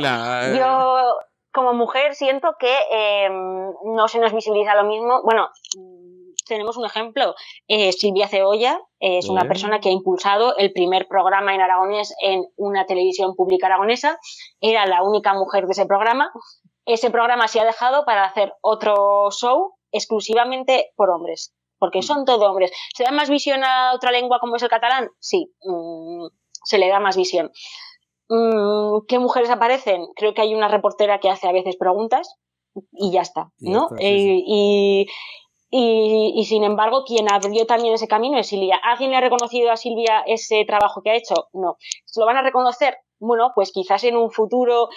como mujer siento que no se nos visibiliza lo mismo. Bueno, tenemos un ejemplo. Silvia Cebolla es una persona que ha impulsado el primer programa en aragonés en una televisión pública aragonesa. Era la única mujer de ese programa. Ese programa se ha dejado para hacer otro show exclusivamente por hombres, porque son todos hombres. ¿Se da más visión a otra lengua como es el catalán? Sí, se le da más visión. ¿Qué mujeres aparecen? Creo que hay una reportera que hace a veces preguntas y ya está, ¿no? Sí. Y sin embargo, quien abrió también ese camino es Silvia. ¿Alguien le ha reconocido a Silvia ese trabajo que ha hecho? No. ¿Se lo van a reconocer? Bueno, pues quizás en un futuro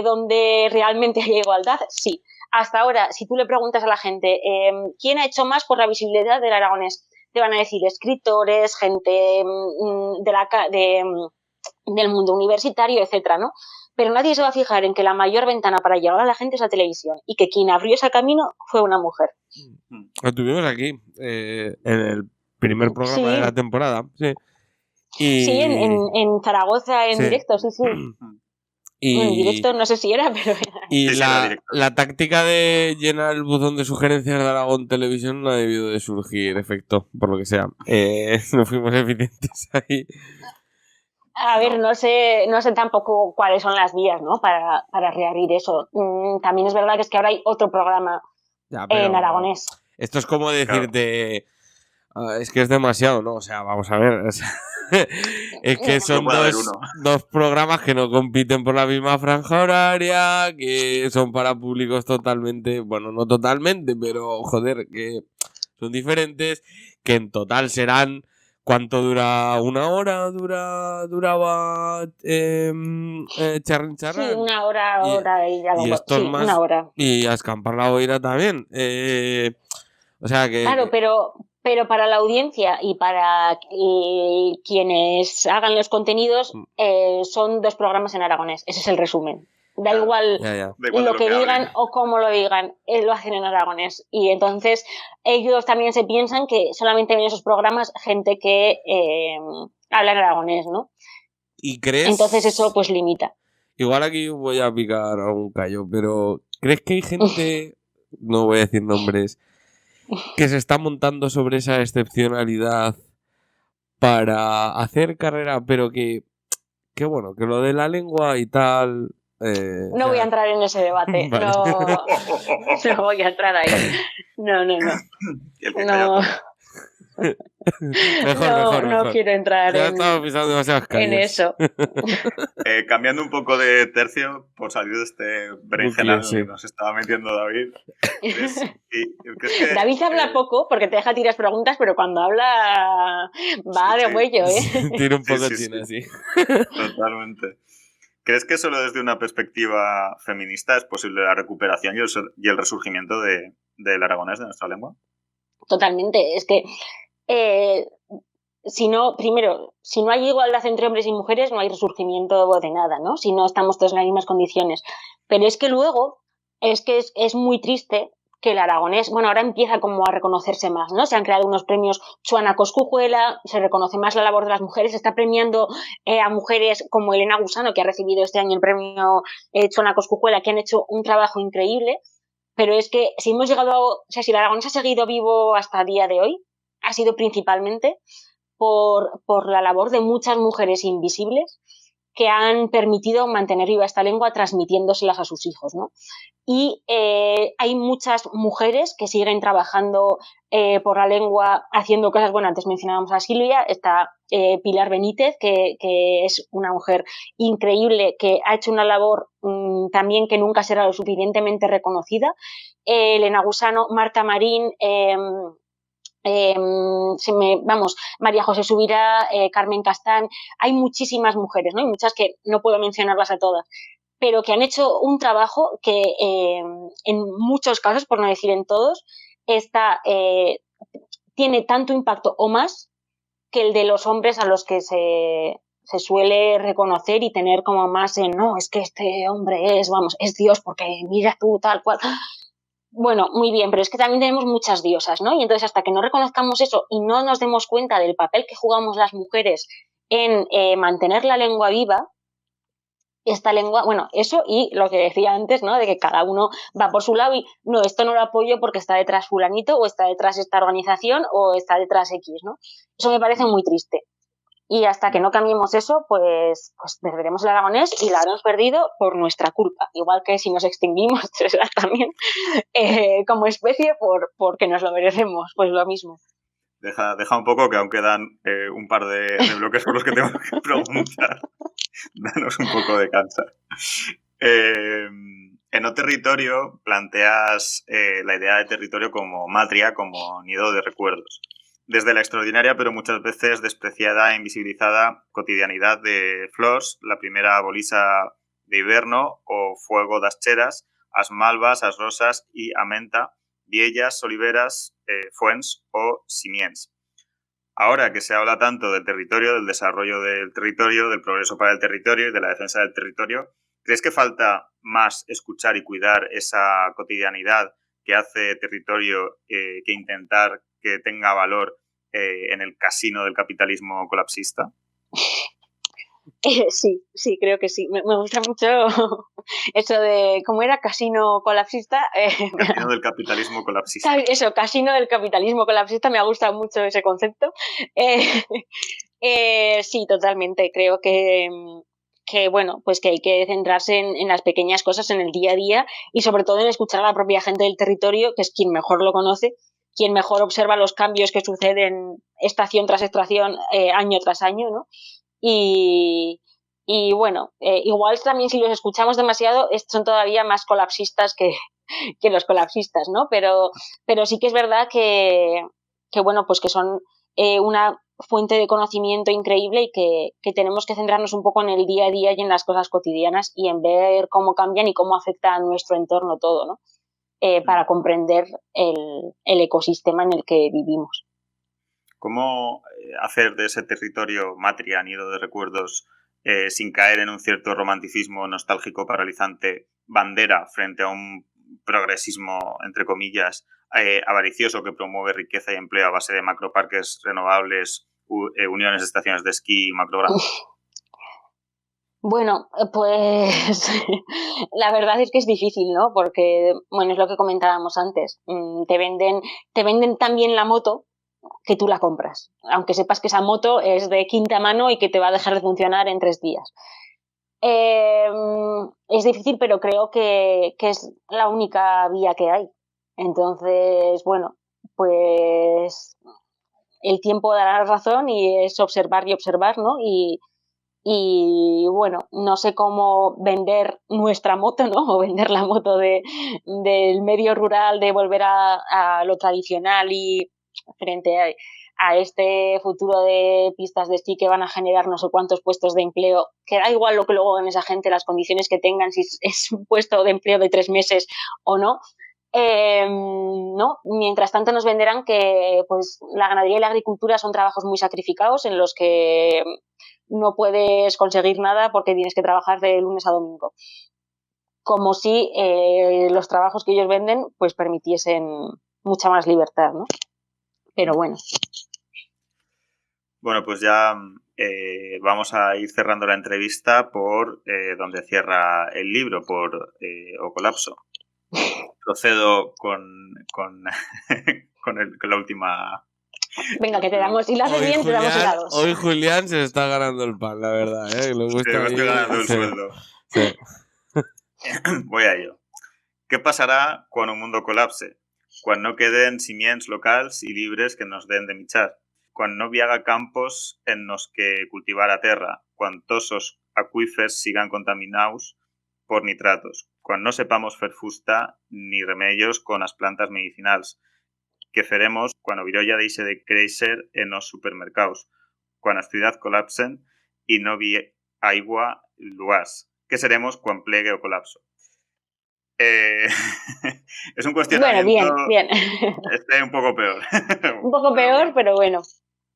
donde realmente haya igualdad, sí. Hasta ahora, si tú le preguntas a la gente ¿quién ha hecho más por la visibilidad del aragonés? Te van a decir escritores, gente del mundo universitario, etcétera, ¿no? Pero nadie se va a fijar en que la mayor ventana para llegar a la gente es la televisión y que quien abrió ese camino fue una mujer. Lo tuvimos aquí, en el primer programa de la temporada. Sí, sí en Zaragoza, en directo, sí. En directo no sé si era, pero... Y la táctica de llenar el buzón de sugerencias de Aragón Televisión no ha debido de surgir efecto, por lo que sea. No fuimos eficientes ahí. A ver, no sé tampoco cuáles son las vías, ¿no? Para reabrir eso. También es verdad que ahora hay otro programa en aragonés. Esto es como decirte... es que es demasiado, ¿no? O sea, vamos a ver... es que son dos programas que no compiten por la misma franja horaria, que son para públicos totalmente... Bueno, no totalmente, pero joder, que son diferentes, que en total serán... ¿Cuánto dura? ¿Una hora? ¿Duraba Charrin Charran? Sí, una hora y algo. Y estos sí, más, una hora. Y a Escampar la Boira también. O sea que... Claro, pero para la audiencia y para quienes hagan los contenidos son 2 programas en aragonés. Ese es el resumen. Da igual lo que digan o cómo lo digan, lo hacen en aragonés. Y entonces ellos también se piensan que solamente ven esos programas gente que habla en aragonés, ¿no? ¿Y crees? Entonces eso pues limita. Igual aquí voy a picar algún callo, pero ¿crees que hay gente, no voy a decir nombres, que se está montando sobre esa excepcionalidad para hacer carrera, pero que bueno, que lo de la lengua y tal... no voy a entrar en ese debate. Vale. No voy a entrar ahí. No. Mejor. No quiero entrar en eso. Cambiando un poco de tercio, por salir de este berenjenal en el que nos estaba metiendo David. David habla poco porque te deja tirar preguntas, pero cuando habla va de huello, ¿eh? Tira un poco china, sí. Totalmente. ¿Crees que solo desde una perspectiva feminista es posible la recuperación y el resurgimiento del aragonés, de nuestra lengua? Totalmente. Es que si no hay igualdad entre hombres y mujeres, no hay resurgimiento de nada, ¿no? Si no estamos todos en las mismas condiciones. Pero es que luego es muy triste que el aragonés, bueno, ahora empieza como a reconocerse más, ¿no? Se han creado unos premios Txuana Coscujuela, se reconoce más la labor de las mujeres, se está premiando a mujeres como Elena Gusano, que ha recibido este año el premio Txuana Coscujuela, que han hecho un trabajo increíble, pero es que si el aragonés ha seguido vivo hasta el día de hoy, ha sido principalmente por la labor de muchas mujeres invisibles que han permitido mantener viva esta lengua transmitiéndoselas a sus hijos, ¿no? Y hay muchas mujeres que siguen trabajando por la lengua, haciendo cosas. Bueno, antes mencionábamos a Silvia, está Pilar Benítez, que es una mujer increíble, que ha hecho una labor también que nunca será lo suficientemente reconocida. Elena Gusano, Marta Marín... María José Subirá, Carmen Castán, hay muchísimas mujeres, ¿no? Hay muchas que no puedo mencionarlas a todas, pero que han hecho un trabajo que en muchos casos, por no decir en todos, tiene tanto impacto o más que el de los hombres a los que se suele reconocer y tener como más no, es que este hombre es Dios porque mira tú tal cual. Bueno, muy bien, pero es que también tenemos muchas diosas, ¿no? Y entonces hasta que no reconozcamos eso y no nos demos cuenta del papel que jugamos las mujeres en mantener la lengua viva, esta lengua, bueno, eso y lo que decía antes, ¿no? De que cada uno va por su lado y no, esto no lo apoyo porque está detrás fulanito o está detrás esta organización o está detrás X, ¿no? Eso me parece muy triste. Y hasta que no cambiemos eso, pues perderemos el aragonés y lo habremos perdido por nuestra culpa. Igual que si nos extinguimos, será también como especie porque nos lo merecemos, pues lo mismo. Deja un poco, que aún quedan un par de bloques por los que tengo que preguntar. Danos un poco de cancha. En O Territorio planteas la idea de territorio como matria, como nido de recuerdos. desde la extraordinaria pero muchas veces despreciada e invisibilizada cotidianidad de flors, la primera bolisa de Hiberno o fuego das cheras, as malvas, as rosas y a menta, viellas, oliveras, fuents o simients. Ahora que se habla tanto del territorio, del desarrollo del territorio, del progreso para el territorio y de la defensa del territorio, ¿crees que falta más escuchar y cuidar esa cotidianidad que hace territorio que intentar que tenga valor en el casino del capitalismo colapsista? Sí, creo que sí. Me gusta mucho eso de, ¿cómo era? Casino colapsista. Casino del capitalismo colapsista. Eso, casino del capitalismo colapsista, me ha gustado mucho ese concepto. Sí, totalmente. Creo que bueno, pues que hay que centrarse en las pequeñas cosas, en el día a día y sobre todo en escuchar a la propia gente del territorio, que es quien mejor lo conoce, quien mejor observa los cambios que suceden estación tras estación, año tras año, ¿no? Y bueno, igual también si los escuchamos demasiado son todavía más colapsistas que los colapsistas, ¿no? Pero sí que es verdad que bueno, pues que son una fuente de conocimiento increíble y que tenemos que centrarnos un poco en el día a día y en las cosas cotidianas y en ver cómo cambian y cómo afecta a nuestro entorno todo, ¿no? Para comprender el ecosistema en el que vivimos. ¿Cómo hacer de ese territorio matria, nido de recuerdos, sin caer en un cierto romanticismo nostálgico paralizante, bandera frente a un progresismo, entre comillas, avaricioso que promueve riqueza y empleo a base de macroparques renovables, uniones de estaciones de esquí y macrogranjas? Bueno, pues la verdad es que es difícil, ¿no? Porque, bueno, es lo que comentábamos antes. Te venden tan bien la moto que tú la compras, aunque sepas que esa moto es de quinta mano y que te va a dejar de funcionar en 3 días. Es difícil, pero creo que es la única vía que hay. Entonces, bueno, pues el tiempo dará razón y es observar y observar, ¿no? Y bueno, no sé cómo vender nuestra moto, ¿no? O vender la moto del medio rural, de volver a lo tradicional y frente a este futuro de pistas de esquí que van a generar no sé cuántos puestos de empleo, que da igual lo que luego hagan esa gente, las condiciones que tengan, si es un puesto de empleo de 3 meses o no. ¿No? Mientras tanto nos venderán que pues la ganadería y la agricultura son trabajos muy sacrificados en los que no puedes conseguir nada porque tienes que trabajar de lunes a domingo. Como si los trabajos que ellos venden pues permitiesen mucha más libertad, ¿no? Pero bueno. Bueno, pues ya vamos a ir cerrando la entrevista por donde cierra el libro, por O Colapso. Procedo con la última... Venga, que te damos, si lo haces bien, Julián, te damos helados. Hoy Julián se está ganando el pan, la verdad, ¿eh? Me estoy ganando el sueldo. Sí. Voy a ello. ¿Qué pasará cuando un mundo colapse? Cuando no queden simients locals y libres que nos den de mitjar? Cuando no viaga campos en los que cultivar a terra? Cuando todos los acuífers sigan contaminados por nitratos? Cuando no sepamos fer fusta ni remedios con las plantas medicinales? ¿Qué faremos cuando virolla deixe de créixer en los supermercados? Cuando la ciudad colapsen y no vi aigua luas? ¿Qué seremos cuando plegue o colapso? Es un cuestionamiento... Bueno, bien. Un poco peor. Un poco peor, pero bueno.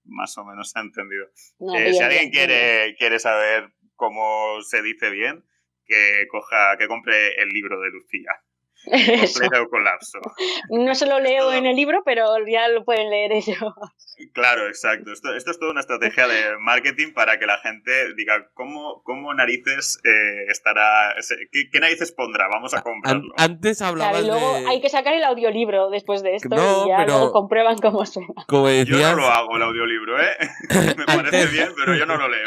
Más o menos se ha entendido. No, si alguien quiere saber cómo se dice bien, que compre el libro de Lucía. Completo o colapso. No se lo leo en el libro, pero ya lo pueden leer ellos. Claro, exacto. Esto es toda una estrategia de marketing para que la gente diga cómo narices estará... ¿Qué narices pondrá? Vamos a comprarlo. Antes hablabas claro, y luego hay que sacar el audiolibro después de esto y ya luego comprueban cómo suena. Como decías, yo no lo hago el audiolibro, ¿eh? Me parece bien, pero yo no lo leo.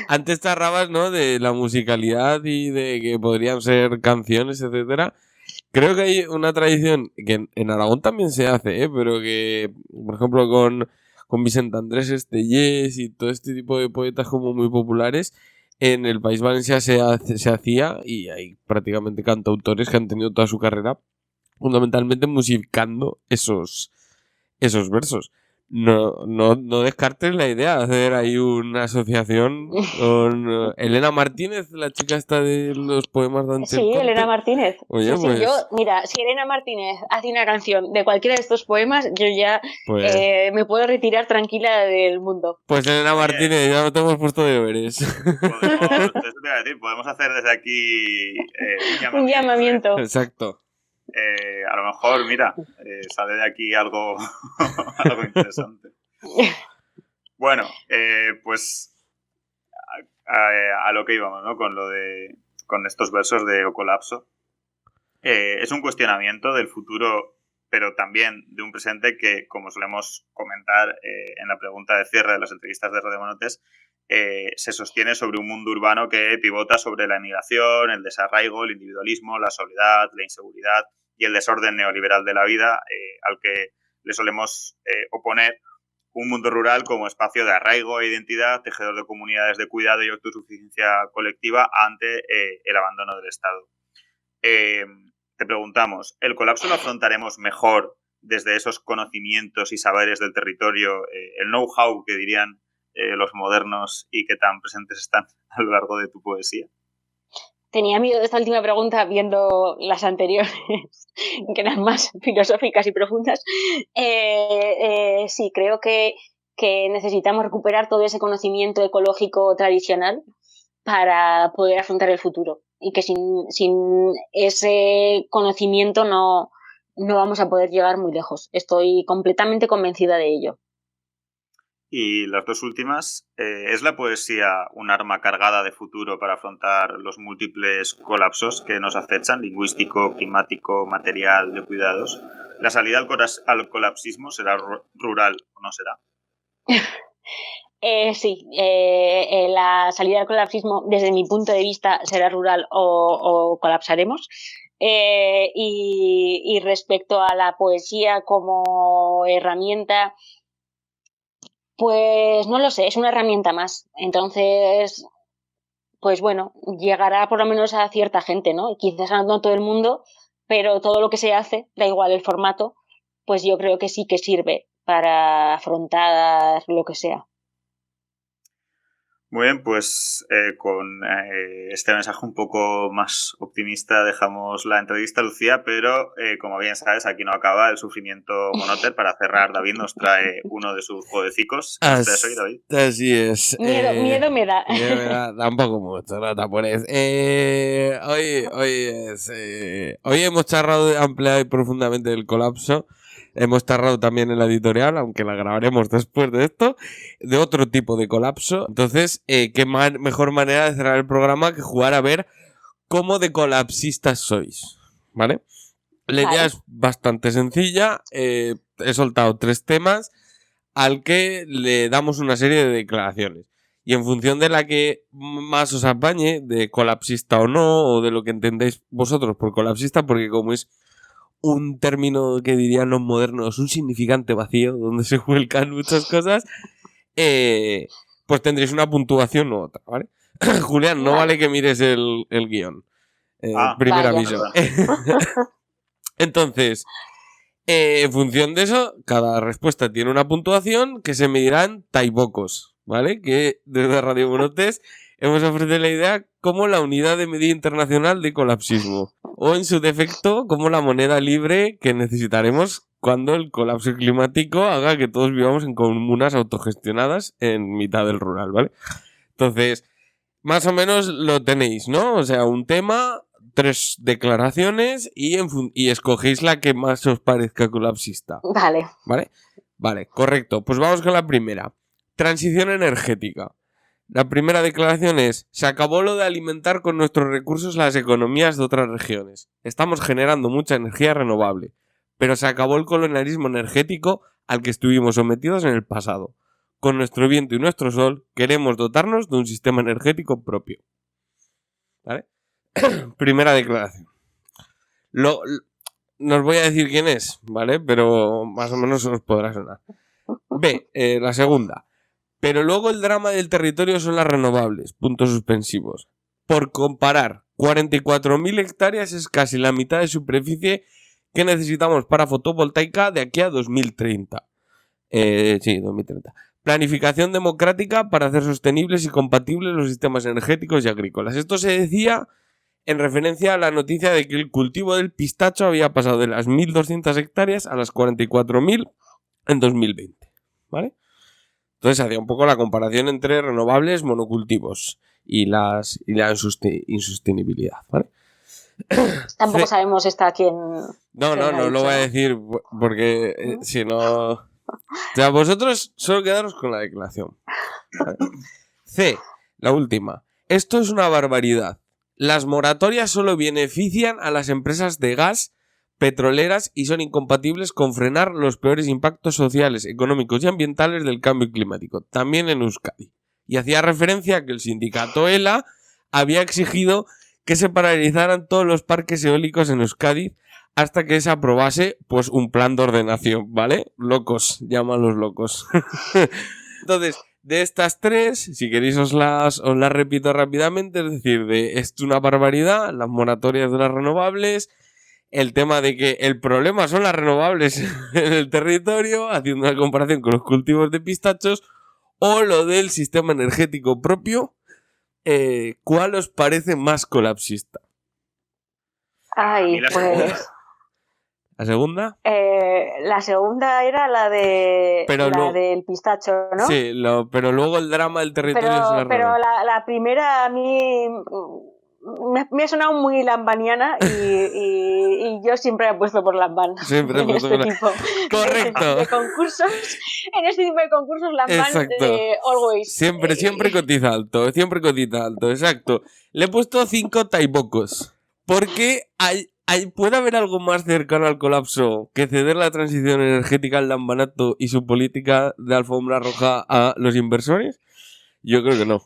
Antes te hablabas, ¿no?, de la musicalidad y de que podrían ser canciones, etcétera. Creo que hay una tradición que en Aragón también se hace, pero que, por ejemplo, con Vicent Andrés Estellés y todo este tipo de poetas como muy populares, en el País Valencià se hacía, y hay prácticamente cantautores que han tenido toda su carrera fundamentalmente musicando esos versos. No descartes la idea de hacer ahí una asociación con Elena Martínez, la chica esta de los poemas de Antel Sí, Conte. Elena Martínez. Oye, Sí, pues, yo, mira, si Elena Martínez hace una canción de cualquiera de estos poemas, yo ya pues, me puedo retirar tranquila del mundo. pues Elena Oye. Martínez, ya no te hemos puesto deberes. Eso te iba a decir, podemos hacer desde aquí Un llamamiento. Exacto. A lo mejor, mira, sale de aquí algo, algo interesante. Bueno, pues a lo que íbamos, ¿no? Con estos versos de O Colapso. Es un cuestionamiento del futuro, pero también de un presente que, como solemos comentar en la pregunta de cierre de las entrevistas de Radio Monotes, se sostiene sobre un mundo urbano que pivota sobre la emigración, el desarraigo, el individualismo, la soledad, la inseguridad y el desorden neoliberal de la vida, al que le solemos oponer un mundo rural como espacio de arraigo e identidad, tejedor de comunidades de cuidado y autosuficiencia colectiva ante el abandono del Estado. Te preguntamos, ¿el colapso lo afrontaremos mejor desde esos conocimientos y saberes del territorio, el know-how que dirían los modernos y que tan presentes están a lo largo de tu poesía? Tenía miedo de esta última pregunta viendo las anteriores, que eran más filosóficas y profundas. Sí, creo que necesitamos recuperar todo ese conocimiento ecológico tradicional para poder afrontar el futuro. Y que sin ese conocimiento no vamos a poder llegar muy lejos. Estoy completamente convencida de ello. Y las dos últimas, ¿es la poesía un arma cargada de futuro para afrontar los múltiples colapsos que nos acechan, lingüístico, climático, material, de cuidados? ¿La salida al colapsismo será rural o no será? Sí, la salida del colapsismo, desde mi punto de vista, será rural o colapsaremos. Y respecto a la poesía como herramienta, pues no lo sé, es una herramienta más. Entonces, pues bueno, llegará por lo menos a cierta gente, ¿no? Quizás no todo el mundo, pero todo lo que se hace, da igual el formato, pues yo creo que sí que sirve para afrontar lo que sea. Muy bien, pues con este mensaje un poco más optimista dejamos la entrevista, Lucía, pero como bien sabes, aquí no acaba el sufrimiento monoter. Para cerrar, David nos trae uno de sus jueguecicos. ¿Nos traes hoy, David? Así es. Miedo me da. Miedo me da, tampoco mucho, no te apures. Hoy hemos charlado ampliado y profundamente del colapso. Hemos tardado también en la editorial, aunque la grabaremos después de esto, de otro tipo de colapso. Entonces, qué mejor manera de cerrar el programa que jugar a ver cómo de colapsistas sois, ¿vale? La idea es bastante sencilla. He soltado 3 temas al que le damos una serie de declaraciones. Y en función de la que más os apañe, de colapsista o no, o de lo que entendéis vosotros por colapsista, porque como es un término que dirían los modernos, un significante vacío, donde se vuelcan muchas cosas, pues tendréis una puntuación u otra, ¿vale? Julián, no vale que mires el guión. Primer aviso. Entonces, en función de eso, cada respuesta tiene una puntuación que se medirán taibocos, ¿vale? Que desde Radio Monotes hemos ofrecido la idea como la unidad de medida internacional de colapsismo, o en su defecto como la moneda libre que necesitaremos cuando el colapso climático haga que todos vivamos en comunas autogestionadas en mitad del rural, ¿vale? Entonces, más o menos lo tenéis, ¿no? O sea, un tema, 3 declaraciones y escogéis la que más os parezca colapsista. Vale. Vale, correcto. Pues vamos con la primera. Transición energética. La primera declaración es: se acabó lo de alimentar con nuestros recursos las economías de otras regiones. Estamos generando mucha energía renovable, pero se acabó el colonialismo energético al que estuvimos sometidos en el pasado. Con nuestro viento y nuestro sol queremos dotarnos de un sistema energético propio. ¿Vale? Primera declaración. No os voy a decir quién es, ¿vale? Pero más o menos os podrá sonar. B, la segunda. Pero luego el drama del territorio son las renovables. Puntos suspensivos. Por comparar, 44.000 hectáreas es casi la mitad de superficie que necesitamos para fotovoltaica de aquí a 2030. Sí, 2030. Planificación democrática para hacer sostenibles y compatibles los sistemas energéticos y agrícolas. Esto se decía en referencia a la noticia de que el cultivo del pistacho había pasado de las 1.200 hectáreas a las 44.000 en 2020, ¿vale? Entonces hacía un poco la comparación entre renovables, monocultivos y la insostenibilidad, ¿vale? Tampoco sabemos quién... No, lo voy a decir porque si no... O sea, vosotros solo quedaros con la declaración. ¿Vale? C, la última. Esto es una barbaridad. Las moratorias solo benefician a las empresas de gas petroleras y son incompatibles con frenar los peores impactos sociales, económicos y ambientales del cambio climático, también en Euskadi. Y hacía referencia a que el sindicato ELA había exigido que se paralizaran todos los parques eólicos en Euskadi hasta que se aprobase pues un plan de ordenación, ¿vale? Locos, llámalos locos. Entonces, de estas tres, si queréis os las repito rápidamente, es decir, esto es una barbaridad, las moratorias de las renovables, el tema de que el problema son las renovables en el territorio, haciendo una comparación con los cultivos de pistachos, o lo del sistema energético propio, ¿cuál os parece más colapsista? Ay, pues... ¿La segunda? La segunda era la del pistacho, ¿no? Sí, pero luego el drama del territorio pero la primera a mí me ha sonado muy lambaniana y yo siempre he puesto por Lamban. Siempre he puesto por Lamban. Correcto. De concursos, en este tipo de concursos Lamban always. Siempre cotiza alto, exacto. Le he puesto 5 taibocos. Porque ¿puede haber algo más cercano al colapso que ceder la transición energética al lambanato y su política de alfombra roja a los inversores? Yo creo que no.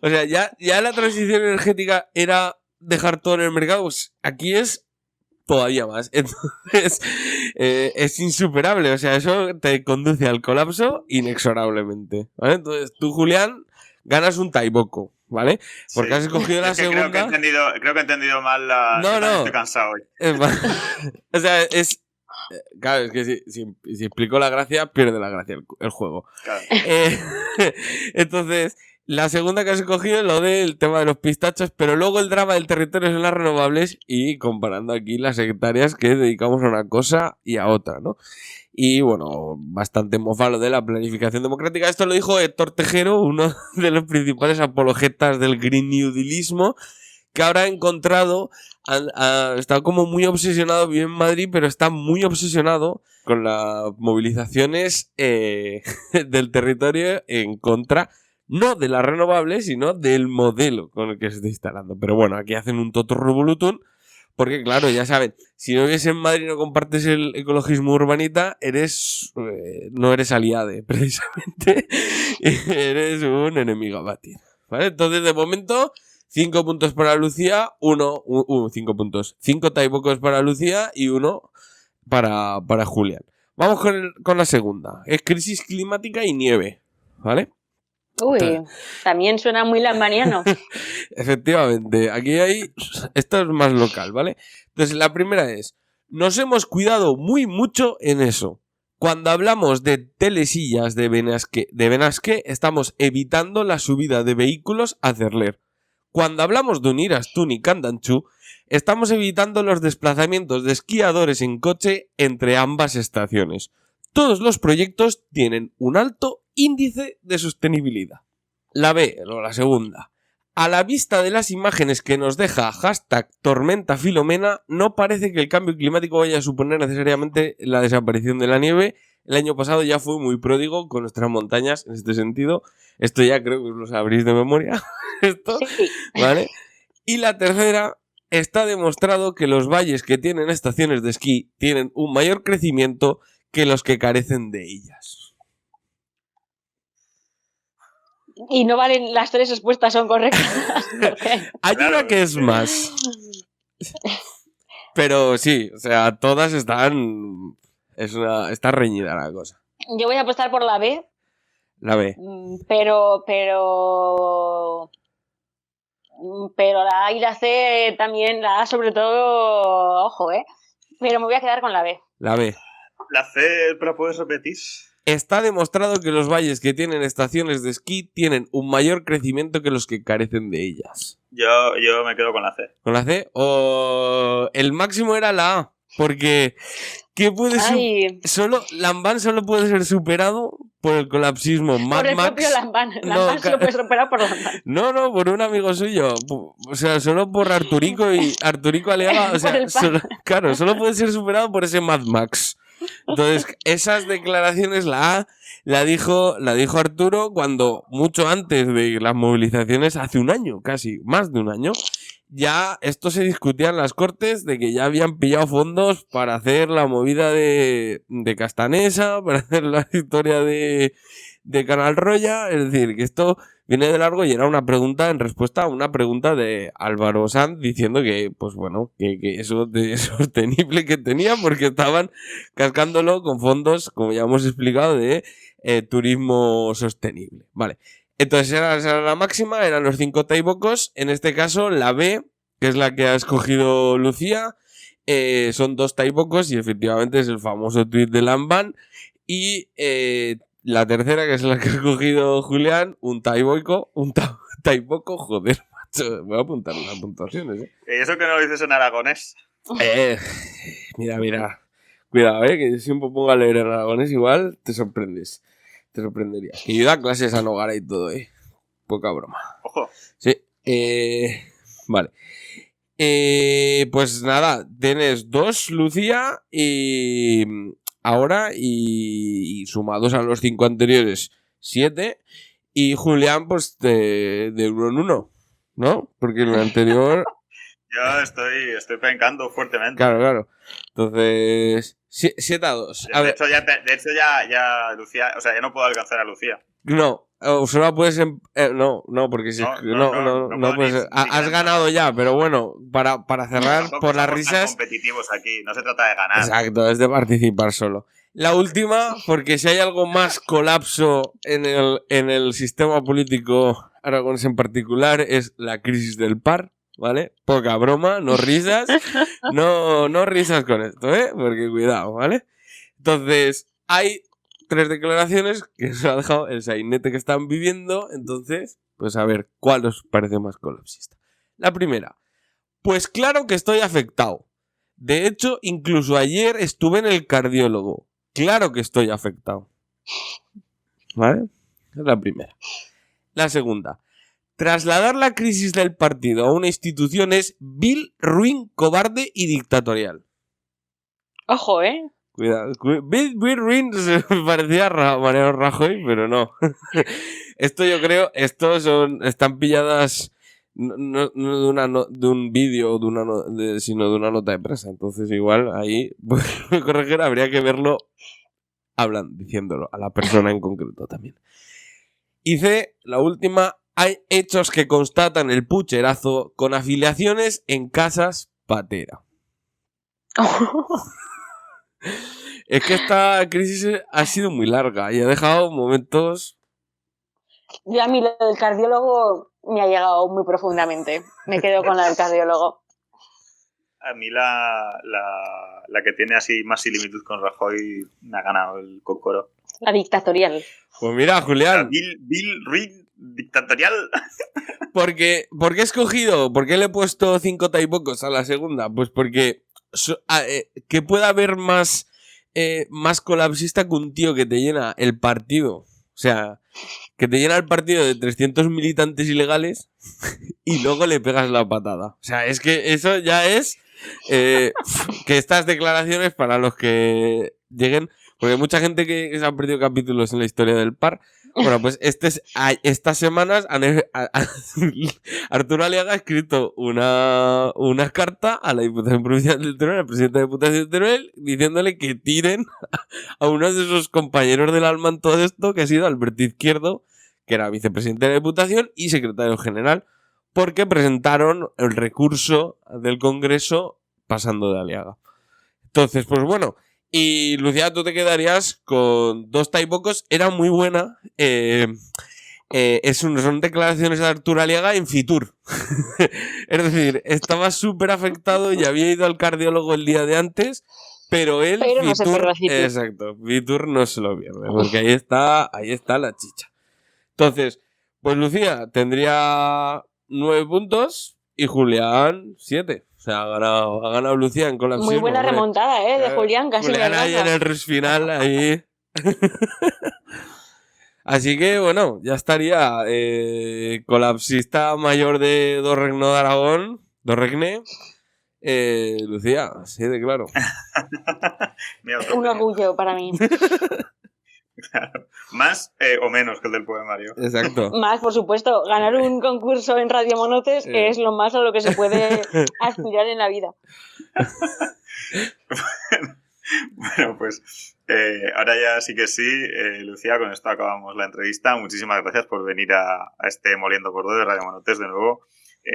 O sea, ya la transición energética era dejar todo en el mercado, pues aquí es todavía más. Entonces, es insuperable. O sea, eso te conduce al colapso inexorablemente, ¿vale? Entonces, tú, Julián, ganas un taiboco, ¿vale? Porque has escogido la segunda. Creo que he entendido mal la... No. Estoy cansado hoy. O sea, claro, es que si explico la gracia, pierde la gracia el juego. Claro. Entonces, la segunda que has escogido es lo del tema de los pistachos, pero luego el drama del territorio son las renovables y comparando aquí las hectáreas que dedicamos a una cosa y a otra, ¿no? Y bueno, bastante mofalo de la planificación democrática. Esto lo dijo Héctor Tejero, uno de los principales apologetas del Green New Dealismo, que ahora ha encontrado, está como muy obsesionado, vive en Madrid, pero está muy obsesionado con las movilizaciones del territorio en contra, no de las renovables, sino del modelo con el que se está instalando. Pero bueno, aquí hacen un totum revolutum, porque claro, ya saben, si no vives en Madrid y no compartes el ecologismo urbanita, no eres aliade, precisamente, eres un enemigo a batir, ¿vale? Entonces, de momento... 5 puntos para Lucía, 5 puntos. 5 taibocos para Lucía y 1 para Julián. Vamos con la segunda. Es crisis climática y nieve, ¿vale? Uy, también suena muy lambaniano. Efectivamente, aquí esto es más local, ¿vale? Entonces, la primera es, nos hemos cuidado muy mucho en eso. Cuando hablamos de telesillas de Benasque, estamos evitando la subida de vehículos a Cerler. Cuando hablamos de unir Astún y Candanchú, estamos evitando los desplazamientos de esquiadores en coche entre ambas estaciones. Todos los proyectos tienen un alto índice de sostenibilidad. La segunda. A la vista de las imágenes que nos deja #tormenta Filomena, no parece que el cambio climático vaya a suponer necesariamente la desaparición de la nieve. El año pasado ya fue muy pródigo con nuestras montañas en este sentido. Esto ya creo que os lo sabréis de memoria. Esto, sí. ¿Vale? Y la tercera, está demostrado que los valles que tienen estaciones de esquí tienen un mayor crecimiento que los que carecen de ellas. Y no valen, las 3 respuestas son correctas. Hay una que es más. Pero sí, o sea, todas están... Está reñida la cosa. Yo voy a apostar por la B. La B. Pero la A y la C también, la A sobre todo, ojo, pero me voy a quedar con la B. La B. La C, ¿pero puedes repetir? Está demostrado que los valles que tienen estaciones de esquí tienen un mayor crecimiento que los que carecen de ellas. Yo me quedo con la C. ¿Con la C? O el máximo era la A. Porque ¿qué puede solo Lamban solo puede ser superado por el colapsismo Mad por el Max. propio Lamban. Lamban solo puede ser superado por Lamban. No, por un amigo suyo. O sea, solo por Arturico Aliaga. O sea, solo puede ser superado por ese Mad Max. Entonces, esas declaraciones la A la dijo Arturo cuando mucho antes de las movilizaciones, hace un año, casi, más de un año, ya esto se discutía en las Cortes de que ya habían pillado fondos para hacer la movida de Castanesa, para hacer la historia de Canal Roya, es decir, que esto viene de largo y era una pregunta en respuesta a una pregunta de Álvaro Sanz diciendo que, pues bueno, que eso de sostenible que tenía porque estaban cascándolo con fondos, como ya hemos explicado, de turismo sostenible. Vale. Entonces esa era la máxima, eran los 5 taibocos. En este caso, la B, que es la que ha escogido Lucía, son 2 taibocos y efectivamente es el famoso tuit de Lamban. Y la tercera, que es la que ha escogido Julián, un taiboco, joder, macho. Voy a apuntar las puntuaciones, ¿Y eso que no lo dices en aragonés? Mira. Cuidado, que si me pongo a leer en aragonés igual te sorprendes. Te sorprenderías. Que yo da clases a Nogara y todo, Poca broma. Ojo. Sí. Vale. Pues nada, tienes 2, Lucía, y ahora, y sumados a los 5 anteriores, 7. Y Julián, pues de 1 en 1, ¿no? Porque en el anterior... Yo estoy pencando fuertemente. Claro. Entonces, 7-2. De hecho, ya Lucía, o sea, ya no puedo alcanzar a Lucía. No, solo puedes... no, porque si no puedes... Has ganado ya, pero bueno, para cerrar, por las risas... competitivos aquí, no se trata de ganar. Exacto, es de participar solo. La última, porque si hay algo más colapso en el sistema político aragonés en particular, es la crisis del par. ¿Vale? Poca broma, no risas. No risas con esto, porque cuidado, ¿vale? Entonces, hay 3 declaraciones que nos ha dejado el sainete que están viviendo. Entonces, pues a ver, ¿cuál os parece más colapsista? La primera, pues claro que estoy afectado. De hecho, incluso ayer estuve en el cardiólogo. Claro que estoy afectado. ¿Vale? Es la primera. La segunda, trasladar la crisis del partido a una institución es vil, ruin, cobarde y dictatorial. Ojo, Cuidado. Vil, ruin se parecía a Mariano Rajoy, pero no. Esto yo creo, están pilladas no de un vídeo, sino de una nota de prensa. Entonces igual ahí, me corregir, habría que verlo diciéndolo a la persona en concreto también. Y C, la última, hay hechos que constatan el pucherazo con afiliaciones en casas patera. Es que esta crisis ha sido muy larga y ha dejado momentos... Yo a mí lo del cardiólogo me ha llegado muy profundamente. Me quedo con la del cardiólogo. A mí la que tiene así más similitud con Rajoy me ha ganado el cocoro. La dictatorial. Pues mira, Julián. Vil, ruin, dictatorial. ¿Por qué he escogido? ¿Por qué le he puesto 5 taipocos a la segunda? Pues porque que pueda haber más colapsista que un tío que te llena el partido. O sea, que te llena el partido de 300 militantes ilegales y luego le pegas la patada. O sea, es que eso ya es que estas declaraciones, para los que lleguen, porque hay mucha gente que se han perdido capítulos en la historia del par. Bueno, pues estas semanas Arturo Aliaga ha escrito una carta a la Diputación Provincial de Teruel, al presidente de la Diputación de Teruel, diciéndole que tiren a uno de sus compañeros del alma en todo esto, que ha sido Alberto Izquierdo, que era vicepresidente de la Diputación y secretario general, porque presentaron el recurso del Congreso pasando de Aliaga. Entonces, pues bueno... Y Lucía, tú te quedarías con 2 taipocos. Era muy buena. Son declaraciones de Arturo Aliaga en Fitur. Es decir, estaba súper afectado y había ido al cardiólogo el día de antes Pero él, Pero no se Fitur, pierde Fitur. exacto, Fitur no se lo pierde, porque ahí está la chicha. Entonces, pues Lucía tendría 9 puntos y Julián 7. O sea, ha ganado Lucía en colapsismo. Muy buena hombre. remontada, de Julián, casi Julián me ahí en alcanza. el rush final, ahí. Así que, bueno, ya estaría. Colapsista mayor de Dorregno de Aragón, Dorregne. Lucía, sí, de claro. Un orgullo para mí. Claro. Más o menos que el del poemario. Exacto. Más, por supuesto, ganar un concurso en Radio Monotes es lo más a lo que se puede aspirar en la vida. Bueno, pues ahora ya sí que sí, Lucía, con esto acabamos la entrevista. Muchísimas gracias por venir a este Moliendo por Dos de Radio Monotes de nuevo.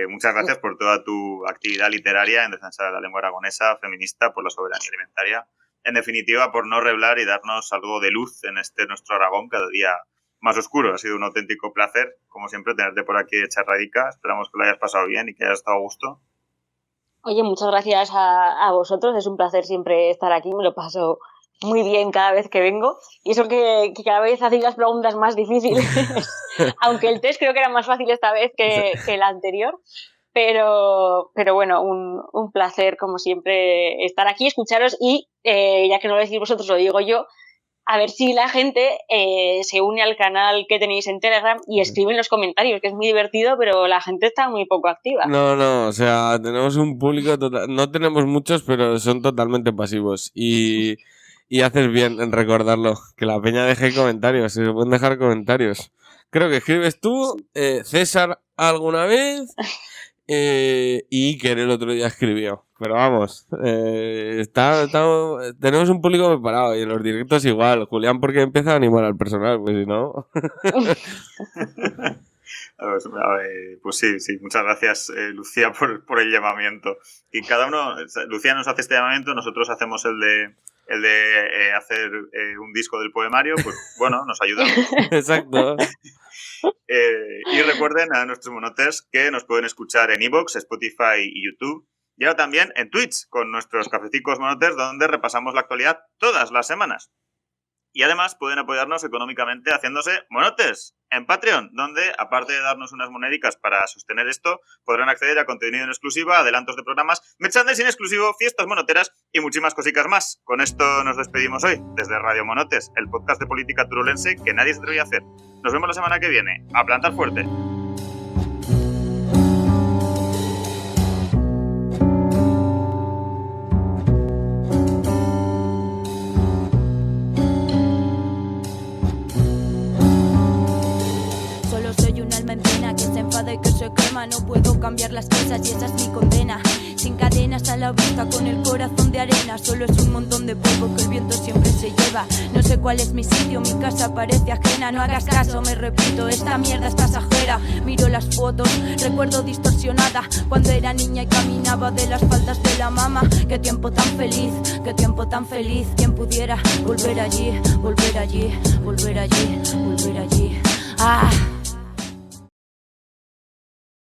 Muchas gracias por toda tu actividad literaria en defensa de la lengua aragonesa, feminista, por la soberanía alimentaria. En definitiva, por no reblar y darnos algo de luz en este nuestro Aragón cada día más oscuro. Ha sido un auténtico placer, como siempre, tenerte por aquí hecha radica. Esperamos que lo hayas pasado bien y que hayas estado a gusto. Oye, muchas gracias a vosotros. Es un placer siempre estar aquí. Me lo paso muy bien cada vez que vengo. Y eso que cada vez hacéis las preguntas más difíciles. Aunque el test creo que era más fácil esta vez que el anterior. Pero bueno, un placer, como siempre, estar aquí, escucharos y, ya que no lo decís vosotros, lo digo yo, a ver si la gente se une al canal que tenéis en Telegram y escribe en los comentarios, que es muy divertido, pero la gente está muy poco activa. No, o sea, tenemos un público total, no tenemos muchos, pero son totalmente pasivos y haces bien en recordarlo, que la peña deje comentarios, se pueden dejar comentarios. Creo que escribes tú, César alguna vez y Iker el otro día escribió. Pero vamos, tenemos un público preparado y en los directos igual. Julián porque empieza a animar al personal, pues si no... Pues sí, muchas gracias, Lucía, por el llamamiento. Y cada uno, Lucía nos hace este llamamiento, nosotros hacemos el de hacer un disco del poemario, pues bueno, nos ayudamos. Exacto. Y recuerden a nuestros monotes que nos pueden escuchar en iVoox, Spotify y YouTube. Y ahora también en Twitch con nuestros cafeticos monotes, donde repasamos la actualidad todas las semanas. Y además pueden apoyarnos económicamente haciéndose monotes en Patreon, donde, aparte de darnos unas monedicas para sostener esto, podrán acceder a contenido en exclusiva, adelantos de programas, merchandising exclusivo, fiestas monoteras y muchísimas cositas más. Con esto nos despedimos hoy, desde Radio Monotes, el podcast de política turolense que nadie se atreve a hacer. Nos vemos la semana que viene. ¡A plantar fuerte! Y que se quema, no puedo cambiar las cosas y esa es mi condena. Sin cadenas a la vista, con el corazón de arena, solo es un montón de polvo que el viento siempre se lleva. No sé cuál es mi sitio, mi casa parece ajena. No hagas caso, me repito, esta mierda es pasajera. Miro las fotos, recuerdo distorsionada cuando era niña y caminaba de las faldas de la mama. Qué tiempo tan feliz, qué tiempo tan feliz. Quien pudiera volver allí, volver allí, volver allí.